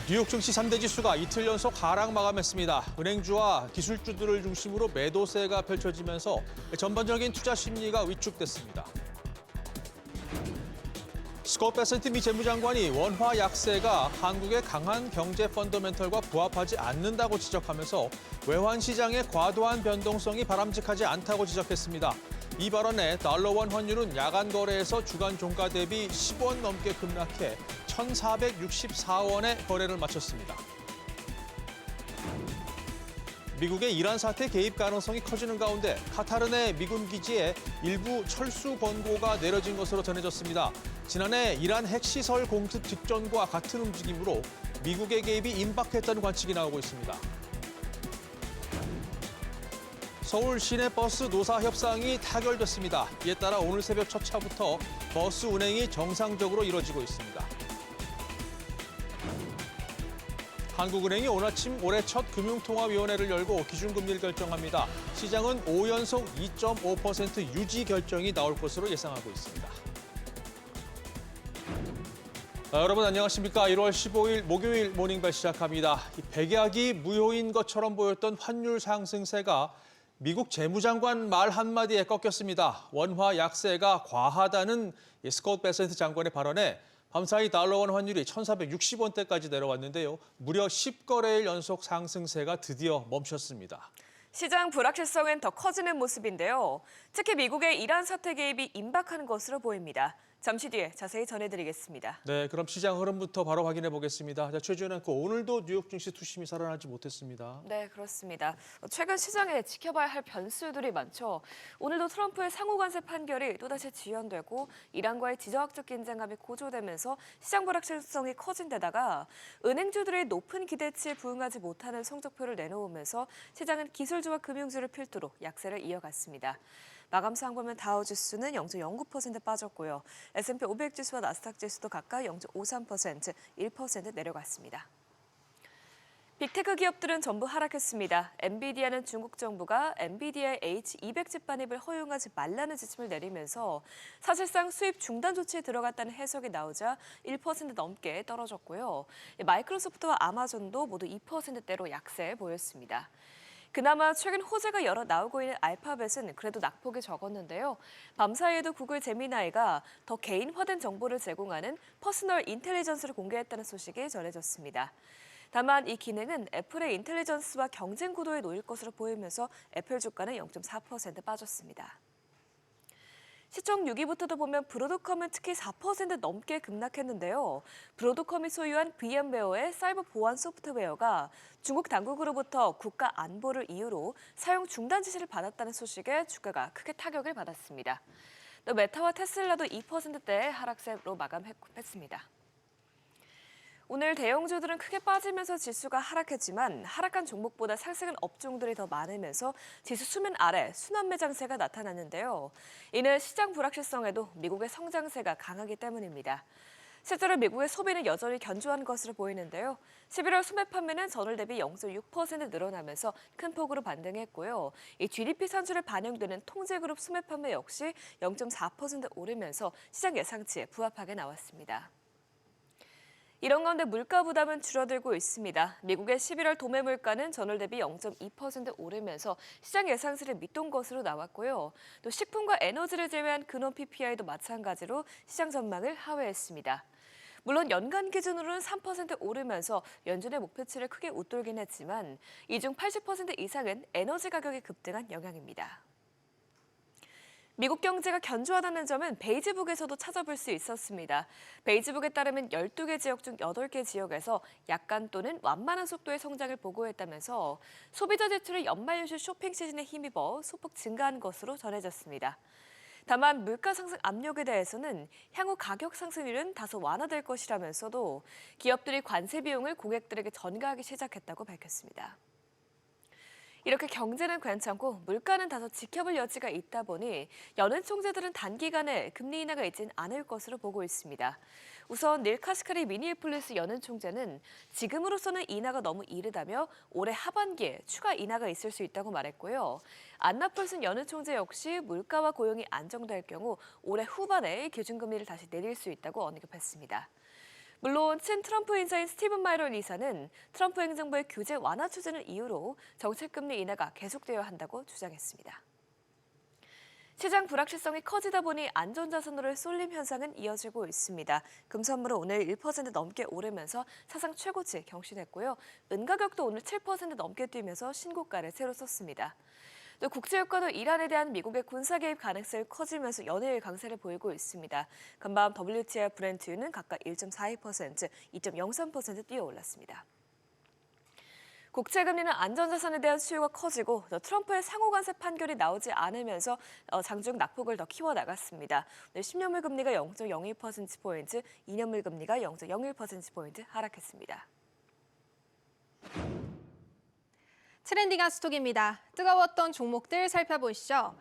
뉴욕 증시 3대 지수가 이틀 연속 하락 마감했습니다. 은행주와 기술주들을 중심으로 매도세가 펼쳐지면서 전반적인 투자 심리가 위축됐습니다. 스콧 베센트 미 재무장관이 원화 약세가 한국의 강한 경제 펀더멘털과 부합하지 않는다고 지적하면서 외환 시장의 과도한 변동성이 바람직하지 않다고 지적했습니다. 이 발언에 달러원 환율은 야간 거래에서 주간 종가 대비 10원 넘게 급락해 1,464원에 거래를 마쳤습니다. 미국의 이란 사태 개입 가능성이 커지는 가운데 카타르 내 미군 기지에 일부 철수 권고가 내려진 것으로 전해졌습니다. 지난해 이란 핵시설 공습 직전과 같은 움직임으로 미국의 개입이 임박했다는 관측이 나오고 있습니다. 서울 시내버스 노사 협상이 타결됐습니다. 이에 따라 오늘 새벽 첫 차부터 버스 운행이 정상적으로 이뤄지고 있습니다. 한국은행이 오늘 아침 올해 첫 금융통화위원회를 열고 기준금리를 결정합니다. 시장은 5연속 2.5% 유지 결정이 나올 것으로 예상하고 있습니다. 여러분 안녕하십니까. 1월 15일 목요일 모닝벨 시작합니다. 백약이 무효인 것처럼 보였던 환율 상승세가 미국 재무장관 말 한마디에 꺾였습니다. 원화 약세가 과하다는 스콧 베센트 장관의 발언에 밤사이 달러원 환율이 1,460원대까지 내려왔는데요. 무려 10거래일 연속 상승세가 드디어 멈췄습니다. 시장 불확실성은 더 커지는 모습인데요. 특히 미국의 이란 사태 개입이 임박하는 것으로 보입니다. 잠시 뒤에 자세히 전해드리겠습니다. 네, 그럼 시장 흐름부터 바로 확인해 보겠습니다. 자, 최지연 앵커, 오늘도 뉴욕 증시 투심이 살아나지 못했습니다. 네, 그렇습니다. 최근 시장에 지켜봐야 할 변수들이 많죠. 오늘도 트럼프의 상호관세 판결이 또다시 지연되고 이란과의 지정학적 긴장감이 고조되면서 시장 불확실성이 커진 데다가 은행주들이 높은 기대치에 부응하지 못하는 성적표를 내놓으면서 시장은 기술주와 금융주를 필두로 약세를 이어갔습니다. 마감상 보면 다우지수는 0.09% 빠졌고요. S&P 500 지수와 나스닥 지수도 각각 0.53%, 1% 내려갔습니다. 빅테크 기업들은 전부 하락했습니다. 엔비디아는 중국 정부가 엔비디아의 H200칩 반입을 허용하지 말라는 지침을 내리면서 사실상 수입 중단 조치에 들어갔다는 해석이 나오자 1% 넘게 떨어졌고요. 마이크로소프트와 아마존도 모두 2%대로 약세 보였습니다. 그나마 최근 호재가 여러 나오고 있는 알파벳은 그래도 낙폭이 적었는데요. 밤사이에도 구글 제미나이가 더 개인화된 정보를 제공하는 퍼스널 인텔리전스를 공개했다는 소식이 전해졌습니다. 다만 이 기능은 애플의 인텔리전스와 경쟁 구도에 놓일 것으로 보이면서 애플 주가는 0.4% 빠졌습니다. 시총 6위부터도 보면 브로드컴은 특히 4% 넘게 급락했는데요. 브로드컴이 소유한 VM웨어의 사이버 보안 소프트웨어가 중국 당국으로부터 국가 안보를 이유로 사용 중단 지시를 받았다는 소식에 주가가 크게 타격을 받았습니다. 또 메타와 테슬라도 2%대의 하락세로 마감했습니다. 오늘 대형주들은 크게 빠지면서 지수가 하락했지만 하락한 종목보다 상승한 업종들이 더 많으면서 지수 수면 아래 순환매 장세가 나타났는데요. 이는 시장 불확실성에도 미국의 성장세가 강하기 때문입니다. 실제로 미국의 소비는 여전히 견조한 것으로 보이는데요. 11월 소매 판매는 전월 대비 0.6% 늘어나면서 큰 폭으로 반등했고요. 이 GDP 산출에 반영되는 통제그룹 소매 판매 역시 0.4% 오르면서 시장 예상치에 부합하게 나왔습니다. 이런 가운데 물가 부담은 줄어들고 있습니다. 미국의 11월 도매 물가는 전월 대비 0.2% 오르면서 시장 예상치를 밑돈 것으로 나왔고요. 또 식품과 에너지를 제외한 근원 PPI도 마찬가지로 시장 전망을 하회했습니다. 물론 연간 기준으로는 3% 오르면서 연준의 목표치를 크게 웃돌긴 했지만 이 중 80% 이상은 에너지 가격이 급등한 영향입니다. 미국 경제가 견조하다는 점은 베이지북에서도 찾아볼 수 있었습니다. 베이지북에 따르면 12개 지역 중 8개 지역에서 약간 또는 완만한 속도의 성장을 보고했다면서 소비자 지출이 연말 연시 쇼핑 시즌에 힘입어 소폭 증가한 것으로 전해졌습니다. 다만 물가 상승 압력에 대해서는 향후 가격 상승률은 다소 완화될 것이라면서도 기업들이 관세 비용을 고객들에게 전가하기 시작했다고 밝혔습니다. 이렇게 경제는 괜찮고 물가는 다소 지켜볼 여지가 있다 보니 연은 총재들은 단기간에 금리 인하가 있지는 않을 것으로 보고 있습니다. 우선 닐 카시카리 미니애폴리스 연은 총재는 지금으로서는 인하가 너무 이르다며 올해 하반기에 추가 인하가 있을 수 있다고 말했고요. 안나 폴슨 연은 총재 역시 물가와 고용이 안정될 경우 올해 후반에 기준금리를 다시 내릴 수 있다고 언급했습니다. 물론 친 트럼프 인사인 스티븐 마이런 이사는 트럼프 행정부의 규제 완화 추진을 이유로 정책금리 인하가 계속되어야 한다고 주장했습니다. 시장 불확실성이 커지다 보니 안전자산으로의 쏠림 현상은 이어지고 있습니다. 금선물은 오늘 1% 넘게 오르면서 사상 최고치 경신했고요. 은 가격도 오늘 7% 넘게 뛰면서 신고가를 새로 썼습니다. 또 국제유가도 이란에 대한 미국의 군사 개입 가능성이 커지면서 연일 강세를 보이고 있습니다. 간밤 WTI 브렌트유는 각각 1.42%, 2.03% 뛰어 올랐습니다. 국채금리는 안전자산에 대한 수요가 커지고 트럼프의 상호간세 판결이 나오지 않으면서 장중 낙폭을 더 키워나갔습니다. 오늘 10년물 금리가 0.02%포인트, 2년물 금리가 0.01%포인트 하락했습니다. 트렌딩한 스톡입니다. 뜨거웠던 종목들 살펴보시죠.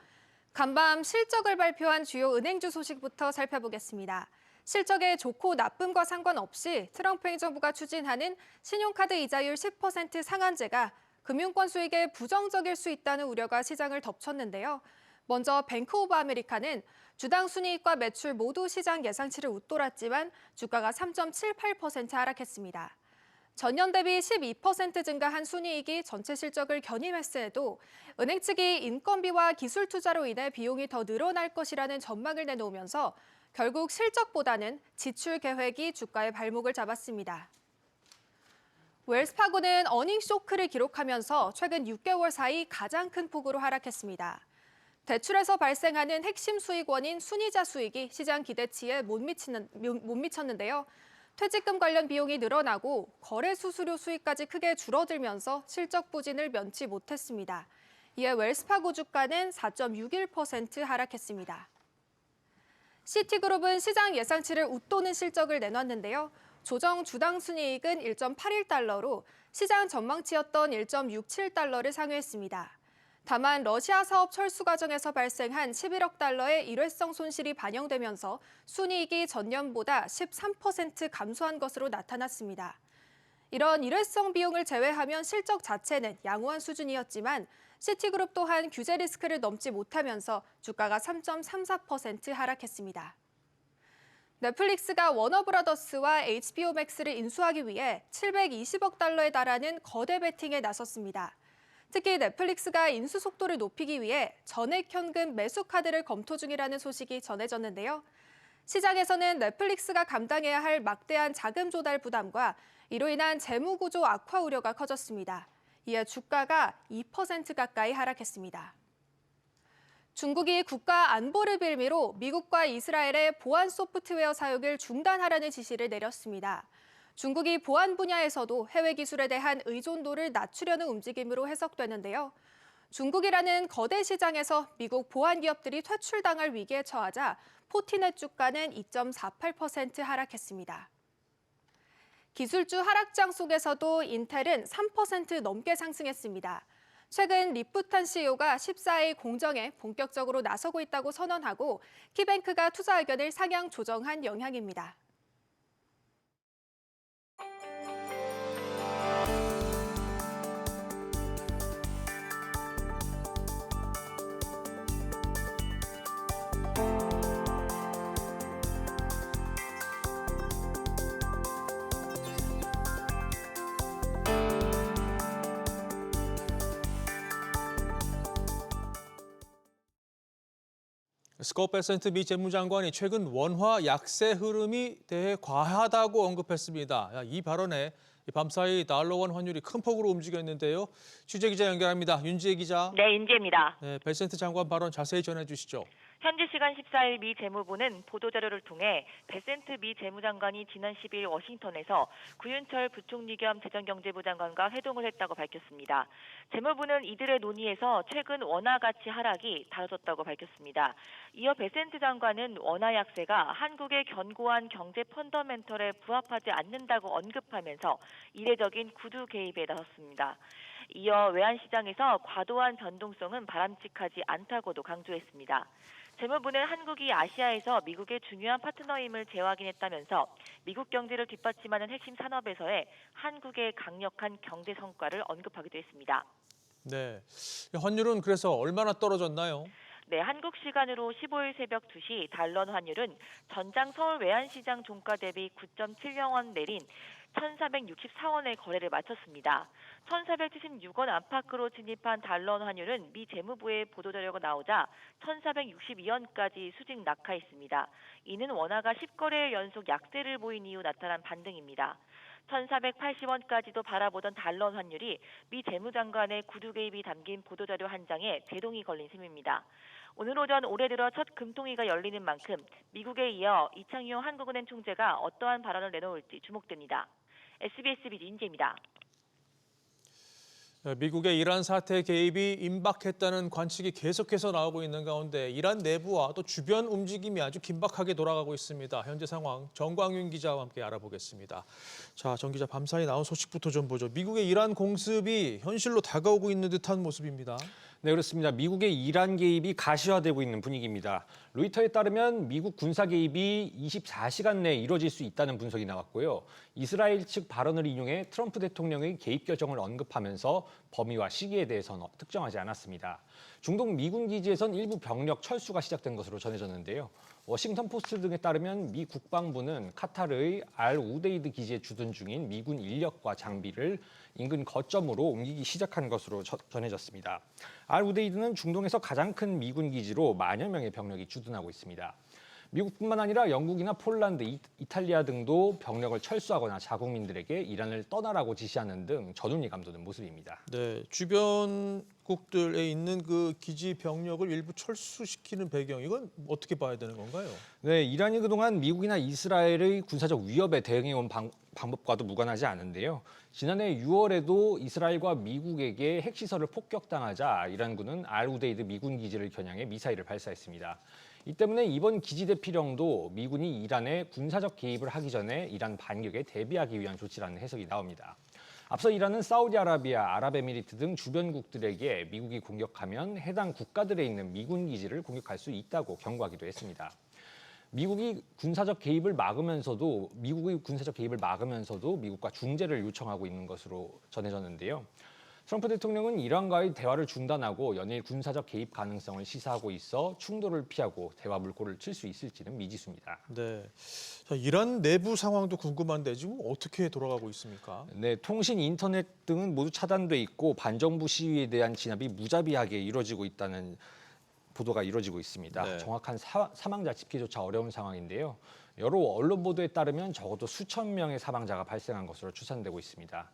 간밤 실적을 발표한 주요 은행주 소식부터 살펴보겠습니다. 실적의 좋고 나쁨과 상관없이 트럼프 행정부가 추진하는 신용카드 이자율 10% 상한제가 금융권 수익에 부정적일 수 있다는 우려가 시장을 덮쳤는데요. 먼저 뱅크 오브 아메리카는 주당 순이익과 매출 모두 시장 예상치를 웃돌았지만 주가가 3.78% 하락했습니다. 전년 대비 12% 증가한 순이익이 전체 실적을 견인했음에도 은행 측이 인건비와 기술 투자로 인해 비용이 더 늘어날 것이라는 전망을 내놓으면서 결국 실적보다는 지출 계획이 주가의 발목을 잡았습니다. 웰스파고는 어닝 쇼크를 기록하면서 최근 6개월 사이 가장 큰 폭으로 하락했습니다. 대출에서 발생하는 핵심 수익원인 순이자 수익이 시장 기대치에 못 미쳤는데요. 퇴직금 관련 비용이 늘어나고 거래 수수료 수익까지 크게 줄어들면서 실적 부진을 면치 못했습니다. 이에 웰스파고 주가는 4.61% 하락했습니다. 시티그룹은 시장 예상치를 웃도는 실적을 내놨는데요. 조정 주당 순이익은 1.81달러로 시장 전망치였던 1.67달러를 상회했습니다. 다만 러시아 사업 철수 과정에서 발생한 11억 달러의 일회성 손실이 반영되면서 순이익이 전년보다 13% 감소한 것으로 나타났습니다. 이런 일회성 비용을 제외하면 실적 자체는 양호한 수준이었지만 시티그룹 또한 규제 리스크를 넘지 못하면서 주가가 3.34% 하락했습니다. 넷플릭스가 워너브라더스와 HBO 맥스를 인수하기 위해 720억 달러에 달하는 거대 베팅에 나섰습니다. 특히 넷플릭스가 인수 속도를 높이기 위해 전액 현금 매수 카드를 검토 중이라는 소식이 전해졌는데요. 시장에서는 넷플릭스가 감당해야 할 막대한 자금 조달 부담과 이로 인한 재무 구조 악화 우려가 커졌습니다. 이에 주가가 2% 가까이 하락했습니다. 중국이 국가 안보를 빌미로 미국과 이스라엘의 보안 소프트웨어 사용을 중단하라는 지시를 내렸습니다. 중국이 보안 분야에서도 해외 기술에 대한 의존도를 낮추려는 움직임으로 해석되는데요. 중국이라는 거대 시장에서 미국 보안 기업들이 퇴출당할 위기에 처하자 포티넷 주가는 2.48% 하락했습니다. 기술주 하락장 속에서도 인텔은 3% 넘게 상승했습니다. 최근 리프탄 CEO가 14일 공정에 본격적으로 나서고 있다고 선언하고 키뱅크가 투자 의견을 상향 조정한 영향입니다. 스콧 베센트 미 재무장관이 최근 원화 약세 흐름이 대해 과하다고 언급했습니다. 이 발언에 밤사이 달러원 환율이 큰 폭으로 움직였는데요. 취재 기자 연결합니다. 윤지혜 기자. 네, 윤지혜입니다. 네, 베센트 장관 발언 자세히 전해주시죠. 현지 시간 14일 미 재무부는 보도자료를 통해 베센트 미 재무장관이 지난 10일 워싱턴에서 구윤철 부총리 겸 재정경제부 장관과 회동을 했다고 밝혔습니다. 재무부는 이들의 논의에서 최근 원화 가치 하락이 다뤄졌다고 밝혔습니다. 이어 베센트 장관은 원화 약세가 한국의 견고한 경제 펀더멘털에 부합하지 않는다고 언급하면서 이례적인 구두 개입에 나섰습니다. 이어 외환시장에서 과도한 변동성은 바람직하지 않다고도 강조했습니다. 재무부는 한국이 아시아에서 미국의 중요한 파트너임을 재확인했다면서 미국 경제를 뒷받침하는 핵심 산업에서의 한국의 강력한 경제 성과를 언급하기도 했습니다. 네, 환율은 그래서 얼마나 떨어졌나요? 네, 한국 시간으로 15일 새벽 2시 달러 환율은 전장 서울 외환시장 종가 대비 9.70원 내린 1,464원의 거래를 마쳤습니다. 1,476원 안팎으로 진입한 달러 환율은 미 재무부의 보도자료가 나오자 1,462원까지 수직 낙하했습니다. 이는 원화가 10거래일 연속 약세를 보인 이후 나타난 반등입니다. 1,480원까지도 바라보던 달러 환율이 미 재무장관의 구두 개입이 담긴 보도자료 한 장에 제동이 걸린 셈입니다. 오늘 오전 올해 들어 첫 금통위가 열리는 만큼 미국에 이어 이창용 한국은행 총재가 어떠한 발언을 내놓을지 주목됩니다. SBS 비즈 인재입니다. 미국의 이란 사태 개입이 임박했다는 관측이 계속해서 나오고 있는 가운데 이란 내부와 또 주변 움직임이 아주 긴박하게 돌아가고 있습니다. 현재 상황 정광윤 기자와 함께 알아보겠습니다. 자, 정 기자 밤사이 나온 소식부터 좀 보죠. 미국의 이란 공습이 현실로 다가오고 있는 듯한 모습입니다. 네, 그렇습니다. 미국의 이란 개입이 가시화되고 있는 분위기입니다. 로이터에 따르면 미국 군사 개입이 24시간 내에 이뤄질 수 있다는 분석이 나왔고요. 이스라엘 측 발언을 인용해 트럼프 대통령의 개입 결정을 언급하면서 범위와 시기에 대해서는 특정하지 않았습니다. 중동 미군 기지에선 일부 병력 철수가 시작된 것으로 전해졌는데요. 워싱턴 포스트 등에 따르면 미 국방부는 카타르의 알 우데이드 기지에 주둔 중인 미군 인력과 장비를 인근 거점으로 옮기기 시작한 것으로 전해졌습니다. 알 우데이드는 중동에서 가장 큰 미군 기지로 만여 명의 병력이 주둔하고 있습니다. 미국뿐만 아니라 영국이나 폴란드, 이탈리아 등도 병력을 철수하거나 자국민들에게 이란을 떠나라고 지시하는 등 전운이 감도는 모습입니다. 네, 주변국들에 있는 그 기지 병력을 일부 철수시키는 배경, 이건 어떻게 봐야 되는 건가요? 네, 이란이 그동안 미국이나 이스라엘의 군사적 위협에 대응해온 방법과도 무관하지 않은데요. 지난해 6월에도 이스라엘과 미국에게 핵시설을 폭격당하자 이란군은 알 우데이드 미군 기지를 겨냥해 미사일을 발사했습니다. 이 때문에 이번 기지 대피령도 미군이 이란에 군사적 개입을 하기 전에 이란 반격에 대비하기 위한 조치라는 해석이 나옵니다. 앞서 이란은 사우디아라비아, 아랍에미리트 등 주변국들에게 미국이 공격하면 해당 국가들에 있는 미군 기지를 공격할 수 있다고 경고하기도 했습니다. 미국이 군사적 개입을 막으면서도 미국과 중재를 요청하고 있는 것으로 전해졌는데요. 트럼프 대통령은 이란과의 대화를 중단하고 연일 군사적 개입 가능성을 시사하고 있어 충돌을 피하고 대화 물꼬를 칠 수 있을지는 미지수입니다. 네, 자, 이란 내부 상황도 궁금한데 지금 어떻게 돌아가고 있습니까? 네, 통신, 인터넷 등은 모두 차단돼 있고 반정부 시위에 대한 진압이 무자비하게 이루어지고 있다는 보도가 이루어지고 있습니다. 네. 정확한 사망자 집계조차 어려운 상황인데요. 여러 언론 보도에 따르면 적어도 수천 명의 사망자가 발생한 것으로 추산되고 있습니다.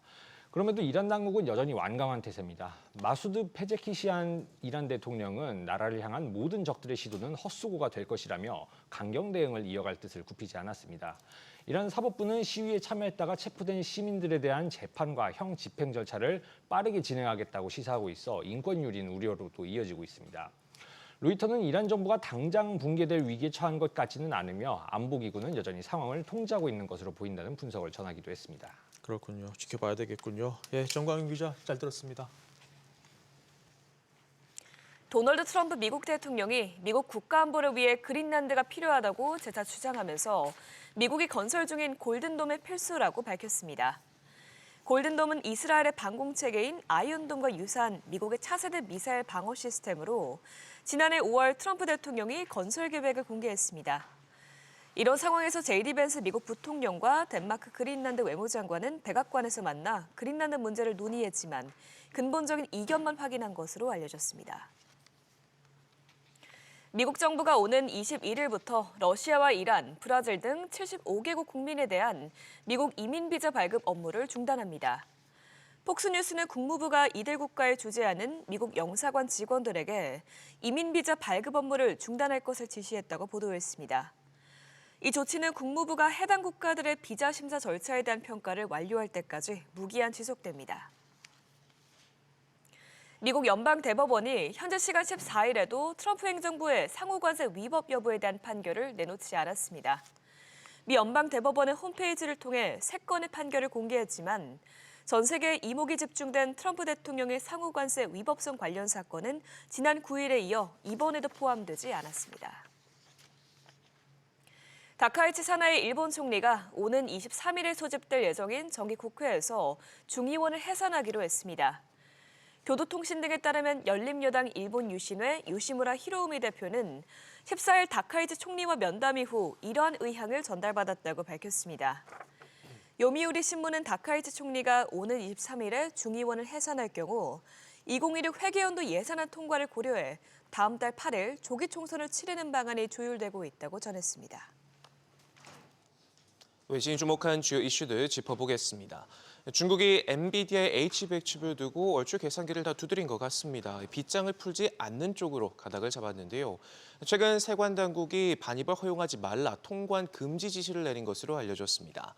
그럼에도 이란 당국은 여전히 완강한 태세입니다. 마수드 페제키시안 이란 대통령은 나라를 향한 모든 적들의 시도는 헛수고가 될 것이라며 강경 대응을 이어갈 뜻을 굽히지 않았습니다. 이란 사법부는 시위에 참여했다가 체포된 시민들에 대한 재판과 형 집행 절차를 빠르게 진행하겠다고 시사하고 있어 인권 유린 우려로도 이어지고 있습니다. 로이터는 이란 정부가 당장 붕괴될 위기에 처한 것 같지는 않으며 안보기구는 여전히 상황을 통제하고 있는 것으로 보인다는 분석을 전하기도 했습니다. 그렇군요. 지켜봐야 되겠군요. 예, 정광윤 기자 잘 들었습니다. 도널드 트럼프 미국 대통령이 미국 국가안보를 위해 그린란드가 필요하다고 재차 주장하면서 미국이 건설 중인 골든돔의 필수라고 밝혔습니다. 골든돔은 이스라엘의 방공체계인 아이언돔과 유사한 미국의 차세대 미사일 방어 시스템으로 지난해 5월 트럼프 대통령이 건설 계획을 공개했습니다. 이런 상황에서 제이디 벤스 미국 부통령과 덴마크 그린란드 외무장관은 백악관에서 만나 그린란드 문제를 논의했지만 근본적인 이견만 확인한 것으로 알려졌습니다. 미국 정부가 오는 21일부터 러시아와 이란, 브라질 등 75개국 국민에 대한 미국 이민 비자 발급 업무를 중단합니다. 폭스뉴스는 국무부가 이들 국가에 주재하는 미국 영사관 직원들에게 이민 비자 발급 업무를 중단할 것을 지시했다고 보도했습니다. 이 조치는 국무부가 해당 국가들의 비자 심사 절차에 대한 평가를 완료할 때까지 무기한 지속됩니다. 미국 연방대법원이 현재 시간 14일에도 트럼프 행정부의 상호관세 위법 여부에 대한 판결을 내놓지 않았습니다. 미 연방대법원은 홈페이지를 통해 3건의 판결을 공개했지만 전 세계에 이목이 집중된 트럼프 대통령의 상호관세 위법성 관련 사건은 지난 9일에 이어 이번에도 포함되지 않았습니다. 다카이치 사나이 일본 총리가 오는 23일에 소집될 예정인 정기 국회에서 중의원을 해산하기로 했습니다. 교도통신 등에 따르면 열린여당 일본 유신회 요시무라 히로우미 대표는 14일 다카이치 총리와 면담 이후 이러한 의향을 전달받았다고 밝혔습니다. 요미우리 신문은 다카이치 총리가 오는 23일에 중의원을 해산할 경우 2016 회계연도 예산안 통과를 고려해 다음 달 8일 조기 총선을 치르는 방안이 조율되고 있다고 전했습니다. 외신이 주목한 주요 이슈들 짚어보겠습니다. 중국이 엔비디아의 H100 칩을 두고 얼추 계산기를 다 두드린 것 같습니다. 빗장을 풀지 않는 쪽으로 가닥을 잡았는데요. 최근 세관 당국이 반입을 허용하지 말라 통관 금지 지시를 내린 것으로 알려졌습니다.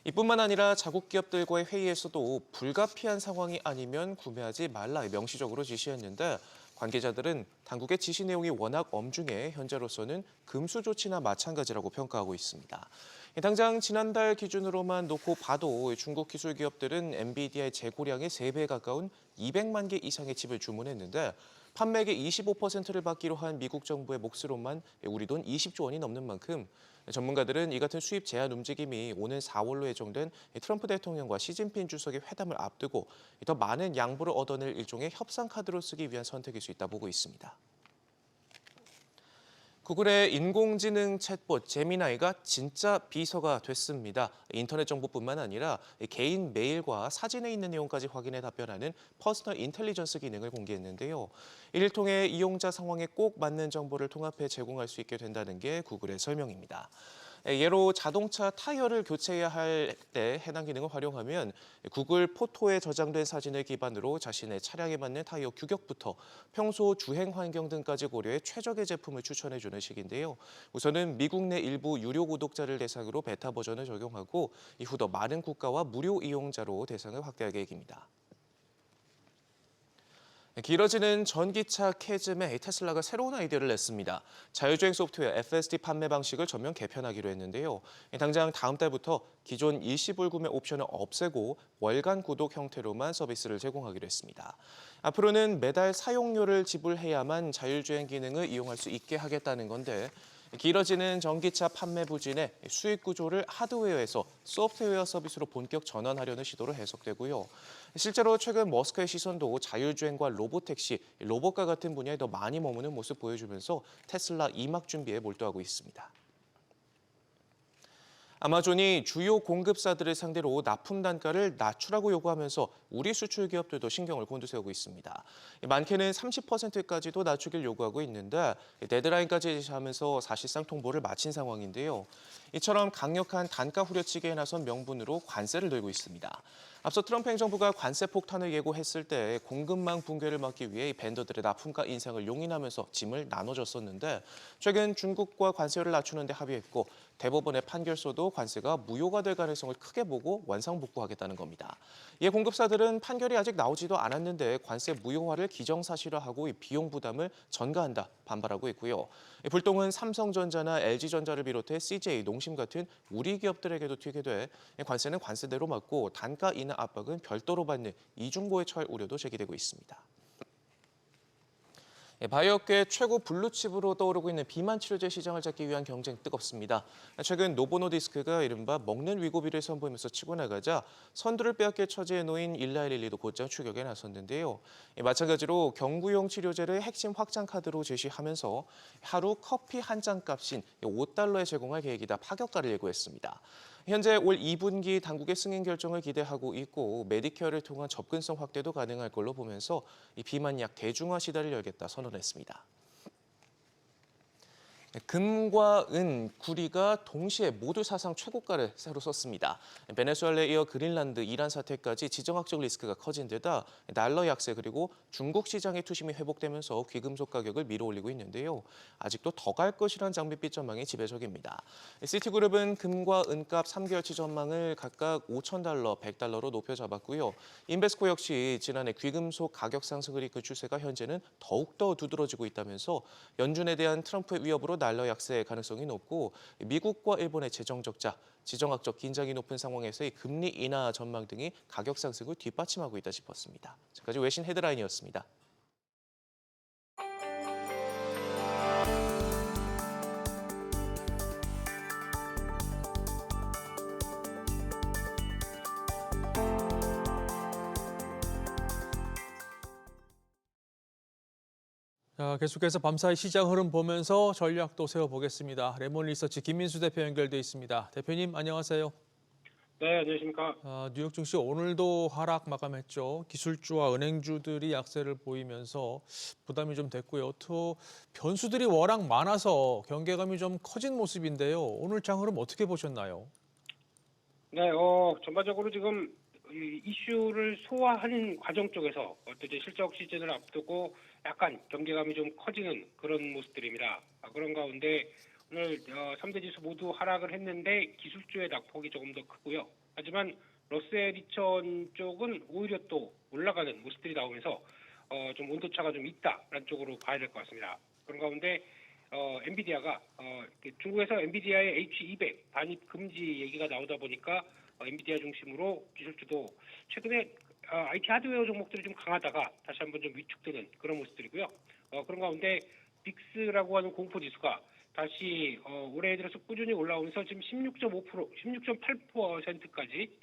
이뿐만 아니라 자국 기업들과의 회의에서도 불가피한 상황이 아니면 구매하지 말라 명시적으로 지시했는데 관계자들은 당국의 지시 내용이 워낙 엄중해 현재로서는 금수 조치나 마찬가지라고 평가하고 있습니다. 당장 지난달 기준으로만 놓고 봐도 중국 기술 기업들은 엔비디아의 재고량의 3배 가까운 200만 개 이상의 칩을 주문했는데 판매액의 25%를 받기로 한 미국 정부의 몫으로만 우리 돈 20조 원이 넘는 만큼 전문가들은 이 같은 수입 제한 움직임이 오는 4월로 예정된 트럼프 대통령과 시진핑 주석의 회담을 앞두고 더 많은 양보를 얻어낼 일종의 협상 카드로 쓰기 위한 선택일 수 있다 보고 있습니다. 구글의 인공지능 챗봇 제미나이가 진짜 비서가 됐습니다. 인터넷 정보뿐만 아니라 개인 메일과 사진에 있는 내용까지 확인해 답변하는 퍼스널 인텔리전스 기능을 공개했는데요. 이를 통해 이용자 상황에 꼭 맞는 정보를 통합해 제공할 수 있게 된다는 게 구글의 설명입니다. 예로 자동차 타이어를 교체해야 할 때 해당 기능을 활용하면 구글 포토에 저장된 사진을 기반으로 자신의 차량에 맞는 타이어 규격부터 평소 주행 환경 등까지 고려해 최적의 제품을 추천해주는 식인데요. 우선은 미국 내 일부 유료 구독자를 대상으로 베타 버전을 적용하고 이후 더 많은 국가와 무료 이용자로 대상을 확대할 계획입니다. 길어지는 전기차 캐즘에 테슬라가 새로운 아이디어를 냈습니다. 자율주행 소프트웨어 FSD 판매 방식을 전면 개편하기로 했는데요. 당장 다음 달부터 기존 일시불 구매 옵션을 없애고 월간 구독 형태로만 서비스를 제공하기로 했습니다. 앞으로는 매달 사용료를 지불해야만 자율주행 기능을 이용할 수 있게 하겠다는 건데 길어지는 전기차 판매 부진에 수익 구조를 하드웨어에서 소프트웨어 서비스로 본격 전환하려는 시도로 해석되고요. 실제로 최근 머스크의 시선도 자율주행과 로보택시, 로봇과 같은 분야에 더 많이 머무는 모습 보여주면서 테슬라 이막 준비에 몰두하고 있습니다. 아마존이 주요 공급사들을 상대로 납품 단가를 낮추라고 요구하면서 우리 수출 기업들도 신경을 곤두세우고 있습니다. 많게는 30%까지도 낮추길 요구하고 있는데 데드라인까지 제시하면서 사실상 통보를 마친 상황인데요. 이처럼 강력한 단가 후려치기에 나선 명분으로 관세를 들고 있습니다. 앞서 트럼프 행정부가 관세 폭탄을 예고했을 때 공급망 붕괴를 막기 위해 벤더들의 납품가 인상을 용인하면서 짐을 나눠줬었는데 최근 중국과 관세를 낮추는 데 합의했고 대법원의 판결서도 관세가 무효가 될 가능성을 크게 보고 원상복구하겠다는 겁니다. 이에 공급사들은 판결이 아직 나오지도 않았는데 관세 무효화를 기정사실화하고 이 비용 부담을 전가한다 반발하고 있고요. 불똥은 삼성전자나 LG전자를 비롯해 CJ, 농심 같은 우리 기업들에게도 튀게 돼 관세는 관세대로 맞고 단가 인하 압박은 별도로 받는 이중고에 처할 우려도 제기되고 있습니다. 바이오업계 최고 블루칩으로 떠오르고 있는 비만 치료제 시장을 잡기 위한 경쟁 뜨겁습니다. 최근 노보노디스크가 이른바 먹는 위고비를 선보이면서 치고 나가자 선두를 빼앗길 처지에 놓인 일라일릴리도 곧장 추격에 나섰는데요. 마찬가지로 경구용 치료제를 핵심 확장 카드로 제시하면서 하루 커피 한 잔 값인 $5에 제공할 계획이다 파격가를 예고했습니다. 현재 올 2분기 당국의 승인 결정을 기대하고 있고 메디케어를 통한 접근성 확대도 가능할 걸로 보면서 이 비만약 대중화 시대를 열겠다 선언했습니다. 금과 은, 구리가 동시에 모두 사상 최고가를 새로 썼습니다. 베네수엘라에 이어 그린란드, 이란 사태까지 지정학적 리스크가 커진 데다 달러 약세 그리고 중국 시장의 투심이 회복되면서 귀금속 가격을 밀어올리고 있는데요. 아직도 더 갈 것이란 장밋빛 전망이 지배적입니다. 시티그룹은 금과 은값 3개월치 전망을 각각 $5,000, $100로 높여 잡았고요. 인베스코 역시 지난해 귀금속 가격 상승을 이끈 추세가 현재는 더욱더 두드러지고 있다면서 연준에 대한 트럼프의 위협으로 달러 약세 가능성이 높고 미국과 일본의 재정 적자, 지정학적 긴장이 높은 상황에서의 금리 인하 전망 등이 가격 상승을 뒷받침하고 있다 싶었습니다. 지금까지 외신 헤드라인이었습니다. 자, 계속해서 밤사이 시장 흐름 보면서 전략도 세워보겠습니다. 레몬 리서치 김민수 대표 연결돼 있습니다. 대표님 안녕하세요. 네, 안녕하십니까. 뉴욕 증시 오늘도 하락 마감했죠. 기술주와 은행주들이 약세를 보이면서 부담이 좀 됐고요. 또 변수들이 워낙 많아서 경계감이 좀 커진 모습인데요. 오늘 장 흐름 어떻게 보셨나요? 네, 전반적으로 지금 이 이슈를 소화하는 과정 쪽에서 이제 실적 시즌을 앞두고 약간 경계감이 좀 커지는 그런 모습들입니다. 그런 가운데 오늘 3대 지수 모두 하락을 했는데 기술주의 낙폭이 조금 더 크고요. 하지만 러셀 2000 쪽은 오히려 또 올라가는 모습들이 나오면서 좀 온도차가 좀 있다라는 쪽으로 봐야 될 것 같습니다. 그런 가운데 엔비디아가 중국에서 엔비디아의 H200 반입 금지 얘기가 나오다 보니까 엔비디아 중심으로 기술주도 최근에 IT 하드웨어 종목들이 좀 강하다가 다시 한번 좀 위축되는 그런 모습들이고요. 그런 가운데 빅스라고 하는 공포 지수가 다시 올해 들어서 꾸준히 올라오면서 지금 16.5%, 16.8%까지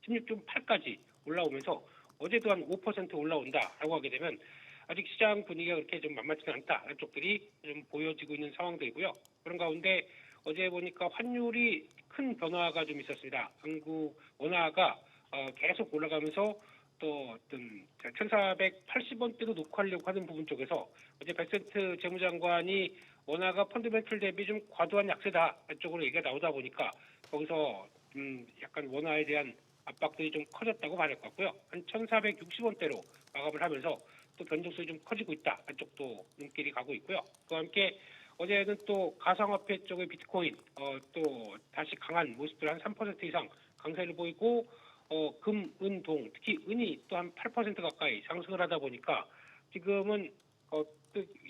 16.8까지 올라오면서 어제도 한 5% 올라온다라고 하게 되면 아직 시장 분위기가 그렇게 좀 만만치는 않다라는 쪽들이 좀 보여지고 있는 상황들이고요. 그런 가운데 어제 보니까 환율이 큰 변화가 좀 있었습니다. 한국 원화가 계속 올라가면서 또 어떤 1,480원대로 녹화하려고 하는 부분 쪽에서 어제 백센트 재무장관이 원화가 펀드멘털 대비 좀 과도한 약세다 쪽으로 얘기가 나오다 보니까 거기서 약간 원화에 대한 압박들이 좀 커졌다고 봐야 될 것 같고요. 한 1,460원대로 마감을 하면서 또 변동성이 좀 커지고 있다. 한쪽도 눈길이 가고 있고요. 그와 함께 어제는 또 가상화폐 쪽의 비트코인 또 다시 강한 모습들 한 3% 이상 강세를 보이고 금, 은, 동 특히 은이 또 한 8% 가까이 상승을 하다 보니까 지금은 또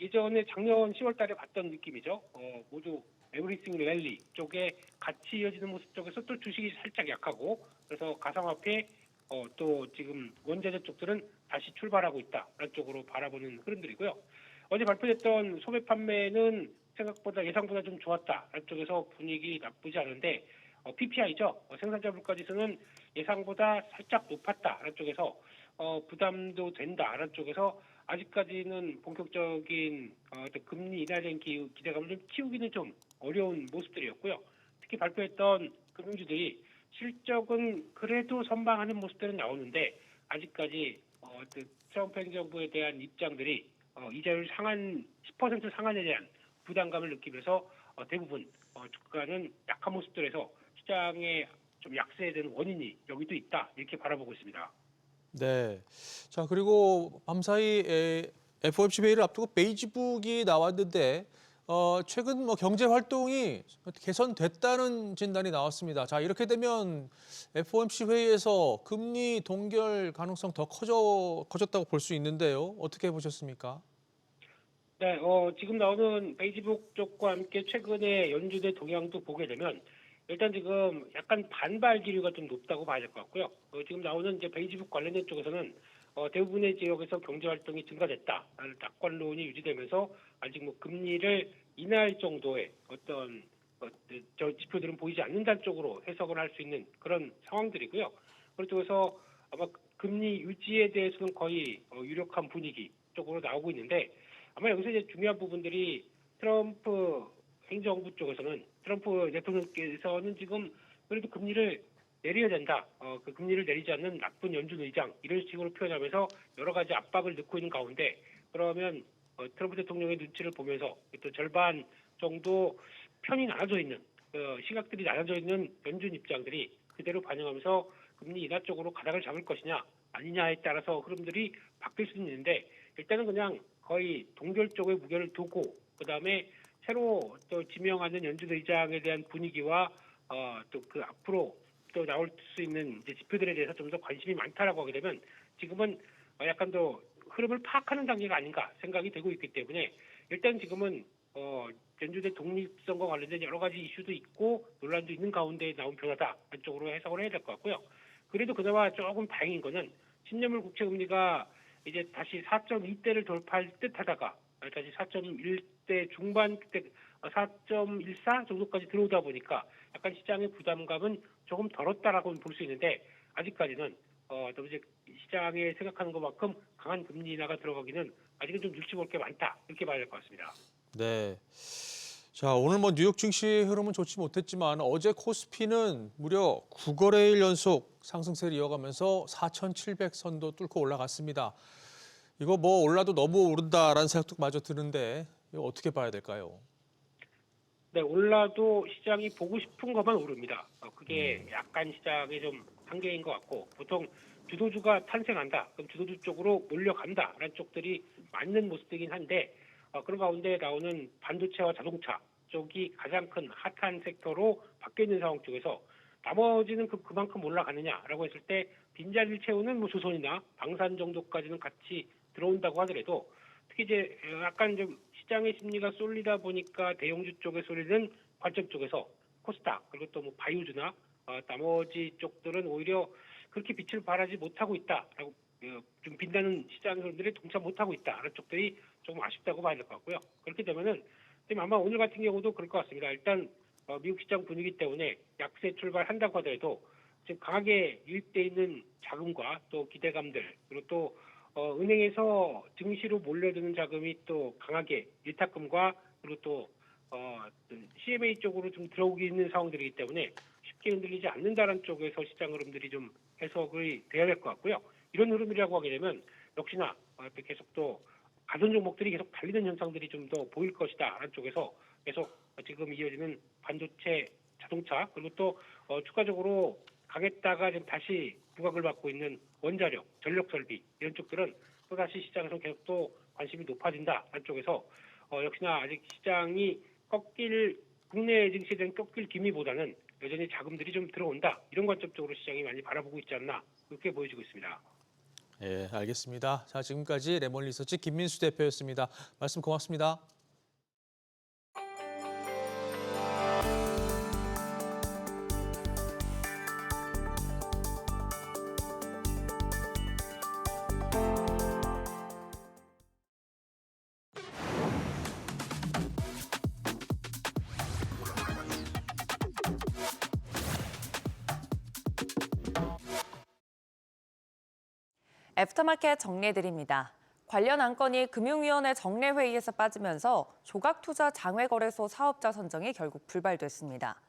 예전에 작년 10월달에 봤던 느낌이죠. 모두 에브리싱 랠리 쪽에 같이 이어지는 모습 쪽에서 또 주식이 살짝 약하고 그래서 가상화폐 또 지금 원자재 쪽들은 다시 출발하고 있다라는 쪽으로 바라보는 흐름들이고요. 어제 발표됐던 소매 판매는 생각보다 예상보다 좀 좋았다라는 쪽에서 분위기 나쁘지 않은데 PPI죠. 생산자 물가지수는 예상보다 살짝 높았다라는 쪽에서 부담도 된다라는 쪽에서 아직까지는 본격적인 금리 인하에 대한 기대감을 좀 키우기는 좀 어려운 모습들이었고요. 특히 발표했던 금융주들이 실적은 그래도 선방하는 모습들은 나오는데 아직까지 트럼프 행정부에 대한 입장들이 이자율 상한 10% 상한에 대한 부담감을 느끼면서 대부분 주가는 약한 모습들에서 시장에 좀 약세된 원인이 여기도 있다 이렇게 바라보고 있습니다. 네. 자, 그리고 밤사이 FOMC 회의를 앞두고 베이지북이 나왔는데 최근 경제 활동이 개선됐다는 진단이 나왔습니다. 자, 이렇게 되면 FOMC 회의에서 금리 동결 가능성 더 커졌다고 볼 수 있는데요. 어떻게 보셨습니까? 네, 지금 나오는 베이지북 쪽과 함께 최근에 연준의 동향도 보게 되면 일단 지금 약간 반발 기류가 좀 높다고 봐야 될 것 같고요. 지금 나오는 이제 베이지북 관련된 쪽에서는 대부분의 지역에서 경제 활동이 증가됐다라는 낙관론이 유지되면서 아직 뭐 금리를 인하할 정도의 어떤 저 지표들은 보이지 않는다는 쪽으로 해석을 할 수 있는 그런 상황들이고요. 그래서 아마 금리 유지에 대해서는 거의 유력한 분위기 쪽으로 나오고 있는데 아마 여기서 이제 중요한 부분들이 트럼프 행정부 쪽에서는 트럼프 대통령께서는 지금 그래도 금리를 내려야 된다. 그 금리를 내리지 않는 나쁜 연준 의장 이런 식으로 표현하면서 여러 가지 압박을 넣고 있는 가운데 그러면 트럼프 대통령의 눈치를 보면서 또 절반 정도 편이 나눠져 있는 시각들이 나눠져 있는 연준 입장들이 그대로 반영하면서 금리 인하 쪽으로 가닥을 잡을 것이냐 아니냐에 따라서 흐름들이 바뀔 수는 있는데 일단은 그냥 거의 동결 쪽에 무게를 두고 그다음에 새로 또 지명하는 연준 의장에 대한 분위기와 또 그 앞으로 또 나올 수 있는 이제 지표들에 대해서 좀 더 관심이 많다라고 하게 되면 지금은 약간 더 흐름을 파악하는 단계가 아닌가 생각이 되고 있기 때문에 일단 지금은 연준의 독립성과 관련된 여러 가지 이슈도 있고 논란도 있는 가운데 나온 변화다 안쪽으로 해석을 해야 될 것 같고요. 그래도 그나마 조금 다행인 거는 10년물 국채 금리가 이제 다시 4.2대를 돌파할 듯하다가 다시 4.1대 중반 때 4.14 정도까지 들어오다 보니까 약간 시장의 부담감은 조금 덜었다라고 볼 수 있는데 아직까지는 또 이제 시장에 생각하는 것만큼 강한 금리 인하가 들어가기는 아직은 좀 눈치 볼 게 많다 이렇게 봐야 될 것 같습니다. 네. 자, 오늘 뭐 뉴욕 증시 흐름은 좋지 못했지만 어제 코스피는 무려 9거래일 연속 상승세를 이어가면서 4,700선도 뚫고 올라갔습니다. 이거 뭐 올라도 너무 오른다라는 생각도 마저 드는데 이거 어떻게 봐야 될까요? 네, 올라도 시장이 보고 싶은 것만 오릅니다. 그게 약간 시장의 좀 한계인 것 같고 보통 주도주가 탄생한다, 그럼 주도주 쪽으로 몰려간다라는 쪽들이 맞는 모습이긴 한데 그런 가운데 나오는 반도체와 자동차 쪽이 가장 큰 핫한 섹터로 바뀌어 있는 상황 쪽에서 나머지는 그만큼 올라가느냐라고 했을 때 빈자리를 채우는 뭐 조선이나 방산 정도까지는 같이 들어온다고 하더라도 특히 이제 약간 좀 시장의 심리가 쏠리다 보니까 대형주 쪽에 쏠리는 관점 쪽에서 코스닥 그리고 또 뭐 바이오주나 나머지 쪽들은 오히려 그렇게 빛을 발하지 못하고 있다라고 좀 빛나는 시장 흐름들이 동참 못하고 있다라는 쪽들이 조금 아쉽다고 봐야 될 것 같고요. 그렇게 되면은 아마 오늘 같은 경우도 그럴 것 같습니다. 일단 미국 시장 분위기 때문에 약세 출발한다고 하더라도 지금 강하게 유입돼 있는 자금과 또 기대감들 그리고 또 은행에서 증시로 몰려드는 자금이 또 강하게 일탁금과 그리고 또 CMA 쪽으로 좀 들어오고 있는 상황들이기 때문에 쉽게 흔들리지 않는다는 쪽에서 시장 흐름들이 좀 해석이 돼야 될 것 같고요. 이런 흐름이라고 하게 되면 역시나 계속 또 가전 종목들이 계속 달리는 현상들이 좀 더 보일 것이다라는 쪽에서 계속 지금 이어지는 반도체, 자동차 그리고 또 추가적으로 강했다가 지금 다시 부각을 받고 있는 원자력, 전력 설비 이런 쪽들은 또 다시 시장에서 계속 또 관심이 높아진다라는 쪽에서 역시나 아직 시장이 국내 증시에 대한 꺾일 기미보다는 여전히 자금들이 좀 들어온다 이런 관점 쪽으로 시장이 많이 바라보고 있지 않나 그렇게 보여지고 있습니다. 예, 알겠습니다. 자, 지금까지 레몬 리서치 김민수 대표였습니다. 말씀 고맙습니다. 애프터마켓 정리해드립니다. 관련 안건이 금융위원회 정례회의에서 빠지면서 조각투자 장외거래소 사업자 선정이 결국 불발됐습니다.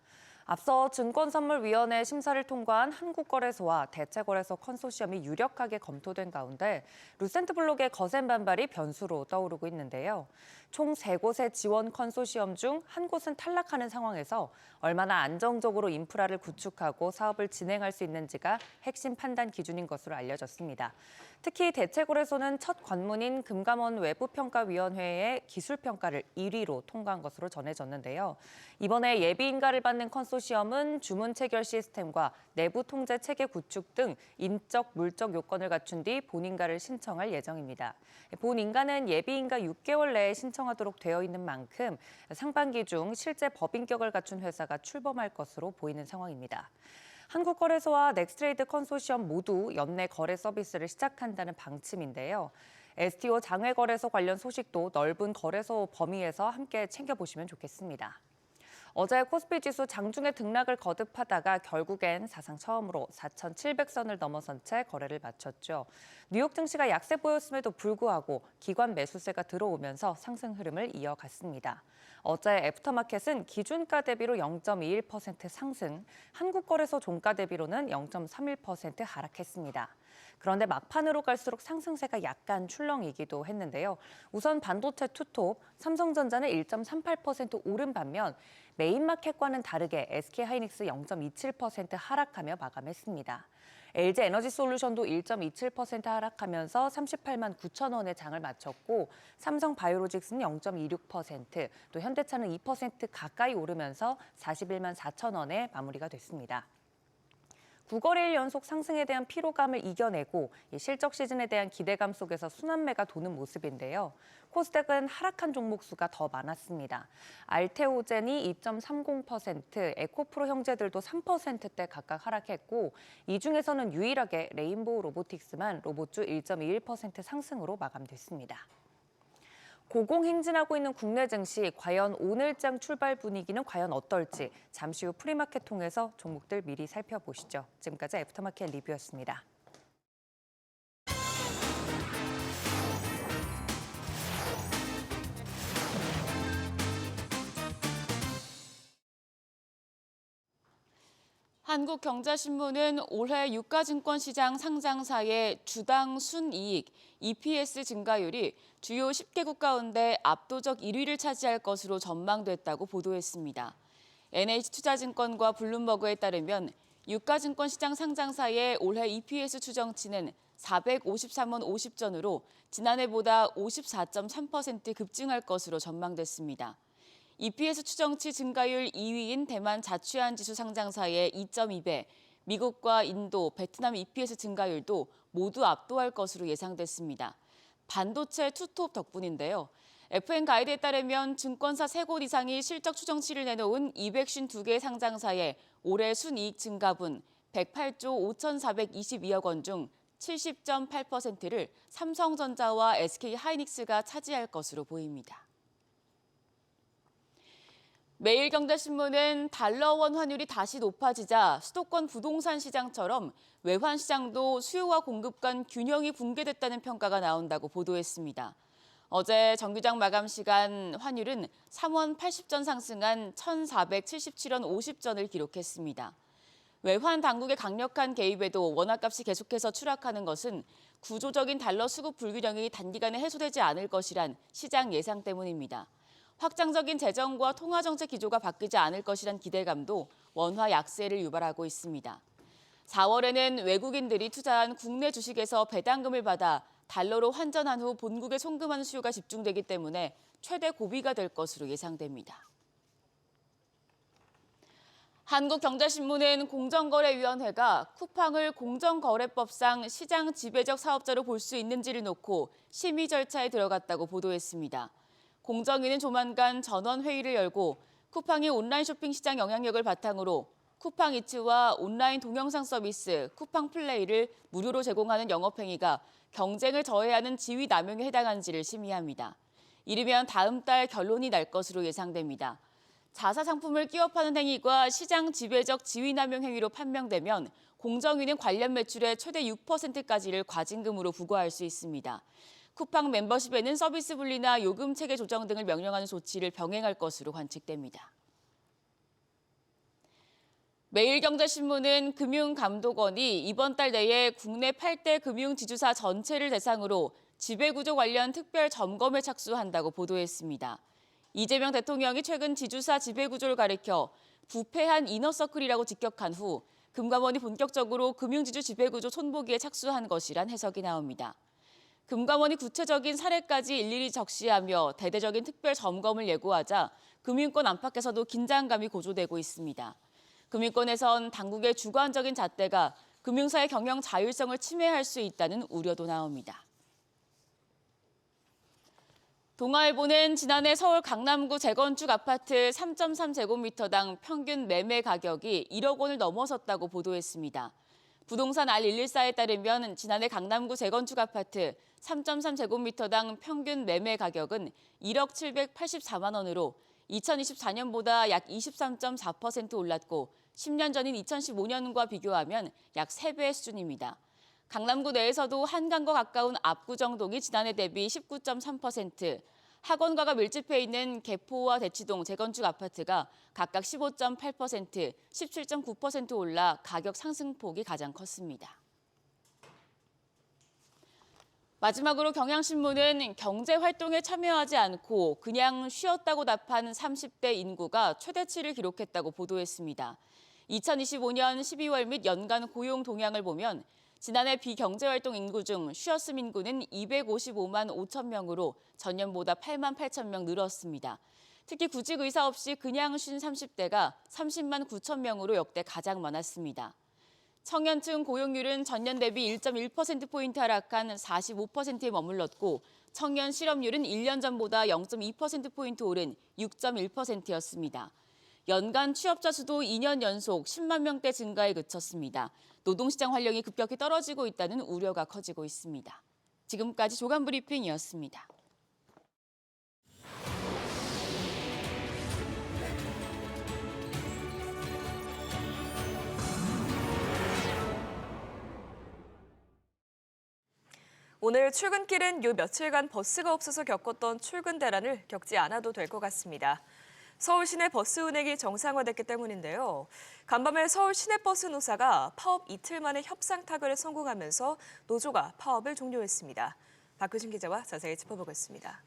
앞서 증권선물위원회 심사를 통과한 한국거래소와 대체거래소 컨소시엄이 유력하게 검토된 가운데 루센트블록의 거센 반발이 변수로 떠오르고 있는데요. 총 3곳의 지원 컨소시엄 중 한 곳은 탈락하는 상황에서 얼마나 안정적으로 인프라를 구축하고 사업을 진행할 수 있는지가 핵심 판단 기준인 것으로 알려졌습니다. 특히 대체거래소는 첫 관문인 금감원 외부평가위원회의 기술평가를 1위로 통과한 것으로 전해졌는데요. 이번에 예비인가를 받는 컨소시엄은 주문 체결 시스템과 내부 통제 체계 구축 등 인적, 물적 요건을 갖춘 뒤 본인가를 신청할 예정입니다. 본인가는 예비인가 6개월 내에 신청하도록 되어 있는 만큼 상반기 중 실제 법인격을 갖춘 회사가 출범할 것으로 보이는 상황입니다. 한국거래소와 넥스트레이드 컨소시엄 모두 연내 거래 서비스를 시작한다는 방침인데요. STO 장외거래소 관련 소식도 넓은 거래소 범위에서 함께 챙겨보시면 좋겠습니다. 어제 코스피 지수 장중에 등락을 거듭하다가 결국엔 사상 처음으로 4,700선을 넘어선 채 거래를 마쳤죠. 뉴욕 증시가 약세 보였음에도 불구하고 기관 매수세가 들어오면서 상승 흐름을 이어갔습니다. 어제 애프터마켓은 기준가 대비로 0.21% 상승, 한국거래소 종가 대비로는 0.31% 하락했습니다. 그런데 막판으로 갈수록 상승세가 약간 출렁이기도 했는데요. 우선 반도체 투톱, 삼성전자는 1.38% 오른 반면 메인마켓과는 다르게 SK하이닉스 0.27% 하락하며 마감했습니다. LG에너지솔루션도 1.27% 하락하면서 38만 9천 원의 장을 마쳤고 삼성바이오로직스는 0.26%, 또 현대차는 2% 가까이 오르면서 41만 4천 원에 마무리가 됐습니다. 9거래일 연속 상승에 대한 피로감을 이겨내고 실적 시즌에 대한 기대감 속에서 순환매가 도는 모습인데요. 코스닥은 하락한 종목 수가 더 많았습니다. 알테오젠이 2.30%, 에코프로 형제들도 3%대 각각 하락했고 이 중에서는 유일하게 레인보우 로보틱스만 로봇주 1.21% 상승으로 마감됐습니다. 고공행진하고 있는 국내 증시, 과연 오늘장 출발 분위기는 과연 어떨지 잠시 후 프리마켓 통해서 종목들 미리 살펴보시죠. 지금까지 애프터마켓 리뷰였습니다. 한국경제신문은 올해 유가증권시장 상장사의 주당 순이익 EPS 증가율이 주요 10개국 가운데 압도적 1위를 차지할 것으로 전망됐다고 보도했습니다. NH투자증권과 블룸버그에 따르면 유가증권시장 상장사의 올해 EPS 추정치는 453원 50전으로 지난해보다 54.3% 급증할 것으로 전망됐습니다. EPS 추정치 증가율 2위인 대만 자취한지수 상장사의 2.2배, 미국과 인도, 베트남 EPS 증가율도 모두 압도할 것으로 예상됐습니다. 반도체 투톱 덕분인데요. FN 가이드에 따르면 증권사 3곳 이상이 실적 추정치를 내놓은 252개 상장사의 올해 순이익 증가분 108조 5,422억 원 중 70.8%를 삼성전자와 SK하이닉스가 차지할 것으로 보입니다. 매일경제신문은 달러원 환율이 다시 높아지자 수도권 부동산 시장처럼 외환 시장도 수요와 공급 간 균형이 붕괴됐다는 평가가 나온다고 보도했습니다. 어제 정규장 마감 시간 환율은 3원 80전 상승한 1,477원 50전을 기록했습니다. 외환 당국의 강력한 개입에도 원화값이 계속해서 추락하는 것은 구조적인 달러 수급 불균형이 단기간에 해소되지 않을 것이란 시장 예상 때문입니다. 확장적인 재정과 통화정책 기조가 바뀌지 않을 것이란 기대감도 원화 약세를 유발하고 있습니다. 4월에는 외국인들이 투자한 국내 주식에서 배당금을 받아 달러로 환전한 후 본국에 송금하는 수요가 집중되기 때문에 최대 고비가 될 것으로 예상됩니다. 한국경제신문은 공정거래위원회가 쿠팡을 공정거래법상 시장 지배적 사업자로 볼 수 있는지를 놓고 심의 절차에 들어갔다고 보도했습니다. 공정위는 조만간 전원회의를 열고 쿠팡이 온라인 쇼핑 시장 영향력을 바탕으로 쿠팡이츠와 온라인 동영상 서비스 쿠팡플레이를 무료로 제공하는 영업행위가 경쟁을 저해하는 지위 남용에 해당하는지를 심의합니다. 이르면 다음 달 결론이 날 것으로 예상됩니다. 자사 상품을 끼워 파는 행위가 시장 지배적 지위 남용 행위로 판명되면 공정위는 관련 매출의 최대 6%까지를 과징금으로 부과할 수 있습니다. 쿠팡 멤버십에는 서비스 분리나 요금 체계 조정 등을 명령하는 조치를 병행할 것으로 관측됩니다. 매일경제신문은 금융감독원이 이번 달 내에 국내 8대 금융지주사 전체를 대상으로 지배구조 관련 특별 점검에 착수한다고 보도했습니다. 이재명 대통령이 최근 지주사 지배구조를 가리켜 부패한 이너서클이라고 직격한 후 금감원이 본격적으로 금융지주 지배구조 손보기에 착수한 것이란 해석이 나옵니다. 금감원이 구체적인 사례까지 일일이 적시하며 대대적인 특별 점검을 예고하자 금융권 안팎에서도 긴장감이 고조되고 있습니다. 금융권에선 당국의 주관적인 잣대가 금융사의 경영 자율성을 침해할 수 있다는 우려도 나옵니다. 동아일보는 지난해 서울 강남구 재건축 아파트 3.3제곱미터당 평균 매매 가격이 1억 원을 넘어섰다고 보도했습니다. 부동산 R114에 따르면 지난해 강남구 재건축 아파트 3.3제곱미터당 평균 매매 가격은 1억 784만 원으로 2024년보다 약 23.4% 올랐고 10년 전인 2015년과 비교하면 약 3배 수준입니다. 강남구 내에서도 한강과 가까운 압구정동이 지난해 대비 19.3%, 학원가가 밀집해 있는 개포와 대치동 재건축 아파트가 각각 15.8%, 17.9% 올라 가격 상승폭이 가장 컸습니다. 마지막으로 경향신문은 경제활동에 참여하지 않고 그냥 쉬었다고 답한 30대 인구가 최대치를 기록했다고 보도했습니다. 2025년 12월 및 연간 고용 동향을 보면 지난해 비경제활동 인구 중 쉬었음 인구는 255만 5천 명으로 전년보다 8만 8천 명 늘었습니다. 특히 구직 의사 없이 그냥 쉰 30대가 30만 9천 명으로 역대 가장 많았습니다. 청년층 고용률은 전년 대비 1.1%포인트 하락한 45%에 머물렀고 청년 실업률은 1년 전보다 0.2%포인트 오른 6.1%였습니다. 연간 취업자 수도 2년 연속 10만 명대 증가에 그쳤습니다. 노동시장 활력이 급격히 떨어지고 있다는 우려가 커지고 있습니다. 지금까지 조간 브리핑이었습니다. 오늘 출근길은 요 며칠간 버스가 없어서 겪었던 출근 대란을 겪지 않아도 될 것 같습니다. 서울 시내 버스 운행이 정상화됐기 때문인데요. 간밤에 서울 시내버스 노사가 파업 이틀 만에 협상 타결에 성공하면서 노조가 파업을 종료했습니다. 박효진 기자와 자세히 짚어보겠습니다.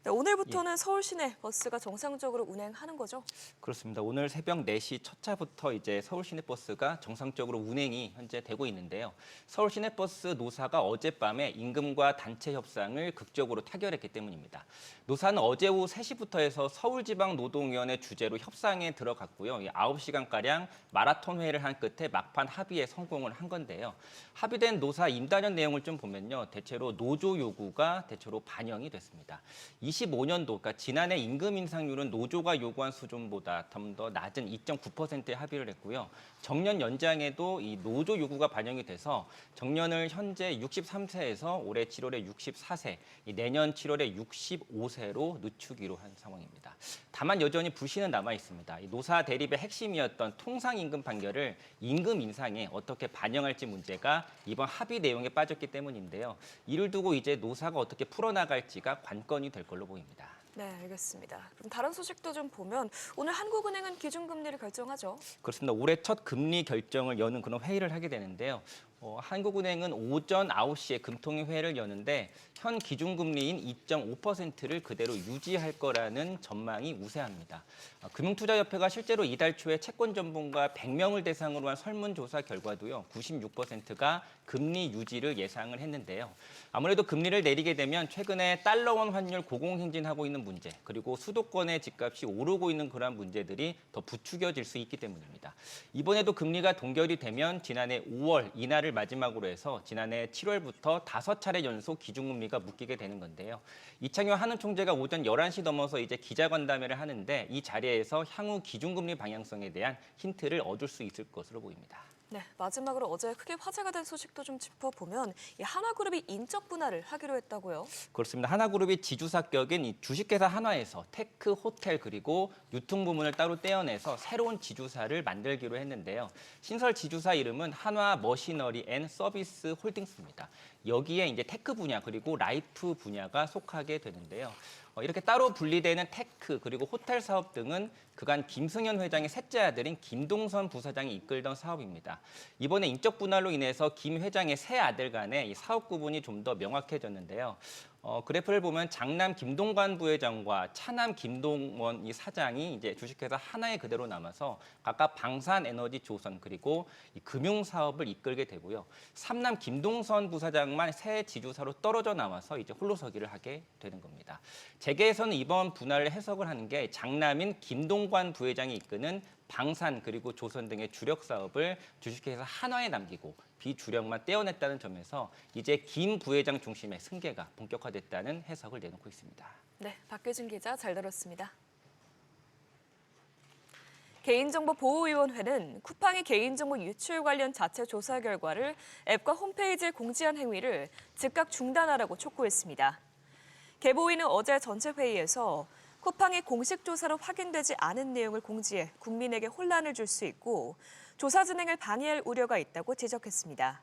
네, 오늘부터는 서울 시내 버스가 정상적으로 운행하는 거죠? 그렇습니다. 오늘 새벽 4시 첫 차부터 이제 서울 시내버스가 정상적으로 운행이 현재 되고 있는데요. 서울 시내버스 노사가 어젯밤에 임금과 단체 협상을 극적으로 타결했기 때문입니다. 노사는 어제 오후 3시부터 해서 서울지방노동위원회 주재로 협상에 들어갔고요. 9시간가량 마라톤 회의를 한 끝에 막판 합의에 성공을 한 건데요. 합의된 노사 임단연 내용을 좀 보면요. 대체로 노조 요구가 대체로 반영이 됐습니다. 25년도, 그러니까 지난해 임금 인상률은 노조가 요구한 수준보다 좀 더 낮은 2.9%에 합의를 했고요. 정년 연장에도 이 노조 요구가 반영이 돼서 정년을 현재 63세에서 올해 7월에 64세, 내년 7월에 65세로 늦추기로 한 상황입니다. 다만 여전히 불신은 남아 있습니다. 이 노사 대립의 핵심이었던 통상임금 판결을 임금 인상에 어떻게 반영할지 문제가 이번 합의 내용에 빠졌기 때문인데요. 이를 두고 이제 노사가 어떻게 풀어나갈지가 관건이 될 걸로 보입니다. 네, 알겠습니다. 그럼 다른 소식도 좀 보면 오늘 한국은행은 기준금리를 결정하죠. 그렇습니다. 올해 첫 금리 결정을 여는 그런 회의를 하게 되는데요. 한국은행은 오전 9시에 금통위 회의를 여는데 현 기준금리인 2.5%를 그대로 유지할 거라는 전망이 우세합니다. 금융투자협회가 실제로 이달 초에 채권 전문가 100명을 대상으로 한 설문조사 결과도요. 96%가 금리 유지를 예상을 했는데요. 아무래도 금리를 내리게 되면 최근에 달러원 환율 고공행진하고 있는 문제, 그리고 수도권의 집값이 오르고 있는 그러한 문제들이 더 부추겨질 수 있기 때문입니다. 이번에도 금리가 동결이 되면 지난해 5월 이날을 마지막으로 해서 지난해 7월부터 5차례 연속 기준금리가 묶이게 되는 건데요. 이창효 한은 총재가 오전 11시 넘어서 이제 기자간담회를 하는데 이 자리에서 향후 기준금리 방향성에 대한 힌트를 얻을 수 있을 것으로 보입니다. 네, 마지막으로 어제 크게 화제가 된 소식도 좀 짚어보면 이 한화그룹이 인적 분할을 하기로 했다고요. 그렇습니다. 하나그룹이 지주사격인 이 주식회사 한화에서 테크, 호텔 그리고 유통 부문을 따로 떼어내서 새로운 지주사를 만들기로 했는데요. 신설 지주사 이름은 한화 머시너리 앤 서비스 홀딩스입니다. 여기에 이제 테크 분야 그리고 라이프 분야가 속하게 되는데요. 이렇게 따로 분리되는 테크 그리고 호텔 사업 등은 그간 김승현 회장의 셋째 아들인 김동선 부사장이 이끌던 사업입니다. 이번에 인적 분할로 인해서 김 회장의 세 아들 간의 이 사업 구분이 좀 더 명확해졌는데요. 그래프를 보면 장남 김동관 부회장과 차남 김동원 이 사장이 이제 주식회사 하나에 그대로 남아서 각각 방산에너지 조선 그리고 이 금융 사업을 이끌게 되고요. 삼남 김동선 부사장만 새 지주사로 떨어져 나와서 이제 홀로서기를 하게 되는 겁니다. 재계에서는 이번 분할을 해석을 하는 게 장남인 김동관 부회장이 이끄는 방산 그리고 조선 등의 주력 사업을 주식회사 한화에 남기고 비주력만 떼어냈다는 점에서 이제 김 부회장 중심의 승계가 본격화됐다는 해석을 내놓고 있습니다. 네, 박규진 기자 잘 들었습니다. 개인정보보호위원회는 쿠팡의 개인정보 유출 관련 자체 조사 결과를 앱과 홈페이지에 공지한 행위를 즉각 중단하라고 촉구했습니다. 개보위는 어제 전체 회의에서 쿠팡이 공식 조사로 확인되지 않은 내용을 공지해 국민에게 혼란을 줄 수 있고 조사 진행을 방해할 우려가 있다고 지적했습니다.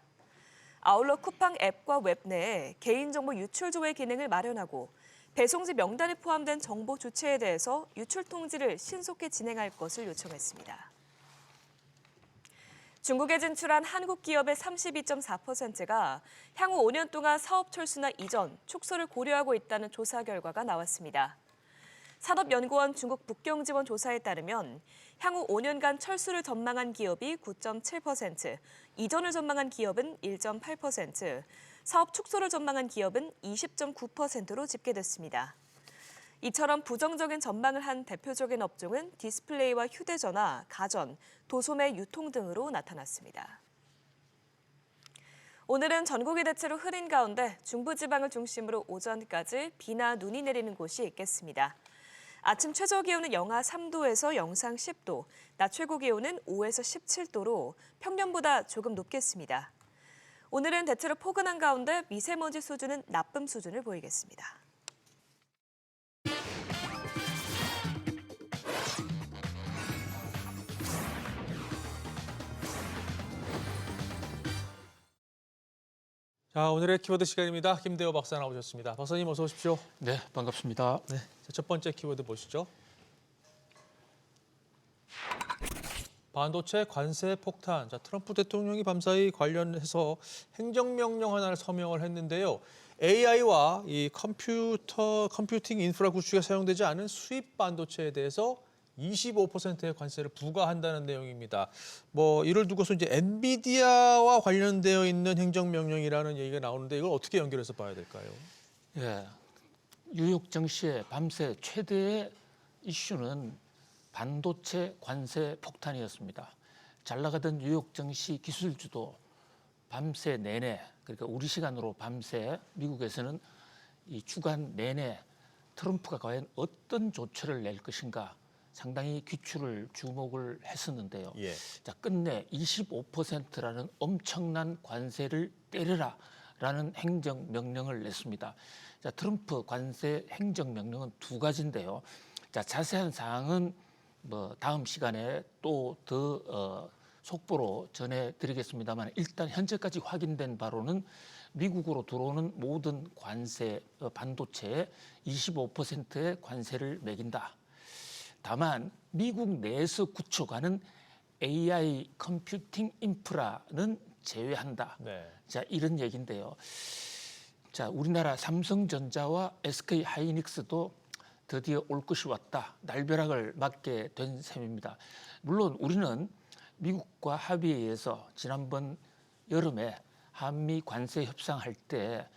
아울러 쿠팡 앱과 웹 내에 개인정보 유출 조회 기능을 마련하고 배송지 명단에 포함된 정보 주체에 대해서 유출 통지를 신속히 진행할 것을 요청했습니다. 중국에 진출한 한국 기업의 32.4%가 향후 5년 동안 사업 철수나 이전, 축소를 고려하고 있다는 조사 결과가 나왔습니다. 산업연구원 중국 북경지원 조사에 따르면 향후 5년간 철수를 전망한 기업이 9.7%, 이전을 전망한 기업은 1.8%, 사업 축소를 전망한 기업은 20.9%로 집계됐습니다. 이처럼 부정적인 전망을 한 대표적인 업종은 디스플레이와 휴대전화, 가전, 도소매, 유통 등으로 나타났습니다. 오늘은 전국이 대체로 흐린 가운데 중부지방을 중심으로 오전까지 비나 눈이 내리는 곳이 있겠습니다. 아침 최저 기온은 영하 3도에서 영상 10도, 낮 최고 기온은 5에서 17도로 평년보다 조금 높겠습니다. 오늘은 대체로 포근한 가운데 미세먼지 수준은 나쁨 수준을 보이겠습니다. 자, 오늘의 키워드 시간입니다. 김대호 박사 나오셨습니다. 박사님 어서 오십시오. 네, 반갑습니다. 네, 첫 번째 키워드 보시죠. 반도체 관세 폭탄. 자, 트럼프 대통령이 밤사이 관련해서 행정명령 하나를 서명을 했는데요. AI와 이 컴퓨팅 인프라 구축에 사용되지 않은 수입 반도체에 대해서 25%의 관세를 부과한다는 내용입니다. 이를 두고서 이제 엔비디아와 관련되어 있는 행정명령이라는 얘기가 나오는데 이걸 어떻게 연결해서 봐야 될까요? 예, 뉴욕 증시의 밤새 최대의 이슈는 반도체 관세 폭탄이었습니다. 잘 나가던 뉴욕 증시 기술주도 밤새 내내, 그러니까 우리 시간으로 밤새 미국에서는 이 주간 내내 트럼프가 과연 어떤 조처를 낼 것인가 상당히 귀추를 주목을 했었는데요. 예. 자, 끝내 25%라는 엄청난 관세를 때려라라는 행정명령을 냈습니다. 자, 트럼프 관세 행정명령은 두 가지인데요. 자, 자세한 사항은 다음 시간에 또 더 속보로 전해드리겠습니다만 일단 현재까지 확인된 바로는 미국으로 들어오는 모든 관세, 반도체에 25%의 관세를 매긴다. 다만 미국 내에서 구축하는 AI 컴퓨팅 인프라는 제외한다. 네. 자, 이런 얘기인데요. 자, 우리나라 삼성전자와 SK 하이닉스도 드디어 올 것이 왔다. 날벼락을 맞게 된 셈입니다. 물론 우리는 미국과 합의에 의해서 지난번 여름에 한미 관세 협상할 때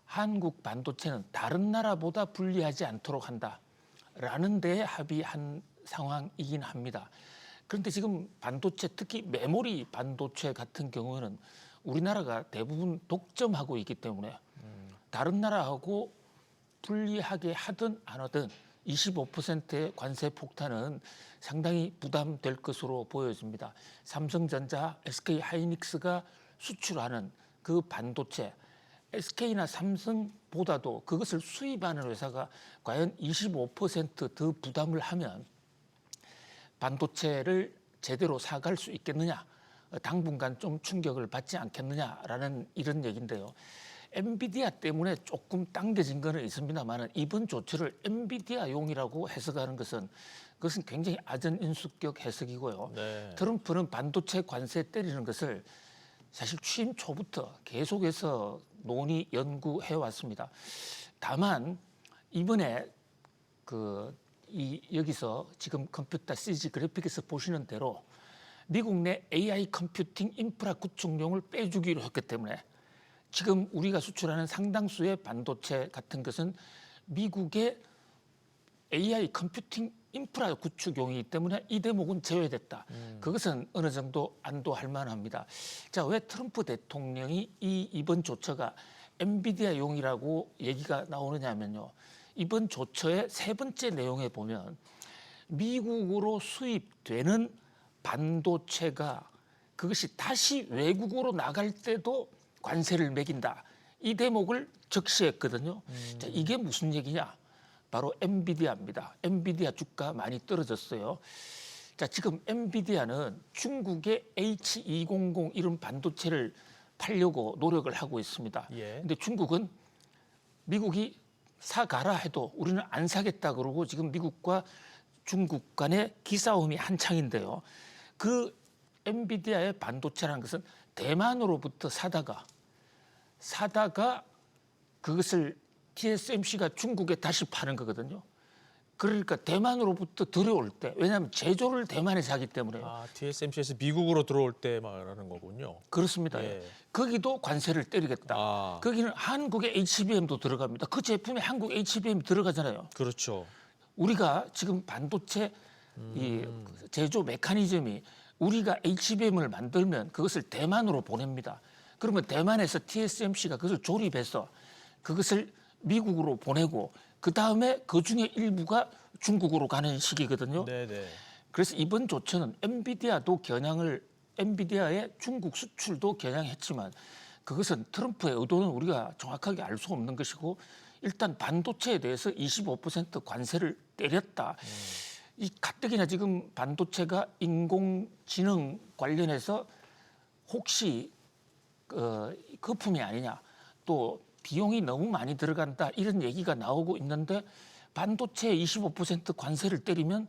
한국 반도체는 다른 나라보다 불리하지 않도록 한다라는 데에 합의한 상황이긴 합니다. 그런데 지금 반도체, 특히 메모리 반도체 같은 경우는 우리나라가 대부분 독점하고 있기 때문에 다른 나라하고 불리하게 하든 안 하든 25%의 관세 폭탄은 상당히 부담될 것으로 보여집니다. 삼성전자, SK 하이닉스가 수출하는 그 반도체, SK나 삼성보다도 그것을 수입하는 회사가 과연 25%더 부담을 하면 반도체를 제대로 사갈 수 있겠느냐, 당분간 좀 충격을 받지 않겠느냐라는 이런 얘기인데요. 엔비디아 때문에 조금 당겨진 거는 있습니다만 이번 조처를 엔비디아용이라고 해석하는 것은 그것은 굉장히 아전인수격 해석이고요. 네. 트럼프는 반도체 관세 때리는 것을 사실 취임 초부터 계속해서 논의 연구해 왔습니다. 다만 이번에 여기서 지금 컴퓨터 CG 그래픽에서 보시는 대로 미국 내 AI 컴퓨팅 인프라 구축용을 빼주기로 했기 때문에 지금 우리가 수출하는 상당수의 반도체 같은 것은 미국의 AI 컴퓨팅 인프라 구축용이기 때문에 이 대목은 제외됐다. 그것은 어느 정도 안도할 만합니다. 자, 왜 트럼프 대통령이 이번 조처가 엔비디아용이라고 얘기가 나오느냐면요. 이번 조처의 세 번째 내용에 보면 미국으로 수입되는 반도체가 그것이 다시 외국으로 나갈 때도 관세를 매긴다. 이 대목을 적시했거든요. 자, 이게 무슨 얘기냐? 바로 엔비디아입니다. 엔비디아 주가 많이 떨어졌어요. 자, 지금 엔비디아는 중국의 H200 이런 반도체를 팔려고 노력을 하고 있습니다. 근데 중국은 미국이 사가라 해도 우리는 안 사겠다 그러고 지금 미국과 중국 간의 기싸움이 한창인데요. 그 엔비디아의 반도체라는 것은 대만으로부터 사다가 그것을 TSMC가 중국에 다시 파는 거거든요. 그러니까 대만으로부터 들여올 때, 왜냐하면 제조를 대만에서 하기 때문에. TSMC에서 미국으로 들어올 때 말하는 거군요. 그렇습니다. 예. 거기도 관세를 때리겠다. 거기는 한국의 HBM도 들어갑니다. 그 제품에 한국 HBM이 들어가잖아요. 그렇죠. 우리가 지금 반도체 이 제조 메커니즘이 우리가 HBM을 만들면 그것을 대만으로 보냅니다. 그러면 대만에서 TSMC가 그것을 조립해서 그것을 미국으로 보내고 그 다음에 그 중에 일부가 중국으로 가는 시기거든요. 네네. 그래서 이번 조처는 엔비디아의 중국 수출도 겨냥했지만 그것은 트럼프의 의도는 우리가 정확하게 알 수 없는 것이고 일단 반도체에 대해서 25% 관세를 때렸다. 이 가뜩이나 지금 반도체가 인공지능 관련해서 혹시 거품이 아니냐, 또 비용이 너무 많이 들어간다 이런 얘기가 나오고 있는데 반도체에 25% 관세를 때리면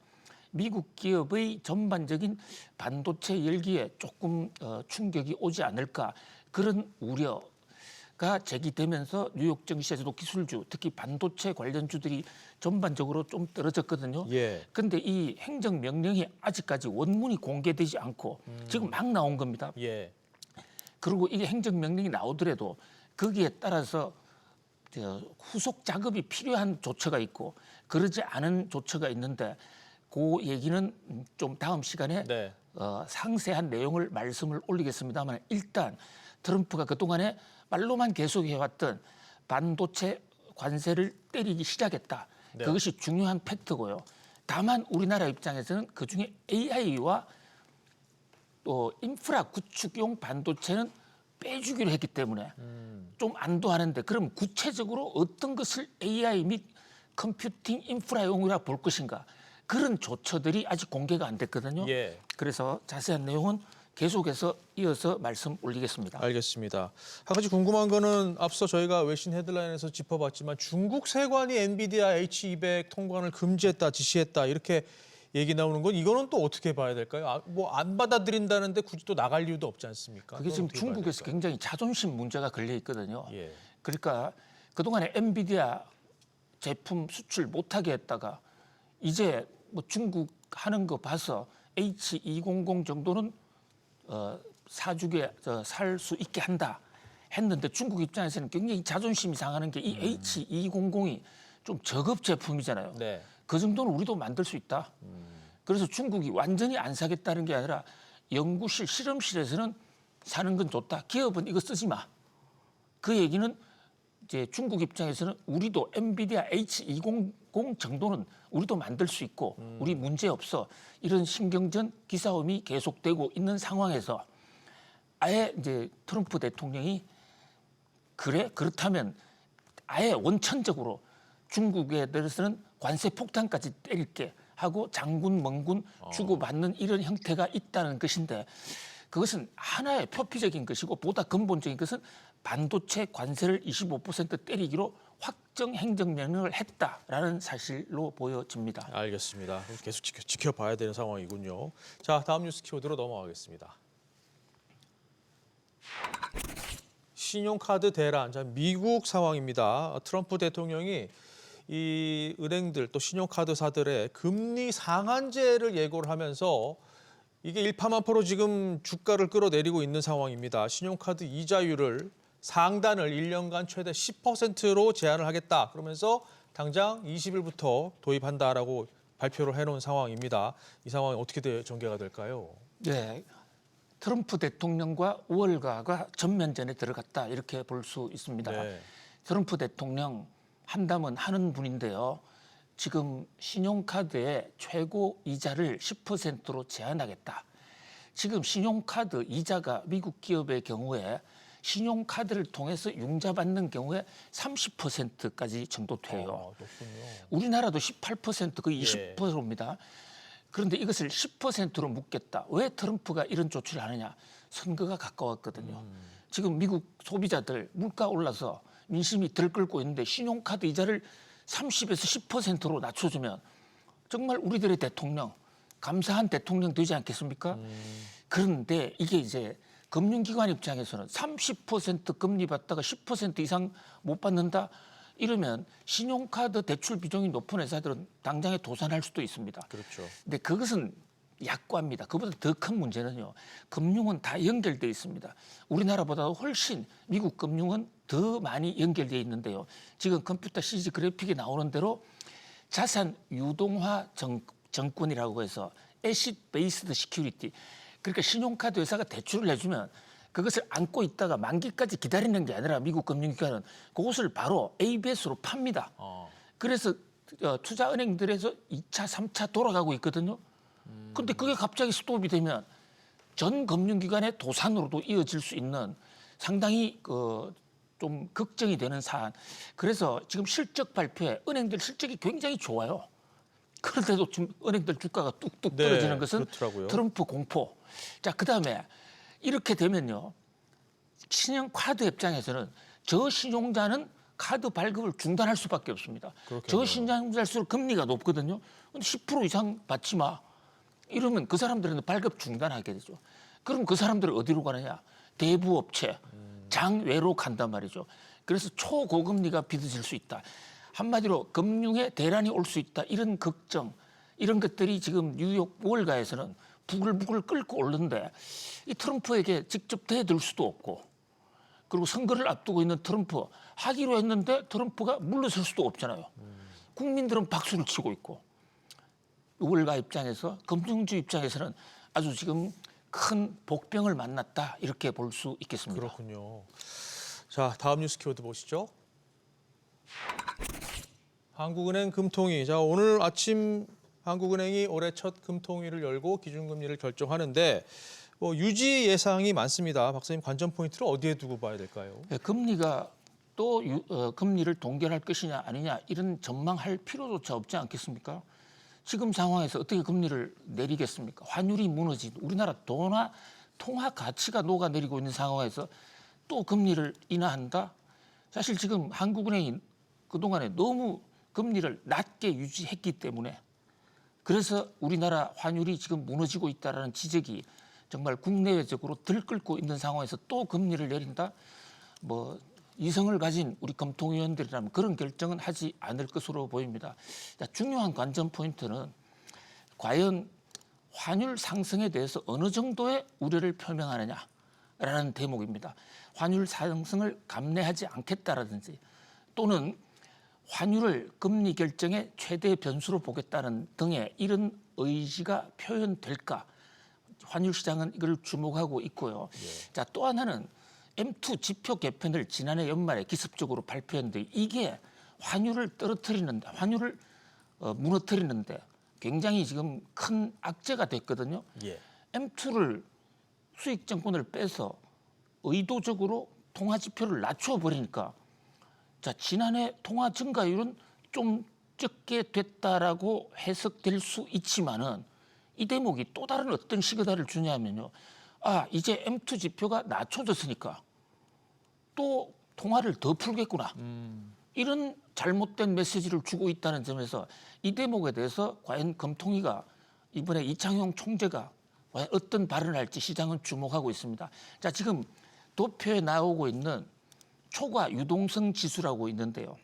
미국 기업의 전반적인 반도체 열기에 조금 충격이 오지 않을까 그런 우려가 제기되면서 뉴욕 증시에서도 기술주, 특히 반도체 관련주들이 전반적으로 좀 떨어졌거든요. 예. 근데 이 행정명령이 아직까지 원문이 공개되지 않고 지금 막 나온 겁니다. 예. 그리고 이게 행정명령이 나오더라도 거기에 따라서 후속 작업이 필요한 조처가 있고 그러지 않은 조처가 있는데 그 얘기는 좀 다음 시간에 네. 상세한 내용을 말씀을 올리겠습니다만 일단 트럼프가 그동안에 말로만 계속해왔던 반도체 관세를 때리기 시작했다. 네. 그것이 중요한 팩트고요. 다만 우리나라 입장에서는 그중에 AI와 또 인프라 구축용 반도체는 빼주기로 했기 때문에 좀 안도하는데 그럼 구체적으로 어떤 것을 AI 및 컴퓨팅 인프라용이라 볼 것인가 그런 조처들이 아직 공개가 안 됐거든요. 예. 그래서 자세한 내용은 계속해서 이어서 말씀 올리겠습니다. 알겠습니다. 한 가지 궁금한 거는 앞서 저희가 외신 헤드라인에서 짚어봤지만 중국 세관이 엔비디아 H200 통관을 금지했다, 지시했다 이렇게 얘기 나오는 건 이거는 또 어떻게 봐야 될까요? 뭐 안 받아들인다는데 굳이 또 나갈 이유도 없지 않습니까? 그게 지금 어떻게 봐야 중국에서 될까요? 굉장히 자존심 문제가 걸려 있거든요. 예. 그러니까 그동안에 엔비디아 제품 수출 못하게 했다가 이제 뭐 중국 하는 거 봐서 H200 정도는 사주게 살 수 있게 한다 했는데 중국 입장에서는 굉장히 자존심이 상하는 게 이 H200이 좀 저급 제품이잖아요. 네. 그 정도는 우리도 만들 수 있다. 그래서 중국이 완전히 안 사겠다는 게 아니라 연구실, 실험실에서는 사는 건 좋다. 기업은 이거 쓰지 마. 그 얘기는 이제 중국 입장에서는 우리도 엔비디아 H200 정도는 우리도 만들 수 있고 우리 문제 없어. 이런 신경전 기싸움이 계속되고 있는 상황에서 아예 이제 트럼프 대통령이 그렇다면 아예 원천적으로 중국에 대해서는 관세 폭탄까지 때릴게 하고 장군 멍군 주고받는 이런 형태가 있다는 것인데 그것은 하나의 표피적인 것이고 보다 근본적인 것은 반도체 관세를 25% 때리기로 확정 행정명령을 했다라는 사실로 보여집니다. 알겠습니다. 계속 지켜봐야 되는 상황이군요. 자, 다음 뉴스 키워드로 넘어가겠습니다. 신용카드 대란, 자, 미국 상황입니다. 트럼프 대통령이 이 은행들 또 신용카드사들의 금리 상한제를 예고를 하면서 이게 일파만파로 지금 주가를 끌어내리고 있는 상황입니다. 신용카드 이자율을 상단을 1년간 최대 10%로 제한을 하겠다. 그러면서 당장 20일부터 도입한다라고 발표를 해놓은 상황입니다. 이 상황이 어떻게 전개가 될까요? 네, 트럼프 대통령과 우월가가 전면전에 들어갔다 이렇게 볼 수 있습니다. 네. 트럼프 대통령 한다면 하는 분인데요. 지금 신용카드의 최고 이자를 10%로 제한하겠다. 지금 신용카드 이자가 미국 기업의 경우에 신용카드를 통해서 융자받는 경우에 30%까지 정도 돼요. 높군요. 우리나라도 18% 거의 예. 20%입니다. 그런데 이것을 10%로 묶겠다. 왜 트럼프가 이런 조치를 하느냐. 선거가 가까웠거든요. 지금 미국 소비자들 물가 올라서 민심이 들끓고 있는데 신용카드 이자를 30에서 10%로 낮춰주면 정말 우리들의 대통령, 감사한 대통령 되지 않겠습니까? 그런데 이게 이제 금융기관 입장에서는 30% 금리 받다가 10% 이상 못 받는다? 이러면 신용카드 대출 비중이 높은 회사들은 당장에 도산할 수도 있습니다. 그렇죠. 근데 그것은 약과입니다. 그보다 더 큰 문제는요. 금융은 다 연결되어 있습니다. 우리나라보다 훨씬 미국 금융은 더 많이 연결되어 있는데요. 지금 컴퓨터 CG 그래픽에 나오는 대로 자산 유동화 정권이라고 해서 애시드 베이스드 시큐리티. 그러니까 신용카드 회사가 대출을 해주면 그것을 안고 있다가 만기까지 기다리는 게 아니라 미국 금융기관은 그것을 바로 ABS로 팝니다. 그래서 투자은행들에서 2차, 3차 돌아가고 있거든요. 근데 그게 갑자기 스톱이 되면 전 금융기관의 도산으로도 이어질 수 있는 상당히 좀 걱정이 되는 사안. 그래서 지금 실적 발표에 은행들 실적이 굉장히 좋아요. 그런데도 지금 은행들 주가가 뚝뚝 떨어지는 것은 그렇더라고요. 트럼프 공포. 자, 그다음에 이렇게 되면요. 신용카드 입장에서는 저 신용자는 카드 발급을 중단할 수밖에 없습니다. 그렇겠네요. 저신장자일수록 금리가 높거든요. 근데 10% 이상 받지 마. 이러면 그 사람들은 발급 중단하게 되죠. 그럼 그 사람들은 어디로 가느냐? 대부업체, 장외로 간단 말이죠. 그래서 초고금리가 빚어질 수 있다. 한마디로 금융에 대란이 올 수 있다. 이런 걱정, 이런 것들이 지금 뉴욕 월가에서는 부글부글 끓고 오르는데 이 트럼프에게 직접 대들 수도 없고 그리고 선거를 앞두고 있는 트럼프 하기로 했는데 트럼프가 물러설 수도 없잖아요. 국민들은 박수를 치고 있고 월가 입장에서 금융주 입장에서는 아주 지금 큰 복병을 만났다 이렇게 볼 수 있겠습니다. 그렇군요. 자, 다음 뉴스 키워드 보시죠. 한국은행 금통위. 자, 오늘 아침 한국은행이 올해 첫 금통위를 열고 기준금리를 결정하는데 유지 예상이 많습니다. 박사님, 관전 포인트를 어디에 두고 봐야 될까요? 네, 금리가 또 금리를 동결할 것이냐 아니냐 이런 전망할 필요조차 없지 않겠습니까? 지금 상황에서 어떻게 금리를 내리겠습니까? 환율이 무너진 우리나라 통화 가치가 녹아내리고 있는 상황에서 또 금리를 인하한다? 사실 지금 한국은행이 그동안에 너무 금리를 낮게 유지했기 때문에 그래서 우리나라 환율이 지금 무너지고 있다는 지적이 정말 국내외적으로 들끓고 있는 상황에서 또 금리를 내린다? 이성을 가진 우리 금통위원들이라면 그런 결정은 하지 않을 것으로 보입니다. 자, 중요한 관전 포인트는 과연 환율 상승에 대해서 어느 정도의 우려를 표명하느냐라는 대목입니다. 환율 상승을 감내하지 않겠다라든지 또는 환율을 금리 결정의 최대 변수로 보겠다는 등의 이런 의지가 표현될까? 환율 시장은 이걸 주목하고 있고요. 자, 또 하나는 M2 지표 개편을 지난해 연말에 기습적으로 발표했는데 이게 환율을 떨어뜨리는데 환율을 무너뜨리는데 굉장히 지금 큰 악재가 됐거든요. M2를 수익 정권을 빼서 의도적으로 통화 지표를 낮춰버리니까 자, 지난해 통화 증가율은 좀 적게 됐다라고 해석될 수 있지만은 이 대목이 또 다른 어떤 시그널을 주냐면요. 이제 M2 지표가 낮춰졌으니까 또 통화를 더 풀겠구나. 이런 잘못된 메시지를 주고 있다는 점에서 이 대목에 대해서 과연 금통위가 이번에 이창용 총재가 과연 어떤 발언을 할지 시장은 주목하고 있습니다. 자, 지금 도표에 나오고 있는 초과 유동성 지수라고 있는데요.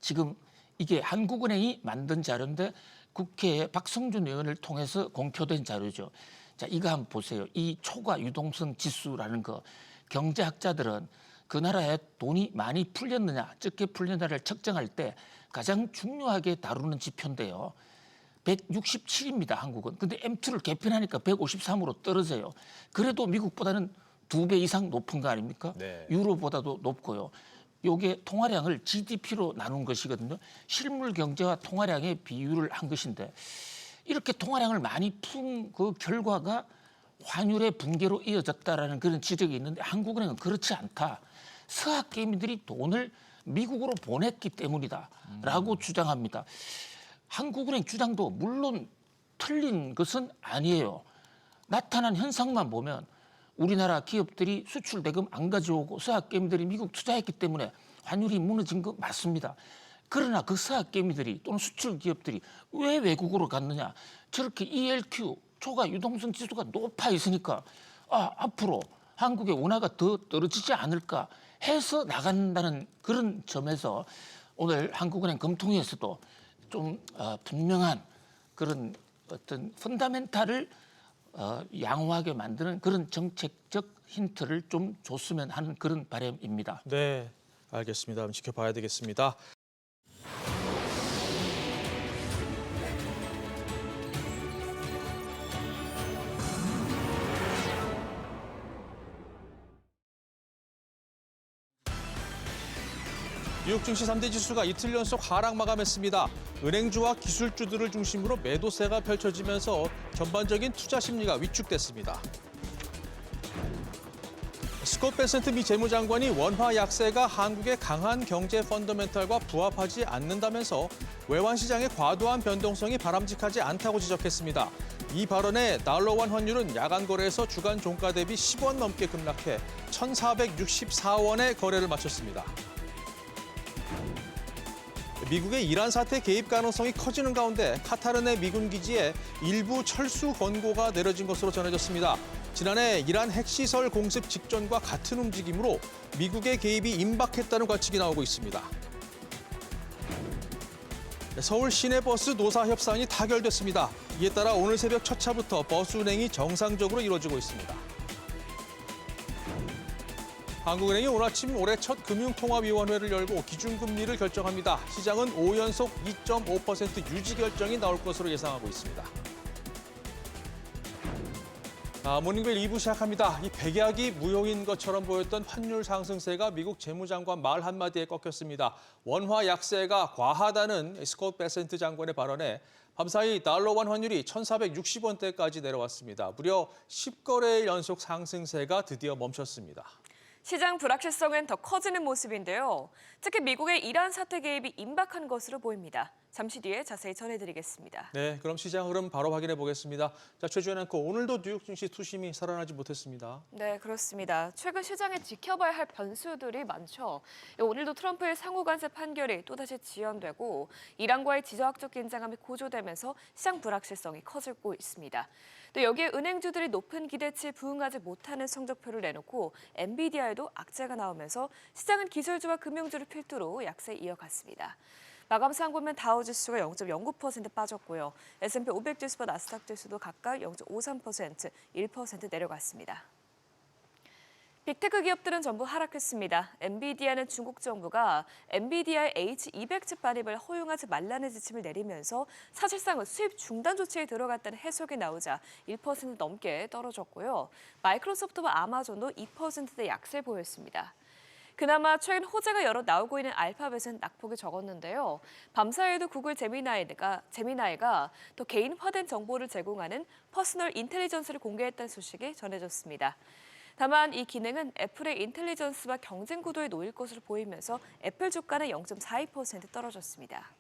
지금 이게 한국은행이 만든 자료인데 국회에 박성준 의원을 통해서 공표된 자료죠. 자, 이거 한번 보세요. 이 초과 유동성 지수라는 거 경제학자들은 그 나라에 돈이 많이 풀렸느냐 적게 풀렸느냐를 측정할 때 가장 중요하게 다루는 지표인데요. 167입니다. 한국은. 근데 M2를 개편하니까 153으로 떨어져요. 그래도 미국보다는 2배 이상 높은 거 아닙니까? 네. 유로보다도 높고요. 요게 통화량을 GDP로 나눈 것이거든요. 실물 경제와 통화량의 비율을 한 것인데 이렇게 통화량을 많이 푼 그 결과가 환율의 붕괴로 이어졌다라는 그런 지적이 있는데 한국은행은 그렇지 않다. 서학 개미들이 돈을 미국으로 보냈기 때문이다라고 주장합니다. 한국은행 주장도 물론 틀린 것은 아니에요. 나타난 현상만 보면 우리나라 기업들이 수출 대금 안 가져오고 서학 개미들이 미국 투자했기 때문에 환율이 무너진 거 맞습니다. 그러나 그 서학 개미들이 또는 수출 기업들이 왜 외국으로 갔느냐? 저렇게 ELQ 초과 유동성 지수가 높아 있으니까 앞으로 한국의 원화가 더 떨어지지 않을까 해서 나간다는 그런 점에서 오늘 한국은행 금통위에서도 좀 분명한 그런 어떤 펀다멘탈을 양호하게 만드는 그런 정책적 힌트를 좀 줬으면 하는 그런 바람입니다. 네, 알겠습니다. 그럼 지켜봐야 되겠습니다. 뉴욕 증시 3대 지수가 이틀 연속 하락 마감했습니다. 은행주와 기술주들을 중심으로 매도세가 펼쳐지면서 전반적인 투자 심리가 위축됐습니다. 스콧 베센트 미 재무장관이 원화 약세가 한국의 강한 경제 펀더멘털과 부합하지 않는다면서 외환 시장의 과도한 변동성이 바람직하지 않다고 지적했습니다. 이 발언에 달러원 환율은 야간 거래에서 주간 종가 대비 10원 넘게 급락해 1,464원에 거래를 마쳤습니다. 미국의 이란 사태 개입 가능성이 커지는 가운데 카타르 내 미군 기지에 일부 철수 권고가 내려진 것으로 전해졌습니다. 지난해 이란 핵시설 공습 직전과 같은 움직임으로 미국의 개입이 임박했다는 관측이 나오고 있습니다. 서울 시내버스 노사 협상이 타결됐습니다. 이에 따라 오늘 새벽 첫 차부터 버스 운행이 정상적으로 이루어지고 있습니다. 한국은행이 오늘 아침 올해 첫 금융통화위원회를 열고 기준금리를 결정합니다. 시장은 5연속 2.5% 유지 결정이 나올 것으로 예상하고 있습니다. 모닝벨 2부 시작합니다. 이 백약이 무효인 것처럼 보였던 환율 상승세가 미국 재무장관 말 한마디에 꺾였습니다. 원화 약세가 과하다는 스콧 베센트 장관의 발언에 밤사이 달러원 환율이 1,460원대까지 내려왔습니다. 무려 10거래일 연속 상승세가 드디어 멈췄습니다. 시장 불확실성은 더 커지는 모습인데요. 특히 미국의 이란 사태 개입이 임박한 것으로 보입니다. 잠시 뒤에 자세히 전해드리겠습니다. 네, 그럼 시장 흐름 바로 확인해 보겠습니다. 자, 최주연 앵커, 오늘도 뉴욕 증시 투심이 살아나지 못했습니다. 네, 그렇습니다. 최근 시장에 지켜봐야 할 변수들이 많죠. 오늘도 트럼프의 상호 간세 판결이 또다시 지연되고 이란과의 지정학적 긴장감이 고조되면서 시장 불확실성이 커지고 있습니다. 또 여기에 은행주들이 높은 기대치에 부응하지 못하는 성적표를 내놓고 엔비디아에도 악재가 나오면서 시장은 기술주와 금융주를 필두로 약세 이어갔습니다. 마감상 보면 다우지수가 0.09% 빠졌고요. S&P 500 지수와 나스닥 지수도 각각 0.53%, 1% 내려갔습니다. 빅테크 기업들은 전부 하락했습니다. 엔비디아는 중국 정부가 엔비디아의 H200 칩 반입을 허용하지 말라는 지침을 내리면서 사실상은 수입 중단 조치에 들어갔다는 해석이 나오자 1% 넘게 떨어졌고요. 마이크로소프트와 아마존도 2%대 약세 보였습니다. 그나마 최근 호재가 여러 나오고 있는 알파벳은 낙폭이 적었는데요. 밤사이에도 구글 제미나이가 더 개인화된 정보를 제공하는 퍼스널 인텔리전스를 공개했다는 소식이 전해졌습니다. 다만 이 기능은 애플의 인텔리전스와 경쟁 구도에 놓일 것으로 보이면서 애플 주가는 0.42% 떨어졌습니다.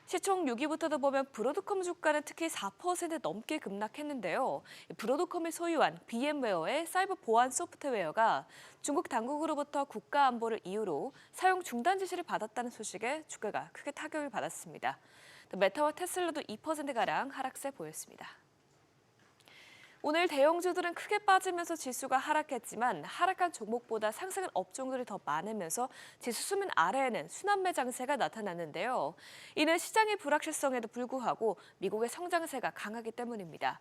시총 6위부터도 보면 브로드컴 주가는 특히 4% 넘게 급락했는데요. 브로드컴이 소유한 VM웨어의 사이버 보안 소프트웨어가 중국 당국으로부터 국가 안보를 이유로 사용 중단 지시를 받았다는 소식에 주가가 크게 타격을 받았습니다. 또 메타와 테슬라도 2%가량 하락세 보였습니다. 오늘 대형주들은 크게 빠지면서 지수가 하락했지만 하락한 종목보다 상승한 업종들이 더 많으면서 지수 수면 아래에는 순환매 장세가 나타났는데요. 이는 시장의 불확실성에도 불구하고 미국의 성장세가 강하기 때문입니다.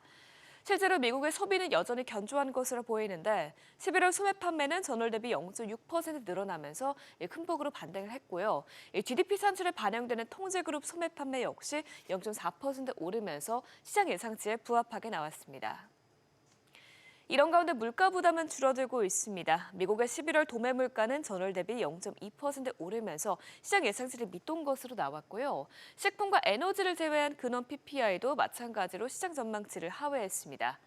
실제로 미국의 소비는 여전히 견조한 것으로 보이는데 11월 소매 판매는 전월 대비 0.6% 늘어나면서 큰 폭으로 반등을 했고요. GDP 산출에 반영되는 통제그룹 소매 판매 역시 0.4% 오르면서 시장 예상치에 부합하게 나왔습니다. 이런 가운데 물가 부담은 줄어들고 있습니다. 미국의 11월 도매 물가는 전월 대비 0.2% 오르면서 시장 예상치를 밑돈 것으로 나왔고요. 식품과 에너지를 제외한 근원 PPI도 마찬가지로 시장 전망치를 하회했습니다.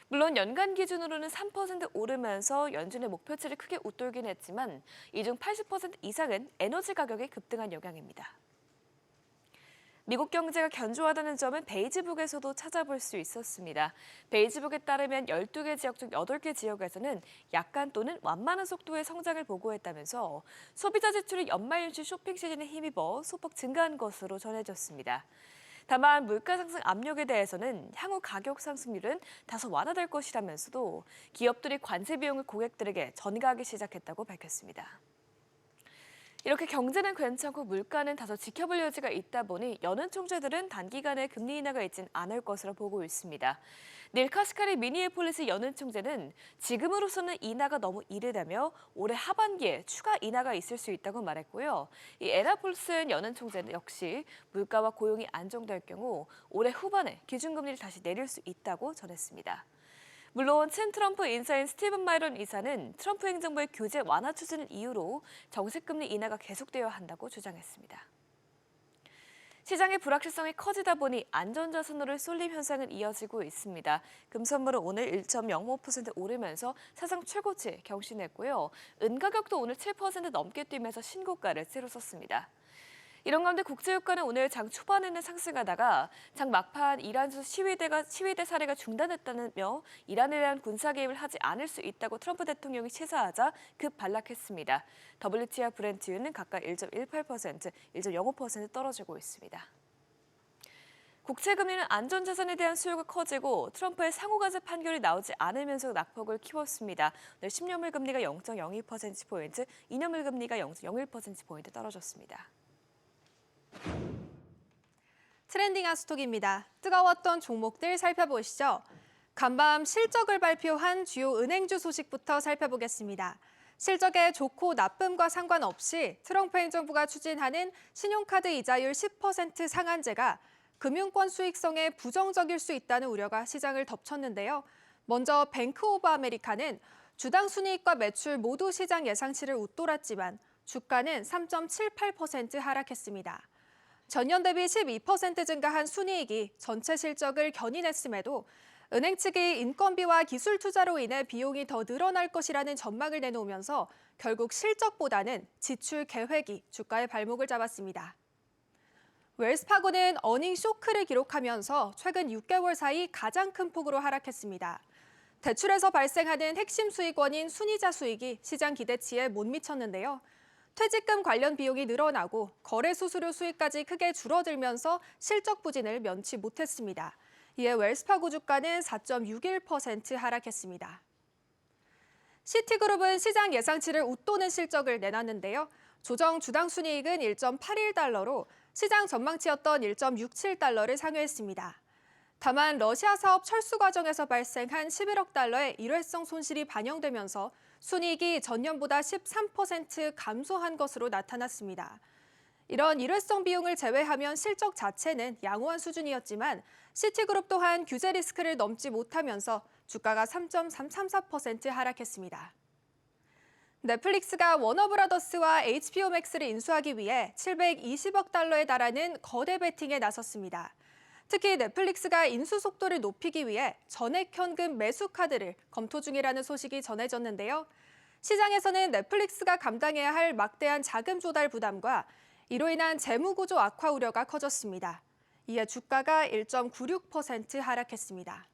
물론 연간 기준으로는 3% 오르면서 연준의 목표치를 크게 웃돌긴 했지만 이 중 80% 이상은 에너지 가격이 급등한 영향입니다. 미국 경제가 견조하다는 점은 베이지북에서도 찾아볼 수 있었습니다. 베이지북에 따르면 12개 지역 중 8개 지역에서는 약간 또는 완만한 속도의 성장을 보고했다면서 소비자 지출이 연말 연시 쇼핑 시즌에 힘입어 소폭 증가한 것으로 전해졌습니다. 다만 물가 상승 압력에 대해서는 향후 가격 상승률은 다소 완화될 것이라면서도 기업들이 관세 비용을 고객들에게 전가하기 시작했다고 밝혔습니다. 이렇게 경제는 괜찮고 물가는 다소 지켜볼 여지가 있다 보니 여는 총재들은 단기간에 금리 인하가 있진 않을 것으로 보고 있습니다. 닐 카시카리 미니애폴리스 여는 총재는 지금으로서는 인하가 너무 이르다며 올해 하반기에 추가 인하가 있을 수 있다고 말했고요. 이 에나폴슨 여는 총재는 역시 물가와 고용이 안정될 경우 올해 후반에 기준금리를 다시 내릴 수 있다고 전했습니다. 물론 친 트럼프 인사인 스티븐 마이런 이사는 트럼프 행정부의 규제 완화 추진을 이유로 정책금리 인하가 계속되어야 한다고 주장했습니다. 시장의 불확실성이 커지다 보니 안전자산으로 쏠림 현상은 이어지고 있습니다. 금선물은 오늘 1.05% 오르면서 사상 최고치 경신했고요. 은 가격도 오늘 7% 넘게 뛰면서 신고가를 새로 썼습니다. 이런 가운데 국제유가는 오늘 장 초반에는 상승하다가 장 막판 이란 시위대 사례가 중단했다며 이란에 대한 군사 개입을 하지 않을 수 있다고 트럼프 대통령이 시사하자 급 반락했습니다. WTI 브렌트유는 각각 1.18%, 1.05% 떨어지고 있습니다. 국채금리는 안전자산에 대한 수요가 커지고 트럼프의 상호간세 판결이 나오지 않으면서 낙폭을 키웠습니다. 오늘 10년물 금리가 0.02%포인트, 2년물 금리가 0.01%포인트 떨어졌습니다. 트렌딩한 스톡입니다. 뜨거웠던 종목들 살펴보시죠. 간밤 실적을 발표한 주요 은행주 소식부터 살펴보겠습니다. 실적의 좋고 나쁨과 상관없이 트럼프 행정부가 추진하는 신용카드 이자율 10% 상한제가 금융권 수익성에 부정적일 수 있다는 우려가 시장을 덮쳤는데요. 먼저 뱅크 오브 아메리카는 주당 순이익과 매출 모두 시장 예상치를 웃돌았지만 주가는 3.78% 하락했습니다. 전년 대비 12% 증가한 순이익이 전체 실적을 견인했음에도 은행 측이 인건비와 기술 투자로 인해 비용이 더 늘어날 것이라는 전망을 내놓으면서 결국 실적보다는 지출 계획이 주가의 발목을 잡았습니다. 웰스파고는 어닝 쇼크를 기록하면서 최근 6개월 사이 가장 큰 폭으로 하락했습니다. 대출에서 발생하는 핵심 수익원인 순이자 수익이 시장 기대치에 못 미쳤는데요. 퇴직금 관련 비용이 늘어나고 거래 수수료 수익까지 크게 줄어들면서 실적 부진을 면치 못했습니다. 이에 웰스파고 주가는 4.61% 하락했습니다. 시티그룹은 시장 예상치를 웃도는 실적을 내놨는데요. 조정 주당 순이익은 1.81달러로 시장 전망치였던 1.67달러를 상회했습니다. 다만 러시아 사업 철수 과정에서 발생한 11억 달러의 일회성 손실이 반영되면서 순이익이 전년보다 13% 감소한 것으로 나타났습니다. 이런 일회성 비용을 제외하면 실적 자체는 양호한 수준이었지만 시티그룹 또한 규제 리스크를 넘지 못하면서 주가가 3.334% 하락했습니다. 넷플릭스가 워너브라더스와 HBO 맥스를 인수하기 위해 720억 달러에 달하는 거대 베팅에 나섰습니다. 특히 넷플릭스가 인수 속도를 높이기 위해 전액 현금 매수 카드를 검토 중이라는 소식이 전해졌는데요. 시장에서는 넷플릭스가 감당해야 할 막대한 자금 조달 부담과 이로 인한 재무 구조 악화 우려가 커졌습니다. 이에 주가가 1.96% 하락했습니다.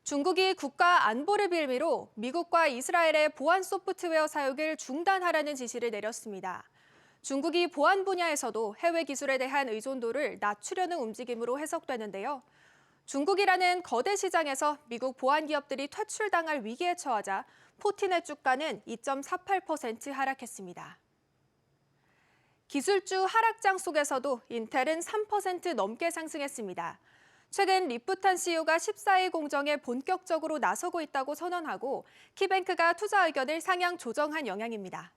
중국이 국가 안보를 빌미로 미국과 이스라엘의 보안 소프트웨어 사육을 중단하라는 지시를 내렸습니다. 중국이 보안 분야에서도 해외 기술에 대한 의존도를 낮추려는 움직임으로 해석되는데요. 중국이라는 거대 시장에서 미국 보안 기업들이 퇴출당할 위기에 처하자 포티넷 주가는 2.48% 하락했습니다. 기술주 하락장 속에서도 인텔은 3% 넘게 상승했습니다. 최근 리프탄 CEO가 14일 공정에 본격적으로 나서고 있다고 선언하고 키뱅크가 투자 의견을 상향 조정한 영향입니다.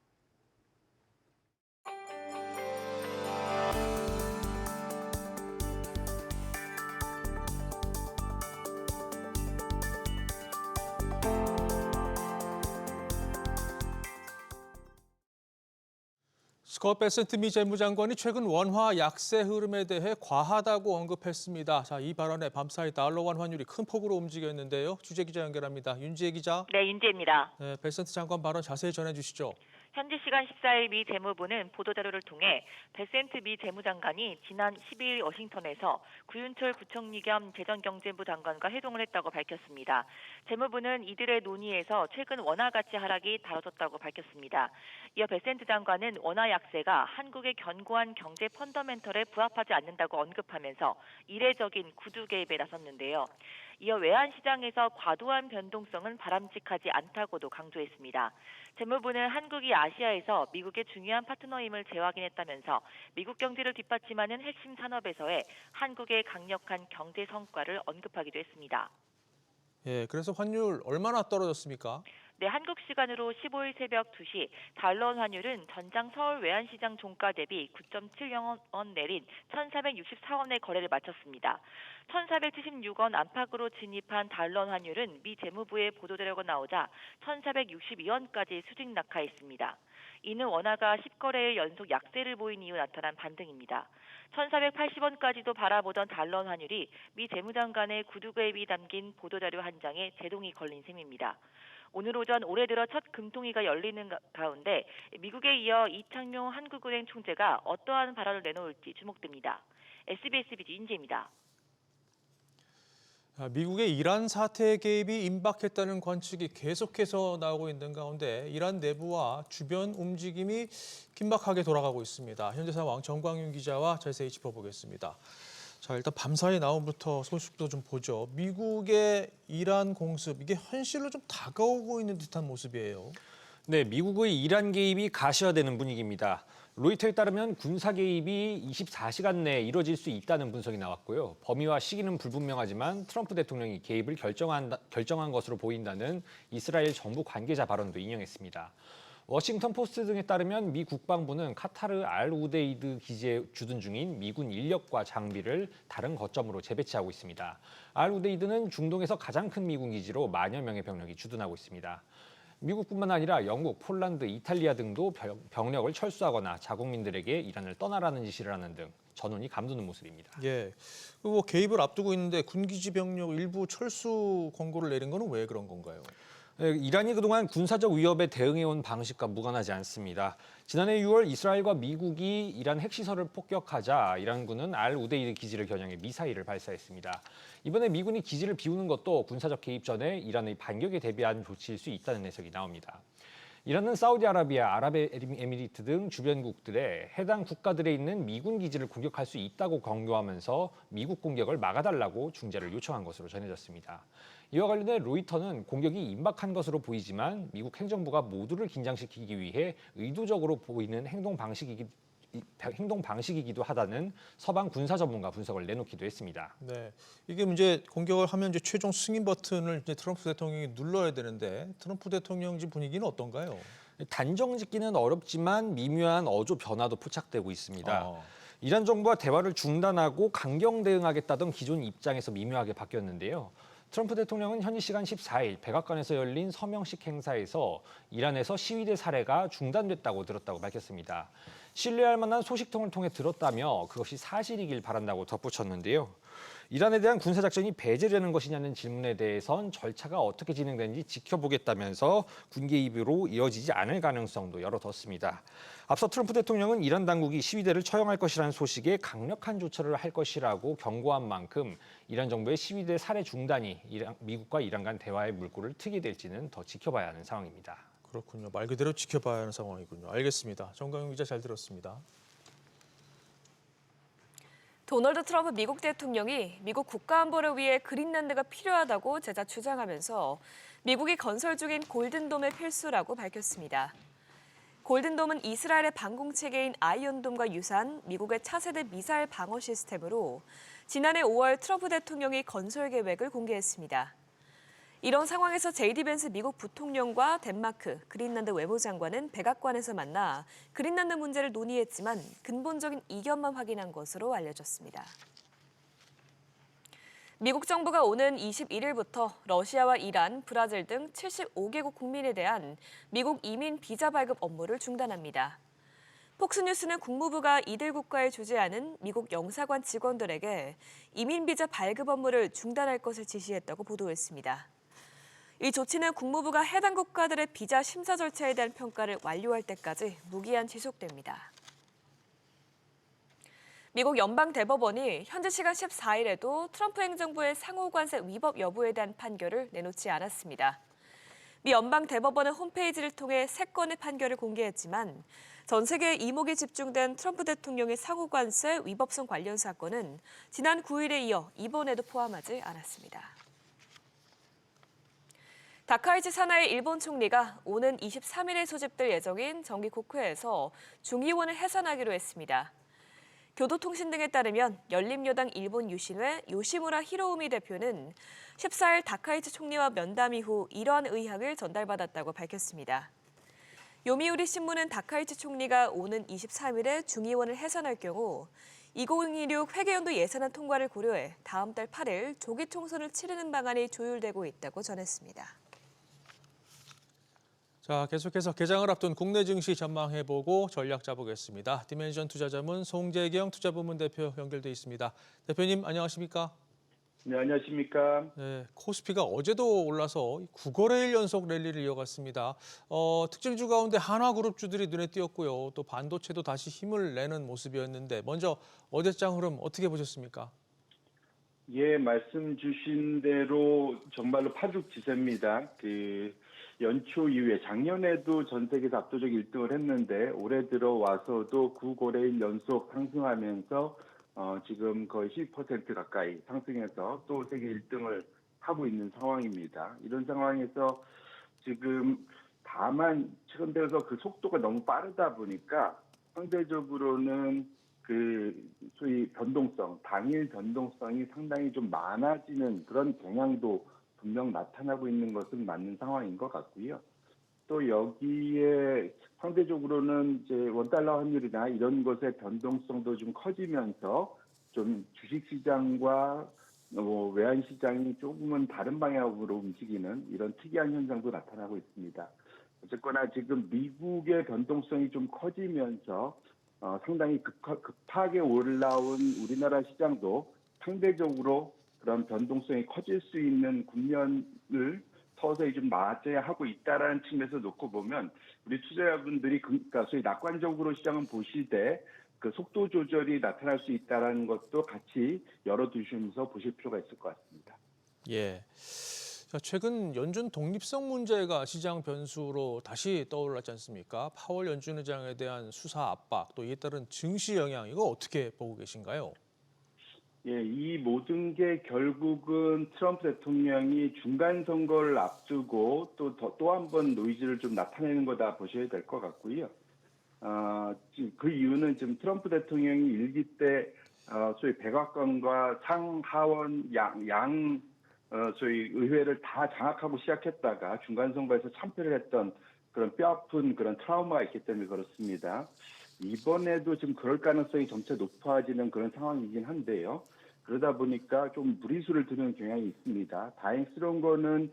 스콧 베센트 미 재무장관이 최근 원화 약세 흐름에 대해 과하다고 언급했습니다. 자, 이 발언에 밤사이 달러원 환율이 큰 폭으로 움직였는데요. 주재 기자 연결합니다. 윤지혜 기자. 네, 윤지혜입니다. 네, 베센트 장관 발언 자세히 전해주시죠. 현지 시간 14일 미 재무부는 보도자료를 통해 베센트 미 재무장관이 지난 12일 워싱턴에서 구윤철 부총리 겸 재정경제부 장관과 회동을 했다고 밝혔습니다. 재무부는 이들의 논의에서 최근 원화 가치 하락이 다뤄졌다고 밝혔습니다. 이어 베센트 장관은 원화 약세가 한국의 견고한 경제 펀더멘털에 부합하지 않는다고 언급하면서 이례적인 구두 개입에 나섰는데요. 이어 외환 시장에서 과도한 변동성은 바람직하지 않다고도 강조했습니다. 재무부는 한국이 아시아에서 미국의 중요한 파트너임을 재확인했다면서 미국 경제를 뒷받침하는 핵심 산업에서의 한국의 강력한 경제 성과를 언급하기도 했습니다. 예, 그래서 환율 얼마나 떨어졌습니까? 네, 한국 시간으로 15일 새벽 2시 달러 환율은 전장 서울 외환시장 종가 대비 9.70원 내린 1,464원의 거래를 마쳤습니다. 1,476원 안팎으로 진입한 달러 환율은 미 재무부의 보도자료가 나오자 1,462원까지 수직 낙하했습니다. 이는 원화가 10거래일 연속 약세를 보인 이후 나타난 반등입니다. 1,480원까지도 바라보던 달러 환율이 미 재무장관의 구두 개입이 담긴 보도자료 한 장에 제동이 걸린 셈입니다. 오늘 오전 올해 들어 첫 금통위가 열리는 가운데 미국에 이어 이창용 한국은행 총재가 어떠한 발언을 내놓을지 주목됩니다. SBS BG 인재입니다. 미국의 이란 사태 개입이 임박했다는 관측이 계속해서 나오고 있는 가운데 이란 내부와 주변 움직임이 긴박하게 돌아가고 있습니다. 현재 상황 정광윤 기자와 자세히 짚어보겠습니다. 자, 일단 밤사이 나온부터 소식도 좀 보죠. 미국의 이란 공습, 이게 현실로 좀 다가오고 있는 듯한 모습이에요. 네, 미국의 이란 개입이 가시화되는 분위기입니다. 로이터에 따르면 군사 개입이 24시간 내에 이뤄질 수 있다는 분석이 나왔고요. 범위와 시기는 불분명하지만 트럼프 대통령이 개입을 결정한 것으로 보인다는 이스라엘 정부 관계자 발언도 인용했습니다. 워싱턴 포스트 등에 따르면 미 국방부는 카타르 알 우데이드 기지에 주둔 중인 미군 인력과 장비를 다른 거점으로 재배치하고 있습니다. 알 우데이드는 중동에서 가장 큰 미군 기지로 만여 명의 병력이 주둔하고 있습니다. 미국뿐만 아니라 영국, 폴란드, 이탈리아 등도 병력을 철수하거나 자국민들에게 이란을 떠나라는 지시를 하는 등 전운이 감도는 모습입니다. 예, 뭐 개입을 앞두고 있는데 군기지 병력 일부 철수 권고를 내린 거는 왜 그런 건가요? 이란이 그동안 군사적 위협에 대응해온 방식과 무관하지 않습니다. 지난해 6월 이스라엘과 미국이 이란 핵시설을 폭격하자 이란군은 알 우데이드 기지를 겨냥해 미사일을 발사했습니다. 이번에 미군이 기지를 비우는 것도 군사적 개입 전에 이란의 반격에 대비한 조치일 수 있다는 해석이 나옵니다. 이란은 사우디아라비아, 아랍에미리트 등 주변국들에 해당 국가들에 있는 미군 기지를 공격할 수 있다고 경고하면서 미국 공격을 막아달라고 중재를 요청한 것으로 전해졌습니다. 이와 관련해 로이터는 공격이 임박한 것으로 보이지만 미국 행정부가 모두를 긴장시키기 위해 의도적으로 보이는 행동 방식이기도 하다는 서방 군사 전문가 분석을 내놓기도 했습니다. 네, 이게 이제 공격을 하면 이제 최종 승인 버튼을 이제 트럼프 대통령이 눌러야 되는데 트럼프 대통령 분위기는 어떤가요? 단정 짓기는 어렵지만 미묘한 어조 변화도 포착되고 있습니다. 이란 정부와 대화를 중단하고 강경 대응하겠다던 기존 입장에서 미묘하게 바뀌었는데요. 트럼프 대통령은 현지 시간 14일 백악관에서 열린 서명식 행사에서 이란에서 시위대 사례가 중단됐다고 들었다고 밝혔습니다. 신뢰할 만한 소식통을 통해 들었다며 그것이 사실이길 바란다고 덧붙였는데요. 이란에 대한 군사작전이 배제되는 것이냐는 질문에 대해선 절차가 어떻게 진행되는지 지켜보겠다면서 군 개입으로 이어지지 않을 가능성도 열어뒀습니다. 앞서 트럼프 대통령은 이란 당국이 시위대를 처형할 것이라는 소식에 강력한 조처를 할 것이라고 경고한 만큼 이란 정부의 시위대 살해 중단이 미국과 이란 간 대화의 물꼬를 트게 될지는 더 지켜봐야 하는 상황입니다. 그렇군요. 말 그대로 지켜봐야 하는 상황이군요. 알겠습니다. 정광윤 기자 잘 들었습니다. 도널드 트럼프 미국 대통령이 미국 국가안보를 위해 그린란드가 필요하다고 재차 주장하면서 미국이 건설 중인 골든돔의 필수라고 밝혔습니다. 골든돔은 이스라엘의 방공체계인 아이언돔과 유사한 미국의 차세대 미사일 방어 시스템으로 지난해 5월 트럼프 대통령이 건설 계획을 공개했습니다. 이런 상황에서 제이디 벤스 미국 부통령과 덴마크, 그린란드 외무장관은 백악관에서 만나 그린란드 문제를 논의했지만 근본적인 이견만 확인한 것으로 알려졌습니다. 미국 정부가 오는 21일부터 러시아와 이란, 브라질 등 75개국 국민에 대한 미국 이민 비자 발급 업무를 중단합니다. 폭스뉴스는 국무부가 이들 국가에 주재하는 미국 영사관 직원들에게 이민 비자 발급 업무를 중단할 것을 지시했다고 보도했습니다. 이 조치는 국무부가 해당 국가들의 비자 심사 절차에 대한 평가를 완료할 때까지 무기한 지속됩니다. 미국 연방대법원이 현지 시간 14일에도 트럼프 행정부의 상호관세 위법 여부에 대한 판결을 내놓지 않았습니다. 미 연방대법원은 홈페이지를 통해 3건의 판결을 공개했지만 전 세계에 이목이 집중된 트럼프 대통령의 상호관세 위법성 관련 사건은 지난 9일에 이어 이번에도 포함하지 않았습니다. 다카이치 사나이 일본 총리가 오는 23일에 소집될 예정인 정기 국회에서 중의원을 해산하기로 했습니다. 교도통신 등에 따르면 열린여당 일본 유신회 요시무라 히로우미 대표는 14일 다카이치 총리와 면담 이후 이러한 의향을 전달받았다고 밝혔습니다. 요미우리 신문은 다카이치 총리가 오는 23일에 중의원을 해산할 경우 2016 회계연도 예산안 통과를 고려해 다음 달 8일 조기 총선을 치르는 방안이 조율되고 있다고 전했습니다. 자, 계속해서 개장을 앞둔 국내 증시 전망해보고 전략 짜보겠습니다. 디멘션 투자자문 송재경 투자부문 대표 연결돼 있습니다. 대표님 안녕하십니까? 네, 안녕하십니까. 네, 코스피가 어제도 올라서 9거래일 연속 랠리를 이어갔습니다. 특징주 가운데 한화그룹주들이 눈에 띄었고요. 또 반도체도 다시 힘을 내는 모습이었는데 먼저 어제장 흐름 어떻게 보셨습니까? 예, 말씀 주신 대로 정말로 파죽지세입니다. 연초 이후에 작년에도 전 세계에서 압도적 1등을 했는데 올해 들어와서도 9거래일 연속 상승하면서 지금 거의 10% 가까이 상승해서 또 세계 1등을 하고 있는 상황입니다. 이런 상황에서 지금 다만 최근 들어서 그 속도가 너무 빠르다 보니까 상대적으로는 소위 변동성, 당일 변동성이 상당히 좀 많아지는 그런 경향도 분명 나타나고 있는 것은 맞는 상황인 것 같고요. 또 여기에 상대적으로는 이제 원달러 환율이나 이런 것의 변동성도 좀 커지면서 좀 주식시장과 외환시장이 조금은 다른 방향으로 움직이는 이런 특이한 현상도 나타나고 있습니다. 어쨌거나 지금 미국의 변동성이 좀 커지면서 상당히 급하게 올라온 우리나라 시장도 상대적으로 그런 변동성이 커질 수 있는 국면을 서서히 좀 맞아야 하고 있다라는 측면에서 놓고 보면 우리 투자자분들이 그러니까 소위 낙관적으로 시장을 보실 때 그 속도 조절이 나타날 수 있다라는 것도 같이 열어두시면서 보실 필요가 있을 것 같습니다. 예. 자, 최근 연준 독립성 문제가 시장 변수로 다시 떠올랐지 않습니까? 파월 연준 의장에 대한 수사 압박, 또 이에 따른 증시 영향, 이거 어떻게 보고 계신가요? 예, 이 모든 게 결국은 트럼프 대통령이 중간 선거를 앞두고 또 한 번 노이즈를 좀 나타내는 거다 보셔야 될 것 같고요. 그 이유는 지금 트럼프 대통령이 일기 때 소위 백악관과 상하원 소위 의회를 다 장악하고 시작했다가 중간 선거에서 참패를 했던 그런 뼈아픈 그런 트라우마가 있기 때문에 그렇습니다. 이번에도 지금 그럴 가능성이 점차 높아지는 그런 상황이긴 한데요. 그러다 보니까 좀 무리수를 두는 경향이 있습니다. 다행스러운 거는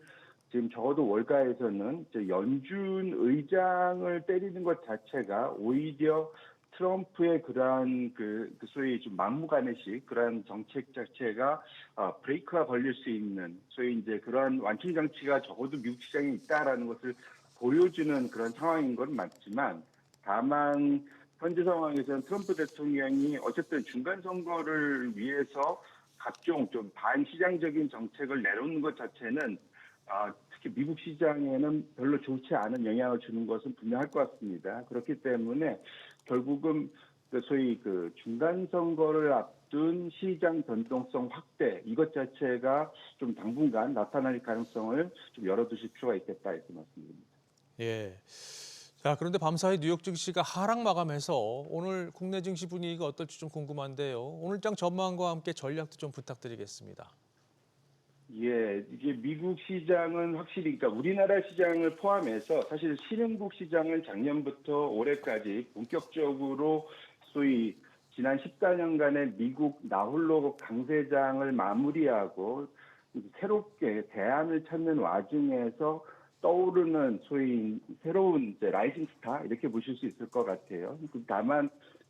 지금 적어도 월가에서는 연준 의장을 때리는 것 자체가 오히려 트럼프의 그러한 소위 좀 막무가내식 그러한 정책 자체가 브레이크가 걸릴 수 있는 소위 이제 그러한 완충 장치가 적어도 미국 시장에 있다라는 것을 보여주는 그런 상황인 건 맞지만 다만 현재 상황에서는 트럼프 대통령이 어쨌든 중간 선거를 위해서 각종 좀 반시장적인 정책을 내놓는 것 자체는 특히 미국 시장에는 별로 좋지 않은 영향을 주는 것은 분명할 것 같습니다. 그렇기 때문에 결국은 소위 중간 선거를 앞둔 시장 변동성 확대 이것 자체가 좀 당분간 나타날 가능성을 좀 열어두실 필요가 있겠다 이렇게 말씀드립니다. 예. 자, 그런데 밤사이 뉴욕 증시가 하락 마감해서 오늘 국내 증시 분위기가 어떨지 좀 궁금한데요. 오늘장 전망과 함께 전략도 좀 부탁드리겠습니다. 예, 이게 미국 시장은 확실히, 그러니까 우리나라 시장을 포함해서 사실 신흥국 시장은 작년부터 올해까지 본격적으로 소위 지난 14년간의 미국 나홀로 강세장을 마무리하고 새롭게 대안을 찾는 와중에서 떠오르는 소위 새로운 라이징 스타 이렇게 보실 수 있을 것 같아요. 다만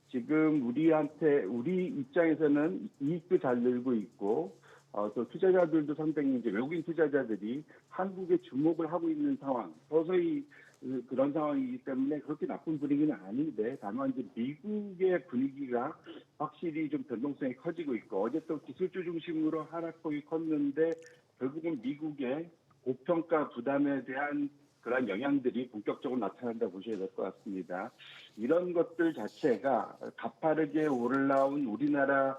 지금 우리 입장에서는 이익도 잘 늘고 있고 또 투자자들도 상당히 이제 외국인 투자자들이 한국에 주목을 하고 있는 상황, 서서히 그런 상황이기 때문에 그렇게 나쁜 분위기는 아닌데 다만 이제 미국의 분위기가 확실히 좀 변동성이 커지고 있고 어제 또 기술주 중심으로 하락폭이 컸는데 결국은 미국의 고평가 부담에 대한 그런 영향들이 본격적으로 나타난다 보셔야 될 것 같습니다. 이런 것들 자체가 가파르게 올라온 우리나라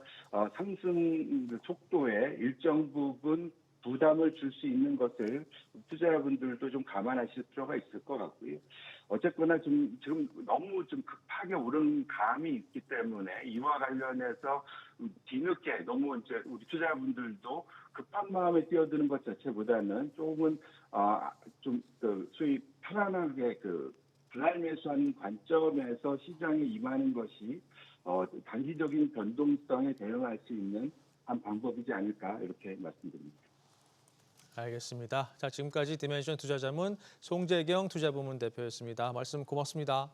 상승 속도에 일정 부분 부담을 줄 수 있는 것을 투자자분들도 좀 감안하실 필요가 있을 것 같고요. 어쨌거나 지금 너무 좀 급하게 오른 감이 있기 때문에 이와 관련해서 뒤늦게 너무 이제 우리 투자자분들도 급한 마음에 뛰어드는 것 자체보다는 조금은 소위 편안하게 분할 매수하는 관점에서 시장에 임하는 것이 단기적인 변동성에 대응할 수 있는 한 방법이지 않을까 이렇게 말씀드립니다. 알겠습니다. 자, 지금까지 디멘션 투자자문 송재경 투자부문 대표였습니다. 말씀 고맙습니다.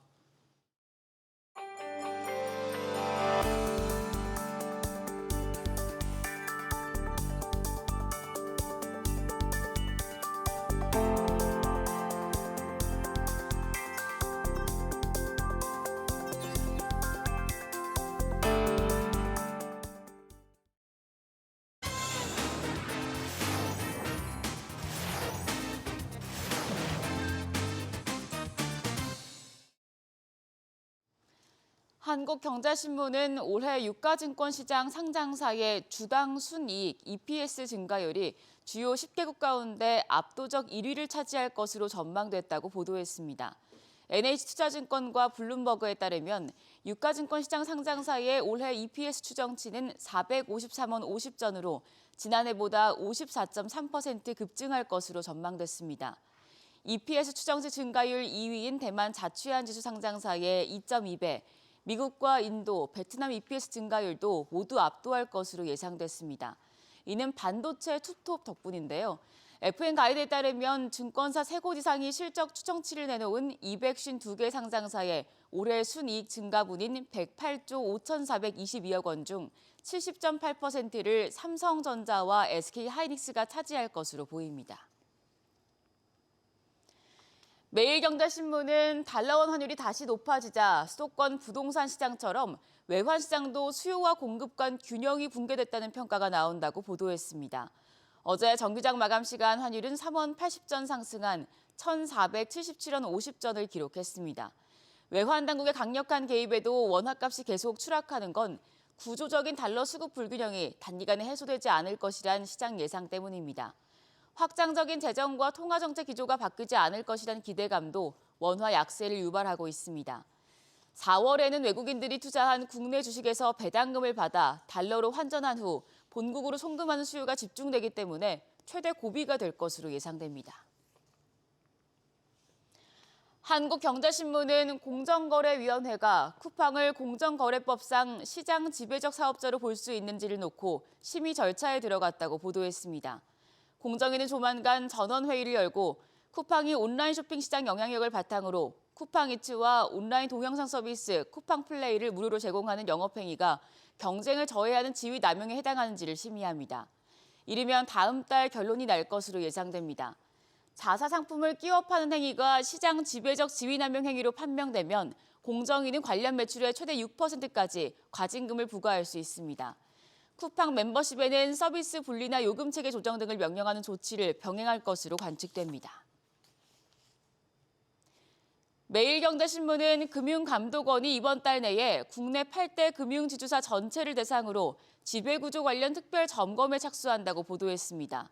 한국경제신문은 올해 유가증권 시장 상장사의 주당 순이익 EPS 증가율이 주요 10개국 가운데 압도적 1위를 차지할 것으로 전망됐다고 보도했습니다. NH투자증권과 블룸버그에 따르면 유가증권 시장 상장사의 올해 EPS 추정치는 453원 50전으로 지난해보다 54.3% 급증할 것으로 전망됐습니다. EPS 추정치 증가율 2위인 대만 자취한지수 상장사의 2.2배, 미국과 인도, 베트남 EPS 증가율도 모두 압도할 것으로 예상됐습니다. 이는 반도체 투톱 덕분인데요. FN 가이드에 따르면 증권사 3곳 이상이 실적 추정치를 내놓은 252개 상장사의 올해 순이익 증가분인 108조 5,422억 원 중 70.8%를 삼성전자와 SK하이닉스가 차지할 것으로 보입니다. 매일경제신문은 달러원 환율이 다시 높아지자 수도권 부동산 시장처럼 외환 시장도 수요와 공급 간 균형이 붕괴됐다는 평가가 나온다고 보도했습니다. 어제 정규장 마감 시간 환율은 3원 80전 상승한 1,477원 50전을 기록했습니다. 외환 당국의 강력한 개입에도 원화값이 계속 추락하는 건 구조적인 달러 수급 불균형이 단기간에 해소되지 않을 것이란 시장 예상 때문입니다. 확장적인 재정과 통화정책 기조가 바뀌지 않을 것이란 기대감도 원화 약세를 유발하고 있습니다. 4월에는 외국인들이 투자한 국내 주식에서 배당금을 받아 달러로 환전한 후 본국으로 송금하는 수요가 집중되기 때문에 최대 고비가 될 것으로 예상됩니다. 한국경제신문은 공정거래위원회가 쿠팡을 공정거래법상 시장 지배적 사업자로 볼 수 있는지를 놓고 심의 절차에 들어갔다고 보도했습니다. 공정위는 조만간 전원회의를 열고 쿠팡이 온라인 쇼핑 시장 영향력을 바탕으로 쿠팡이츠와 온라인 동영상 서비스 쿠팡플레이를 무료로 제공하는 영업행위가 경쟁을 저해하는 지위 남용에 해당하는지를 심의합니다. 이르면 다음 달 결론이 날 것으로 예상됩니다. 자사 상품을 끼워 파는 행위가 시장 지배적 지위 남용 행위로 판명되면 공정위는 관련 매출의 최대 6%까지 과징금을 부과할 수 있습니다. 쿠팡 멤버십에는 서비스 분리나 요금 체계 조정 등을 명령하는 조치를 병행할 것으로 관측됩니다. 매일경제신문은 금융감독원이 이번 달 내에 국내 8대 금융지주사 전체를 대상으로 지배구조 관련 특별 점검에 착수한다고 보도했습니다.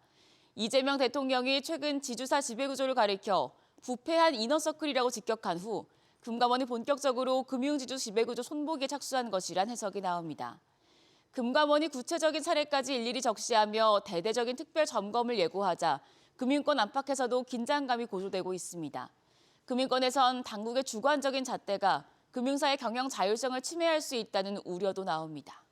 이재명 대통령이 최근 지주사 지배구조를 가리켜 부패한 이너서클이라고 직격한 후 금감원이 본격적으로 금융지주 지배구조 손보기에 착수한 것이란 해석이 나옵니다. 금감원이 구체적인 사례까지 일일이 적시하며 대대적인 특별 점검을 예고하자 금융권 안팎에서도 긴장감이 고조되고 있습니다. 금융권에선 당국의 주관적인 잣대가 금융사의 경영 자율성을 침해할 수 있다는 우려도 나옵니다.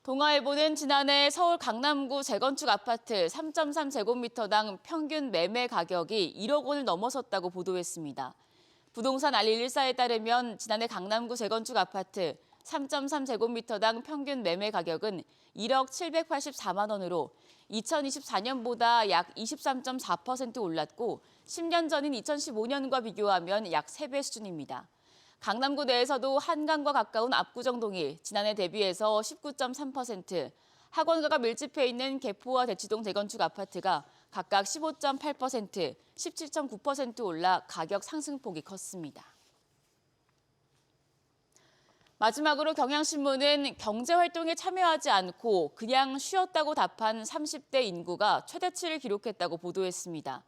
동아일보는 지난해 서울 강남구 재건축 아파트 3.3제곱미터당 평균 매매 가격이 1억 원을 넘어섰다고 보도했습니다. 부동산 알릴114에 따르면 지난해 강남구 재건축 아파트 3.3제곱미터당 평균 매매 가격은 1억 784만 원으로 2024년보다 약 23.4% 올랐고 10년 전인 2015년과 비교하면 약 3배 수준입니다. 강남구 내에서도 한강과 가까운 압구정동이 지난해 대비해서 19.3%, 학원가가 밀집해 있는 개포와 대치동 재건축 아파트가 각각 15.8%, 17.9% 올라 가격 상승폭이 컸습니다. 마지막으로 경향신문은 경제활동에 참여하지 않고 그냥 쉬었다고 답한 30대 인구가 최대치를 기록했다고 보도했습니다.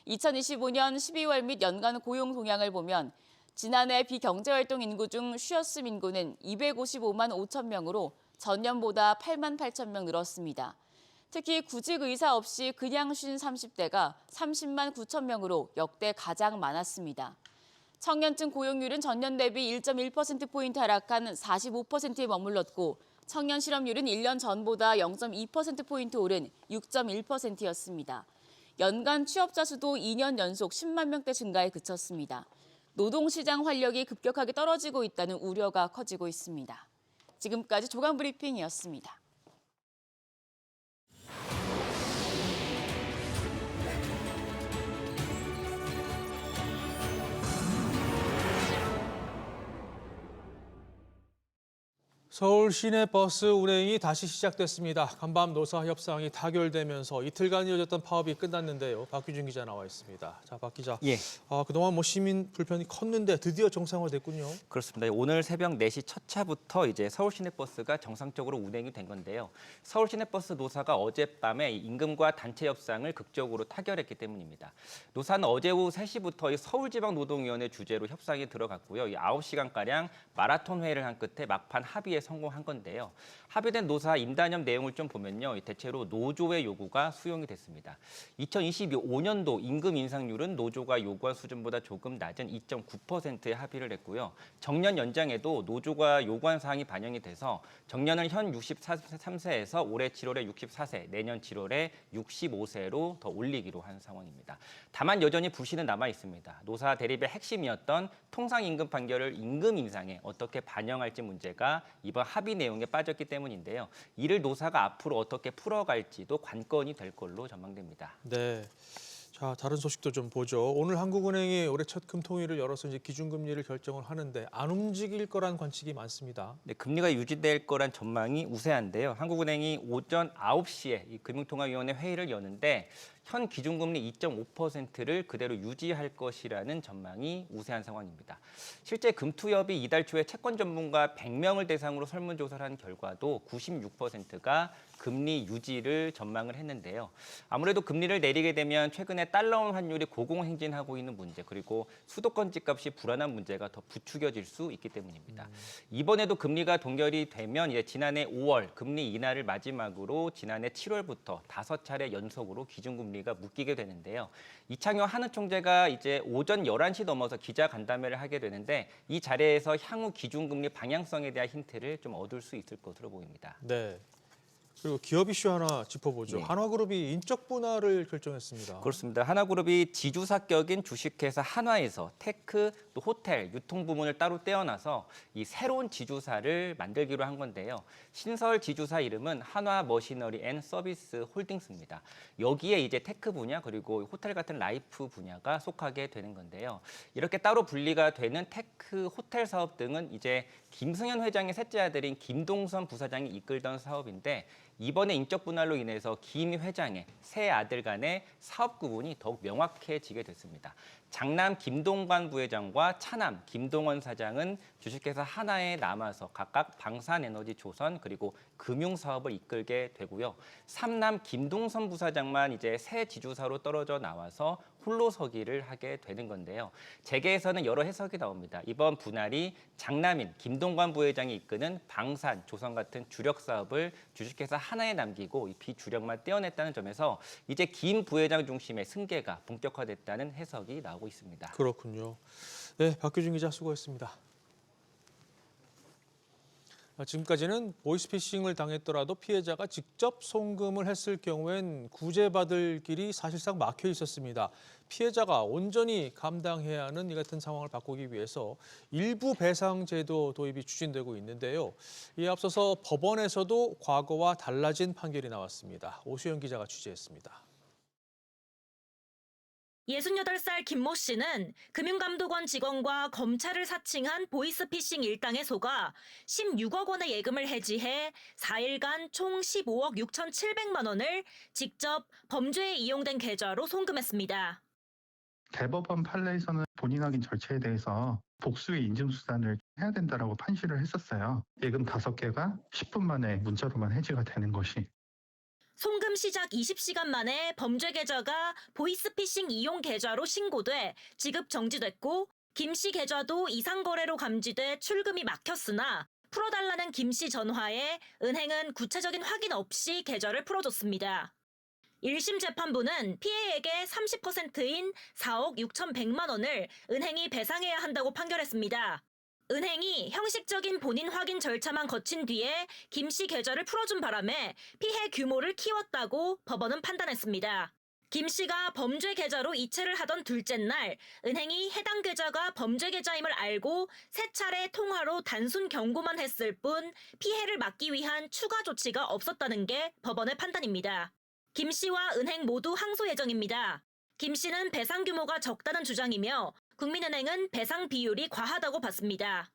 2025년 12월 및 연간 고용 동향을 보면 지난해 비경제활동 인구 중 쉬었음 인구는 255만 5천 명으로 전년보다 8만 8천 명 늘었습니다. 특히 구직 의사 없이 그냥 쉰 30대가 30만 9천 명으로 역대 가장 많았습니다. 청년층 고용률은 전년 대비 1.1%포인트 하락한 45%에 머물렀고 청년 실업률은 1년 전보다 0.2%포인트 오른 6.1%였습니다. 연간 취업자 수도 2년 연속 10만 명대 증가에 그쳤습니다. 노동시장 활력이 급격하게 떨어지고 있다는 우려가 커지고 있습니다. 지금까지 조간브리핑이었습니다. 서울 시내버스 운행이 다시 시작됐습니다. 간밤 노사 협상이 타결되면서 이틀간 이어졌던 파업이 끝났는데요. 박규준 기자 나와 있습니다. 자, 박 기자. 예. 그동안 시민 불편이 컸는데 드디어 정상화됐군요. 그렇습니다. 오늘 새벽 4시 첫 차부터 이제 서울 시내버스가 정상적으로 운행이 된 건데요. 서울 시내버스 노사가 어젯밤에 임금과 단체 협상을 극적으로 타결했기 때문입니다. 노사는 어제 오후 3시부터 서울지방노동위원회 주재로 협상에 들어갔고요. 9시간가량 마라톤 회의를 한 끝에 막판 합의에 성공한 건데요. 합의된 노사 임단협 내용을 좀 보면요. 대체로 노조의 요구가 수용이 됐습니다. 2025년도 임금 인상률은 노조가 요구한 수준보다 조금 낮은 2.9%에 합의를 했고요. 정년 연장에도 노조가 요구한 사항이 반영이 돼서 정년을 현 63세에서 올해 7월에 64세, 내년 7월에 65세로 더 올리기로 한 상황입니다. 다만 여전히 불신은 남아 있습니다. 노사 대립의 핵심이었던 통상임금 판결을 임금 인상에 어떻게 반영할지 문제가 이번 합의 내용에 빠졌기 때문인데요. 이를 노사가 앞으로 어떻게 풀어갈지도 관건이 될 걸로 전망됩니다. 네. 자, 다른 소식도 좀 보죠. 오늘 한국은행이 올해 첫 금통위를 열어서 이제 기준금리를 결정을 하는데 안 움직일 거란 관측이 많습니다. 네, 금리가 유지될 거란 전망이 우세한데요. 한국은행이 오전 9시에 이 금융통화위원회 회의를 여는데 현 기준금리 2.5%를 그대로 유지할 것이라는 전망이 우세한 상황입니다. 실제 금투협이 이달 초에 채권 전문가 100명을 대상으로 설문조사를 한 결과도 96%가 금리 유지를 전망을 했는데요. 아무래도 금리를 내리게 되면 최근에 달러원 환율이 고공행진하고 있는 문제 그리고 수도권 집값이 불안한 문제가 더 부추겨질 수 있기 때문입니다. 이번에도 금리가 동결이 되면 지난해 5월 금리 인하를 마지막으로 지난해 7월부터 5차례 연속으로 기준금리가 묶이게 되는데요. 이창용 한은총재가 이제 오전 11시 넘어서 기자간담회를 하게 되는데 이 자리에서 향후 기준금리 방향성에 대한 힌트를 좀 얻을 수 있을 것으로 보입니다. 네. 그리고 기업 이슈 하나 짚어보죠. 네. 한화그룹이 인적 분할을 결정했습니다. 그렇습니다. 하나그룹이 지주사격인 주식회사 한화에서 테크, 또 호텔, 유통 부문을 따로 떼어놔서 이 새로운 지주사를 만들기로 한 건데요. 신설 지주사 이름은 한화 머시너리 앤 서비스 홀딩스입니다. 여기에 이제 테크 분야 그리고 호텔 같은 라이프 분야가 속하게 되는 건데요. 이렇게 따로 분리가 되는 테크, 호텔 사업 등은 이제 김승현 회장의 셋째 아들인 김동선 부사장이 이끌던 사업인데 이번에 인적 분할로 인해서 김 회장의 세 아들 간의 사업 구분이 더욱 명확해지게 됐습니다. 장남 김동관 부회장과 차남 김동원 사장은 주식회사 하나에 남아서 각각 방산에너지 조선 그리고 금융 사업을 이끌게 되고요. 삼남 김동선 부사장만 이제 새 지주사로 떨어져 나와서 홀로 서기를 하게 되는 건데요. 재계에서는 여러 해석이 나옵니다. 이번 분할이 장남인 김동관 부회장이 이끄는 방산, 조선 같은 주력 사업을 주식회사 하나에 남기고 이 비주력만 떼어냈다는 점에서 이제 김 부회장 중심의 승계가 본격화됐다는 해석이 나오고 있습니다. 그렇군요. 네, 박규준 기자 수고했습니다. 지금까지는 보이스피싱을 당했더라도 피해자가 직접 송금을 했을 경우엔 구제받을 길이 사실상 막혀 있었습니다. 피해자가 온전히 감당해야 하는 이 같은 상황을 바꾸기 위해서 일부 배상 제도 도입이 추진되고 있는데요. 이에 앞서서 법원에서도 과거와 달라진 판결이 나왔습니다. 오수연 기자가 취재했습니다. 68살 김모 씨는 금융감독원 직원과 검찰을 사칭한 보이스피싱 일당에 속아 16억 원의 예금을 해지해 4일간 총 15억 6,700만 원을 직접 범죄에 이용된 계좌로 송금했습니다. 대법원 판례에서는 본인 확인 절차에 대해서 복수의 인증수단을 해야 된다라고 판시를 했었어요. 예금 5개가 10분 만에 문자로만 해지가 되는 것이. 송금 시작 20시간 만에 범죄 계좌가 보이스피싱 이용 계좌로 신고돼 지급 정지됐고 김 씨 계좌도 이상 거래로 감지돼 출금이 막혔으나 풀어달라는 김 씨 전화에 은행은 구체적인 확인 없이 계좌를 풀어줬습니다. 1심 재판부는 피해액의 30%인 4억 6,100만 원을 은행이 배상해야 한다고 판결했습니다. 은행이 형식적인 본인 확인 절차만 거친 뒤에 김 씨 계좌를 풀어준 바람에 피해 규모를 키웠다고 법원은 판단했습니다. 김 씨가 범죄 계좌로 이체를 하던 둘째 날 은행이 해당 계좌가 범죄 계좌임을 알고 세 차례 통화로 단순 경고만 했을 뿐 피해를 막기 위한 추가 조치가 없었다는 게 법원의 판단입니다. 김 씨와 은행 모두 항소 예정입니다. 김 씨는 배상 규모가 적다는 주장이며 국민은행은 배상 비율이 과하다고 봤습니다.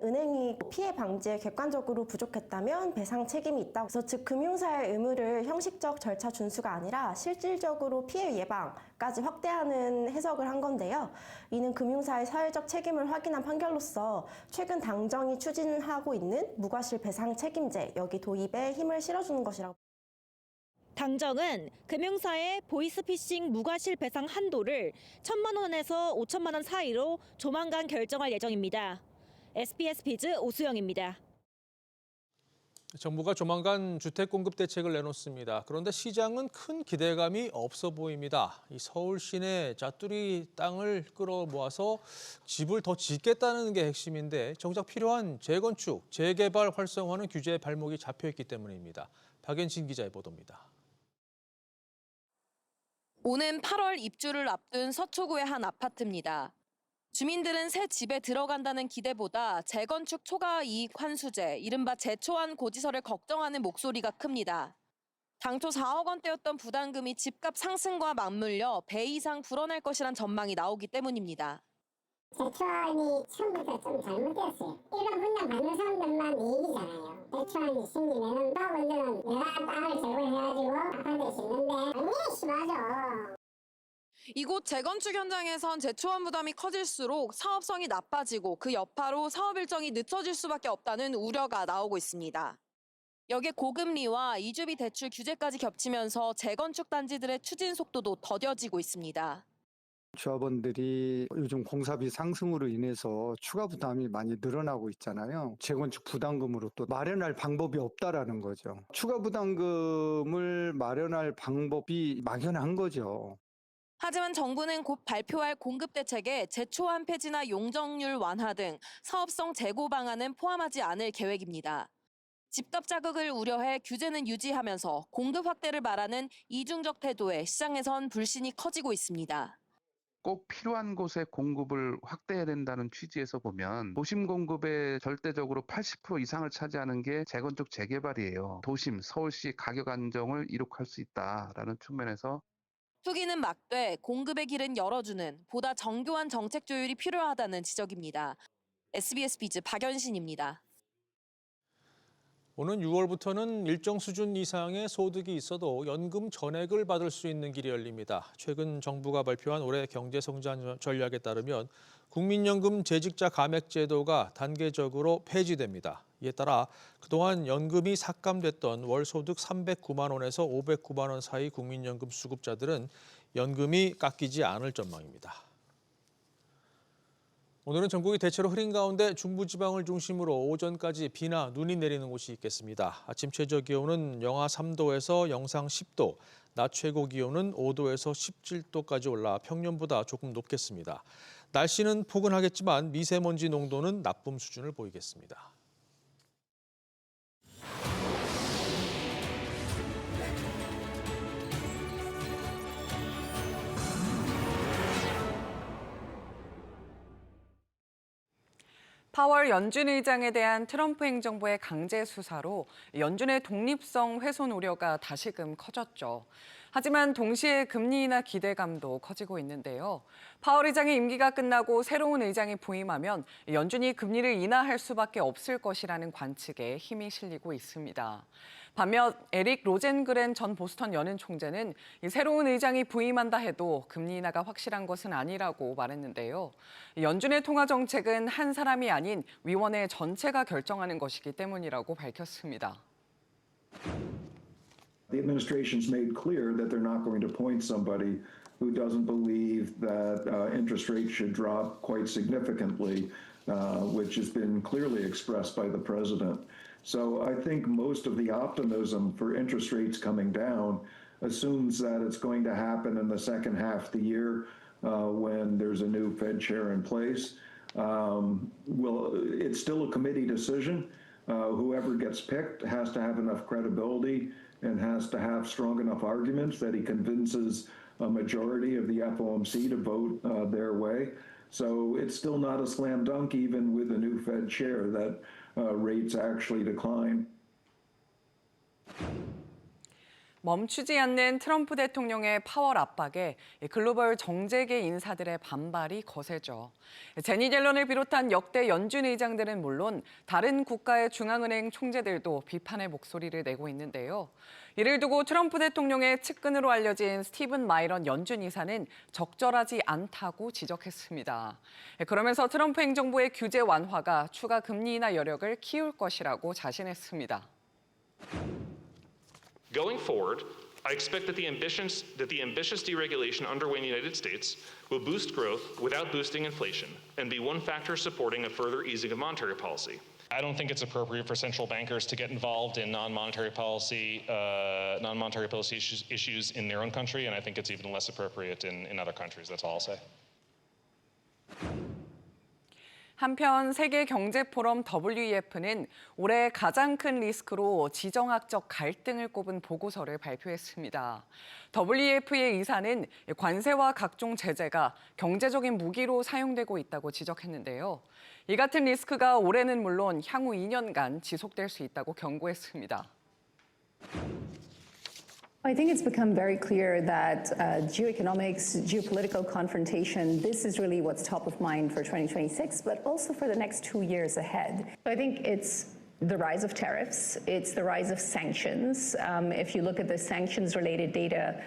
은행이 피해 방지에 객관적으로 부족했다면 배상 책임이 있다. 그래서 즉 금융사의 의무를 형식적 절차 준수가 아니라 실질적으로 피해 예방까지 확대하는 해석을 한 건데요. 이는 금융사의 사회적 책임을 확인한 판결로서 최근 당정이 추진하고 있는 무과실 배상 책임제 여기 도입에 힘을 실어주는 것이라고. 당정은 금융사의 보이스피싱 무과실 배상 한도를 1,000만 원에서 5천만 원 사이로 조만간 결정할 예정입니다. SBS 비즈 오수영입니다. 정부가 조만간 주택 공급 대책을 내놓습니다. 그런데 시장은 큰 기대감이 없어 보입니다. 이 서울 시내 자투리 땅을 끌어모아서 집을 더 짓겠다는 게 핵심인데 정작 필요한 재건축, 재개발 활성화는 규제에 발목이 잡혀 있기 때문입니다. 박연진 기자의 보도입니다. 오는 8월 입주를 앞둔 서초구의 한 아파트입니다. 주민들은 새 집에 들어간다는 기대보다 재건축 초과 이익 환수제, 이른바 재초안 고지서를 걱정하는 목소리가 큽니다. 당초 4억 원대였던 부담금이 집값 상승과 맞물려 배 이상 불어날 것이란 전망이 나오기 때문입니다. 재초안이 처음부터 좀 잘못되었어요. 일반 분양 받는 사람들만 이익이잖아요. 재초안이 생기면은 사업원들은 내가 땅을 제공해가지고 아파트에 짓는데 얼마나 심하죠. 이곳 재건축 현장에선 재초안 부담이 커질수록 사업성이 나빠지고 그 여파로 사업 일정이 늦춰질 수밖에 없다는 우려가 나오고 있습니다. 여기에 고금리와 이주비 대출 규제까지 겹치면서 재건축 단지들의 추진 속도도 더뎌지고 있습니다. 조합원들이 요즘 공사비 상승으로 인해서 추가 부담이 많이 늘어나고 있잖아요. 재건축 부담금으로 또 마련할 방법이 없다라는 거죠. 추가 부담금을 마련할 방법이 막연한 거죠. 하지만 정부는 곧 발표할 공급 대책에 재초안 폐지나 용적률 완화 등 사업성 재고 방안은 포함하지 않을 계획입니다. 집값 자극을 우려해 규제는 유지하면서 공급 확대를 말하는 이중적 태도에 시장에선 불신이 커지고 있습니다. 꼭 필요한 곳에 공급을 확대해야 된다는 취지에서 보면 도심 공급의 절대적으로 80% 이상을 차지하는 게 재건축 재개발이에요. 도심, 서울시 가격 안정을 이룩할 수 있다라는 측면에서 투기는 막되 공급의 길은 열어주는 보다 정교한 정책 조율이 필요하다는 지적입니다. SBS 비즈 박연신입니다. 오는 6월부터는 일정 수준 이상의 소득이 있어도 연금 전액을 받을 수 있는 길이 열립니다. 최근 정부가 발표한 올해 경제성장 전략에 따르면 국민연금 재직자 감액 제도가 단계적으로 폐지됩니다. 이에 따라 그동안 연금이 삭감됐던 월 소득 309만 원에서 509만 원 사이 국민연금 수급자들은 연금이 깎이지 않을 전망입니다. 오늘은 전국이 대체로 흐린 가운데 중부지방을 중심으로 오전까지 비나 눈이 내리는 곳이 있겠습니다. 아침 최저 기온은 영하 3도에서 영상 10도, 낮 최고 기온은 5도에서 17도까지 올라 평년보다 조금 높겠습니다. 날씨는 포근하겠지만 미세먼지 농도는 나쁨 수준을 보이겠습니다. 파월 연준 의장에 대한 트럼프 행정부의 강제 수사로 연준의 독립성 훼손 우려가 다시금 커졌죠. 하지만 동시에 금리 인하 기대감도 커지고 있는데요. 파월 의장의 임기가 끝나고 새로운 의장이 부임하면 연준이 금리를 인하할 수밖에 없을 것이라는 관측에 힘이 실리고 있습니다. 반면 에릭 로젠그렌 전 보스턴 연은 총재는 새로운 의장이 부임한다 해도 금리 인하가 확실한 것은 아니라고 말했는데요. 연준의 통화 정책은 한 사람이 아닌 위원회 전체가 결정하는 것이기 때문이라고 밝혔습니다. The administration's made clear that they're not going to appoint somebody who doesn't believe that interest rates should drop quite significantly, which has been clearly expressed by the president. So I think most of the optimism for interest rates coming down assumes that it's going to happen in the second half of the year when there's a new Fed chair in place. It's still a committee decision. Whoever gets picked has to have enough credibility and has to have strong enough arguments that he convinces a majority of the FOMC to vote their way. So it's still not a slam dunk, even with the new Fed chair, that rates actually decline. 멈추지 않는 트럼프 대통령의 파월 압박에 글로벌 정재계 인사들의 반발이 거세죠. 제니 옐런을 비롯한 역대 연준 의장들은 물론 다른 국가의 중앙은행 총재들도 비판의 목소리를 내고 있는데요. 이를 두고 트럼프 대통령의 측근으로 알려진 스티븐 마이런 연준 이사는 적절하지 않다고 지적했습니다. 그러면서 트럼프 행정부의 규제 완화가 추가 금리 인하 여력을 키울 것이라고 자신했습니다. Going forward, I expect that the ambitious deregulation underway in the United States will boost growth without boosting inflation and be one factor supporting a further easing of monetary policy. I don't think it's appropriate for central bankers to get involved in non-monetary policy issues in their own country, and I think it's even less appropriate in other countries. That's all I'll say. 한편 세계 경제 포럼 WEF는 올해 가장 큰 리스크로 지정학적 갈등을 꼽은 보고서를 발표했습니다. WEF의 이사는 관세와 각종 제재가 경제적인 무기로 사용되고 있다고 지적했는데요. 이 같은 리스크가 올해는 물론 향후 2년간 지속될 수 있다고 경고했습니다. I think it's become very clear that geoeconomics, geopolitical confrontation, this is really what's top of mind for 2026, but also for the next 2 years ahead. So I think it's the rise of tariffs, it's the rise of sanctions. If you look at the sanctions-related data,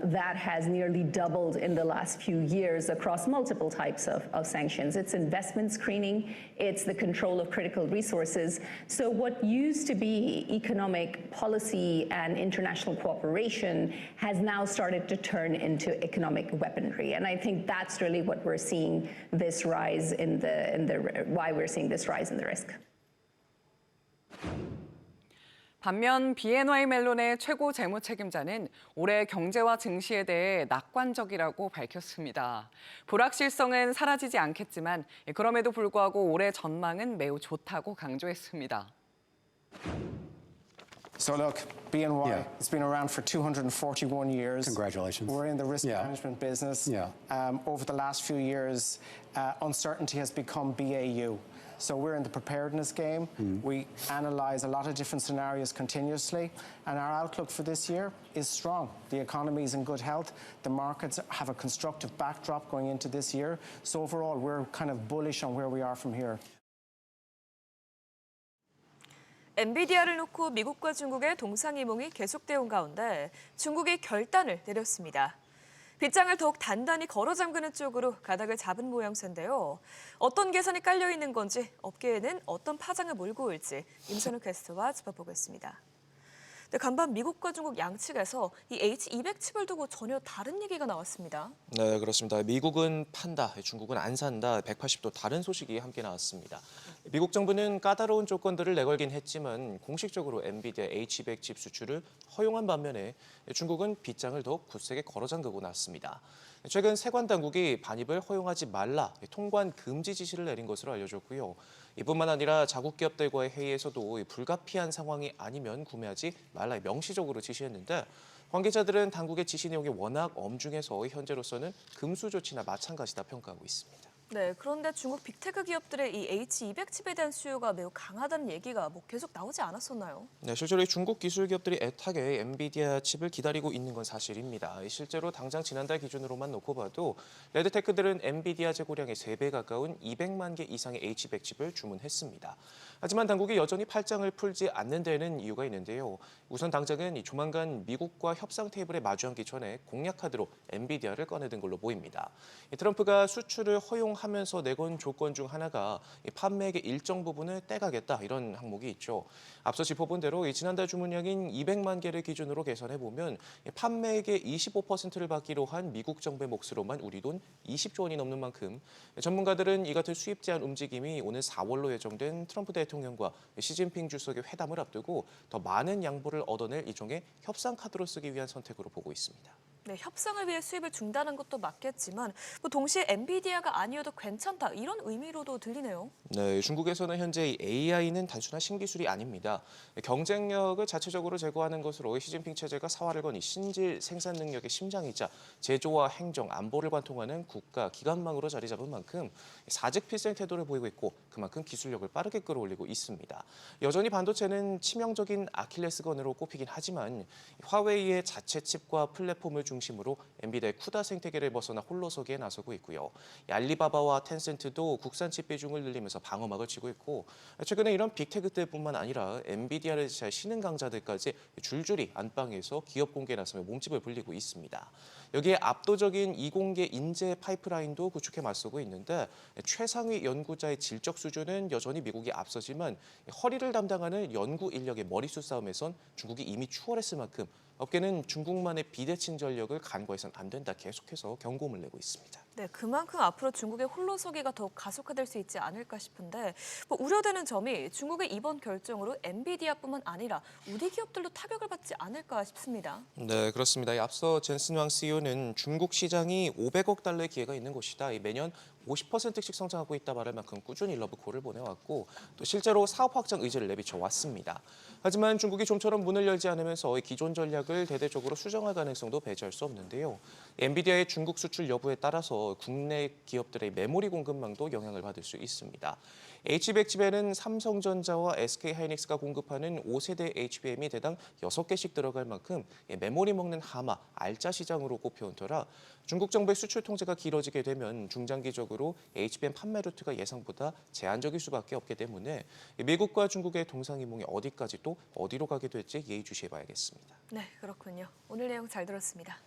that has nearly doubled in the last few years across multiple types of sanctions. It's investment screening, it's the control of critical resources. So what used to be economic policy and international cooperation has now started to turn into economic weaponry. And I think that's really what we're seeing this rise why we're seeing this rise in the risk. 반면 BNY 멜론의 최고 재무 책임자는 올해 경제와 증시에 대해 낙관적이라고 밝혔습니다. 불확실성은 사라지지 않겠지만 그럼에도 불구하고 올해 전망은 매우 좋다고 강조했습니다. So look, BNY, it's been around for 241 years. Congratulations. We're in the risk management business. Over the last few years, uncertainty has become BAU. So we're in the preparedness game. We analyze a lot of different scenarios continuously, and our outlook for this year is strong. The economy is in good health. The markets have a constructive backdrop going into this year. So overall, we're kind of bullish on where we are from here. 엔비디아를 놓고 미국과 중국의 동상이몽이 계속되어 온 가운데 중국이 결단을 내렸습니다. 빗장을 더욱 단단히 걸어 잠그는 쪽으로 가닥을 잡은 모양새인데요. 어떤 계산이 깔려 있는 건지, 업계에는 어떤 파장을 몰고 올지 임선우 캐스터와 짚어보겠습니다. 간밤 미국과 중국 양측에서 이 H200 칩을 두고 전혀 다른 얘기가 나왔습니다. 네, 그렇습니다. 미국은 판다, 중국은 안 산다, 180도 다른 소식이 함께 나왔습니다. 미국 정부는 까다로운 조건들을 내걸긴 했지만 공식적으로 엔비디아 H200 칩 수출을 허용한 반면에 중국은 빗장을 더욱 굳세게 걸어잠그고 났습니다. 최근 세관 당국이 반입을 허용하지 말라 통관 금지 지시를 내린 것으로 알려졌고요. 이뿐만 아니라 자국 기업들과의 회의에서도 불가피한 상황이 아니면 구매하지 말라 명시적으로 지시했는데 관계자들은 당국의 지시 내용이 워낙 엄중해서 현재로서는 금수 조치나 마찬가지다 평가하고 있습니다. 네, 그런데 중국 빅테크 기업들의 이 H200 칩에 대한 수요가 매우 강하다는 얘기가 계속 나오지 않았었나요? 네, 실제로 중국 기술 기업들이 애타게 엔비디아 칩을 기다리고 있는 건 사실입니다. 실제로 당장 지난달 기준으로만 놓고 봐도 레드테크들은 엔비디아 재고량의 3배 가까운 200만 개 이상의 H200 칩을 주문했습니다. 하지만 당국이 여전히 팔짱을 풀지 않는 데에는 이유가 있는데요. 우선 당장은 조만간 미국과 협상 테이블에 마주앉기 전에 공약 카드로 엔비디아를 꺼내든 걸로 보입니다. 트럼프가 수출을 허용하면서 내건 조건 중 하나가 판매액의 일정 부분을 떼가겠다 이런 항목이 있죠. 앞서 짚어본 대로 지난달 주문량인 200만 개를 기준으로 계산해보면 판매액의 25%를 받기로 한 미국 정부의 몫으로만 우리 돈 20조 원이 넘는 만큼 전문가들은 이 같은 수입 제한 움직임이 오는 4월로 예정된 트럼프 대통령과 시진핑 주석의 회담을 앞두고 더 많은 양보를 얻어낼 일종의 협상 카드로 쓰기 위한 선택으로 보고 있습니다. 네, 협상을 위해 수입을 중단한 것도 맞겠지만 동시에 엔비디아가 아니어도 괜찮다 이런 의미로도 들리네요. 네, 중국에서는 현재 AI는 단순한 신기술이 아닙니다. 경쟁력을 자체적으로 제고하는 것으로 시진핑 체제가 사활을 거니 신질 생산 능력의 심장이자 제조와 행정, 안보를 관통하는 국가 기관망으로 자리 잡은 만큼 사직필생 태도를 보이고 있고 그만큼 기술력을 빠르게 끌어올리고 있습니다. 여전히 반도체는 치명적인 아킬레스건으로 꼽히긴 하지만 화웨이의 자체 칩과 플랫폼을 중심으로 엔비디아의 쿠다 생태계를 벗어나 홀로서기에 나서고 있고요. 알리바바와 텐센트도 국산 칩 비중을 늘리면서 방어막을 치고 있고 최근에 이런 빅테크들뿐만 아니라 엔비디아를 잘 신흥 강자들까지 줄줄이 안방에서 기업 공개에 나서며 몸집을 불리고 있습니다. 여기에 압도적인 이공계 인재 파이프라인도 구축해 맞서고 있는데 최상위 연구자의 질적 수준은 여전히 미국이 앞서지만 허리를 담당하는 연구 인력의 머리수 싸움에선 중국이 이미 추월했을 만큼 업계는 중국만의 비대칭 전력을 간과해서는 안 된다 계속해서 경고음을 내고 있습니다. 네, 그만큼 앞으로 중국의 홀로서기가 더욱 가속화될 수 있지 않을까 싶은데 우려되는 점이 중국의 이번 결정으로 엔비디아뿐만 아니라 우리 기업들도 타격을 받지 않을까 싶습니다. 네, 그렇습니다. 앞서 젠슨 왕 CEO는 중국 시장이 500억 달러의 기회가 있는 곳이다. 매년 50%씩 성장하고 있다 말할 만큼 꾸준히 러브콜을 보내왔고 또 실제로 사업 확장 의지를 내비쳐 왔습니다. 하지만 중국이 좀처럼 문을 열지 않으면서 기존 전략을 대대적으로 수정할 가능성도 배제할 수 없는데요. 엔비디아의 중국 수출 여부에 따라서 국내 기업들의 메모리 공급망도 영향을 받을 수 있습니다. HBM 삼성전자와 SK하이닉스가 공급하는 5세대 HBM이 대당 6개씩 들어갈 만큼 메모리 먹는 하마, 알짜 시장으로 꼽혀온 터라 중국 정부의 수출 통제가 길어지게 되면 중장기적으로 HBM 판매 루트가 예상보다 제한적일 수밖에 없기 때문에 미국과 중국의 동상이몽이 어디까지 또 어디로 가게 될지 예의주시해봐야겠습니다. 네, 그렇군요. 오늘 내용 잘 들었습니다.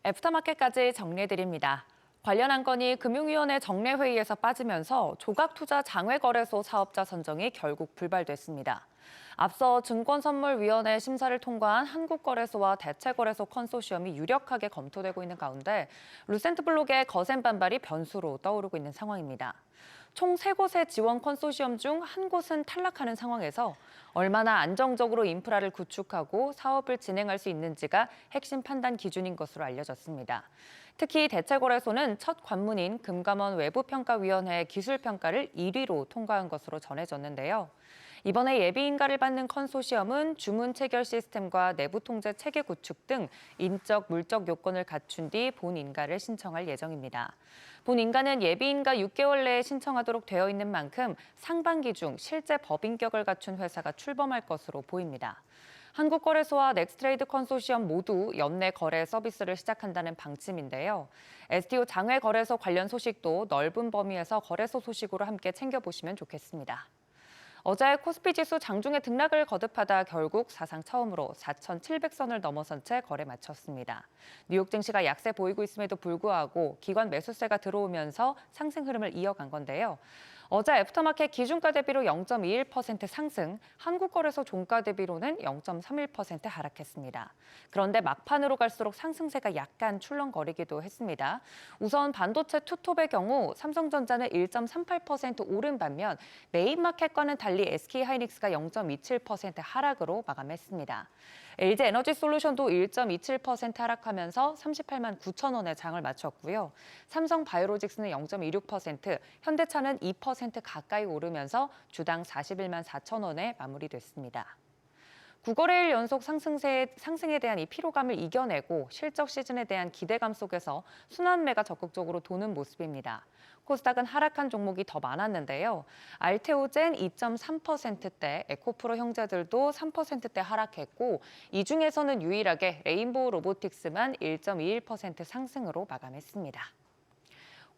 애프터마켓까지 정리해드립니다. 관련한 건이 금융위원회 정례회의에서 빠지면서 조각투자 장외거래소 사업자 선정이 결국 불발됐습니다. 앞서 증권선물위원회 심사를 통과한 한국거래소와 대체거래소 컨소시엄이 유력하게 검토되고 있는 가운데 루센트블록의 거센 반발이 변수로 떠오르고 있는 상황입니다. 총 3곳의 지원 컨소시엄 중 한 곳은 탈락하는 상황에서 얼마나 안정적으로 인프라를 구축하고 사업을 진행할 수 있는지가 핵심 판단 기준인 것으로 알려졌습니다. 특히 대체거래소는 첫 관문인 금감원 외부평가위원회의 기술평가를 1위로 통과한 것으로 전해졌는데요. 이번에 예비인가를 받는 컨소시엄은 주문 체결 시스템과 내부 통제 체계 구축 등 인적, 물적 요건을 갖춘 뒤 본인가를 신청할 예정입니다. 본인가는 예비인가 6개월 내에 신청하도록 되어 있는 만큼 상반기 중 실제 법인격을 갖춘 회사가 출범할 것으로 보입니다. 한국거래소와 넥스트레이드 컨소시엄 모두 연내 거래 서비스를 시작한다는 방침인데요. STO 장외거래소 관련 소식도 넓은 범위에서 거래소 소식으로 함께 챙겨보시면 좋겠습니다. 어제 코스피 지수 장중에 등락을 거듭하다 결국 사상 처음으로 4,700선을 넘어선 채 거래 마쳤습니다. 뉴욕 증시가 약세 보이고 있음에도 불구하고 기관 매수세가 들어오면서 상승 흐름을 이어간 건데요. 어제 애프터마켓 기준가 대비로 0.21% 상승, 한국거래소 종가 대비로는 0.31% 하락했습니다. 그런데 막판으로 갈수록 상승세가 약간 출렁거리기도 했습니다. 우선 반도체 투톱의 경우 삼성전자는 1.38% 오른 반면 메인마켓과는 달리 SK하이닉스가 0.27% 하락으로 마감했습니다. LG에너지솔루션도 1.27% 하락하면서 38만 9천 원에 장을 마쳤고요. 삼성바이오로직스는 0.26%, 현대차는 2% 가까이 오르면서 주당 41만 4천 원에 마무리됐습니다. 9거래일 연속 상승에 대한 이 피로감을 이겨내고 실적 시즌에 대한 기대감 속에서 순환매가 적극적으로 도는 모습입니다. 코스닥은 하락한 종목이 더 많았는데요. 알테오젠 2.3%대, 에코프로 형제들도 3%대 하락했고 이 중에서는 유일하게 레인보우 로보틱스만 1.21% 상승으로 마감했습니다.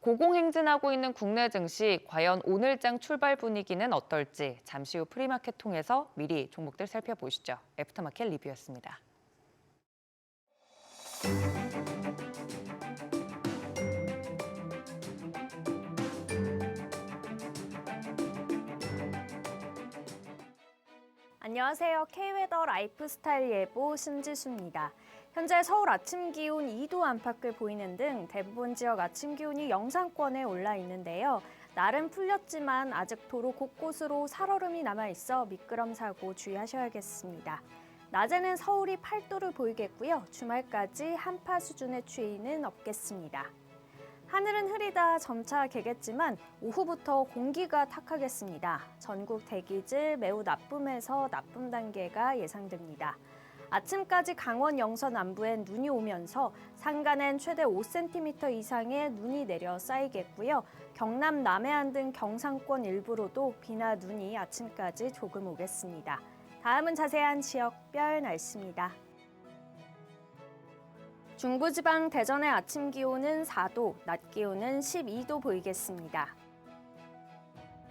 고공행진하고 있는 국내 증시, 과연 오늘장 출발 분위기는 어떨지 잠시 후 프리마켓 통해서 미리 종목들 살펴보시죠. 애프터마켓 리뷰였습니다. 안녕하세요. K웨더 라이프스타일 예보 신지수입니다. 현재 서울 아침 기온 2도 안팎을 보이는 등 대부분 지역 아침 기온이 영상권에 올라 있는데요. 날은 풀렸지만 아직 도로 곳곳으로 살얼음이 남아있어 미끄럼 사고 주의하셔야겠습니다. 낮에는 서울이 8도를 보이겠고요. 주말까지 한파 수준의 추위는 없겠습니다. 하늘은 흐리다 점차 개겠지만 오후부터 공기가 탁하겠습니다. 전국 대기질 매우 나쁨에서 나쁨 단계가 예상됩니다. 아침까지 강원 영서 남부엔 눈이 오면서 산간엔 최대 5cm 이상의 눈이 내려 쌓이겠고요. 경남 남해안 등 경상권 일부로도 비나 눈이 아침까지 조금 오겠습니다. 다음은 자세한 지역별 날씨입니다. 중부지방 대전의 아침 기온은 4도, 낮 기온은 12도 보이겠습니다.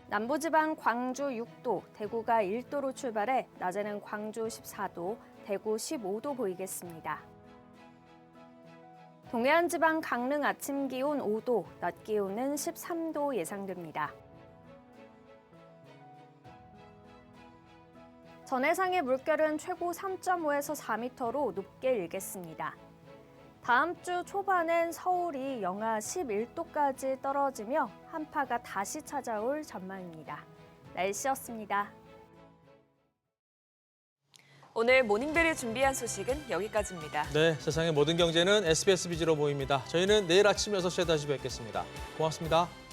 남부지방 광주 6도, 대구가 1도로 출발해 낮에는 광주 14도, 대구 15도 보이겠습니다. 동해안지방 강릉 아침 기온 5도, 낮 기온은 13도 예상됩니다. 전해상의 물결은 최고 3.5에서 4m로 높게 일겠습니다. 다음 주 초반엔 서울이 영하 11도까지 떨어지며 한파가 다시 찾아올 전망입니다. 날씨였습니다. 오늘 모닝벨이 준비한 소식은 여기까지입니다. 네, 세상의 모든 경제는 SBS 비지로 모입니다. 저희는 내일 아침 6시에 다시 뵙겠습니다. 고맙습니다.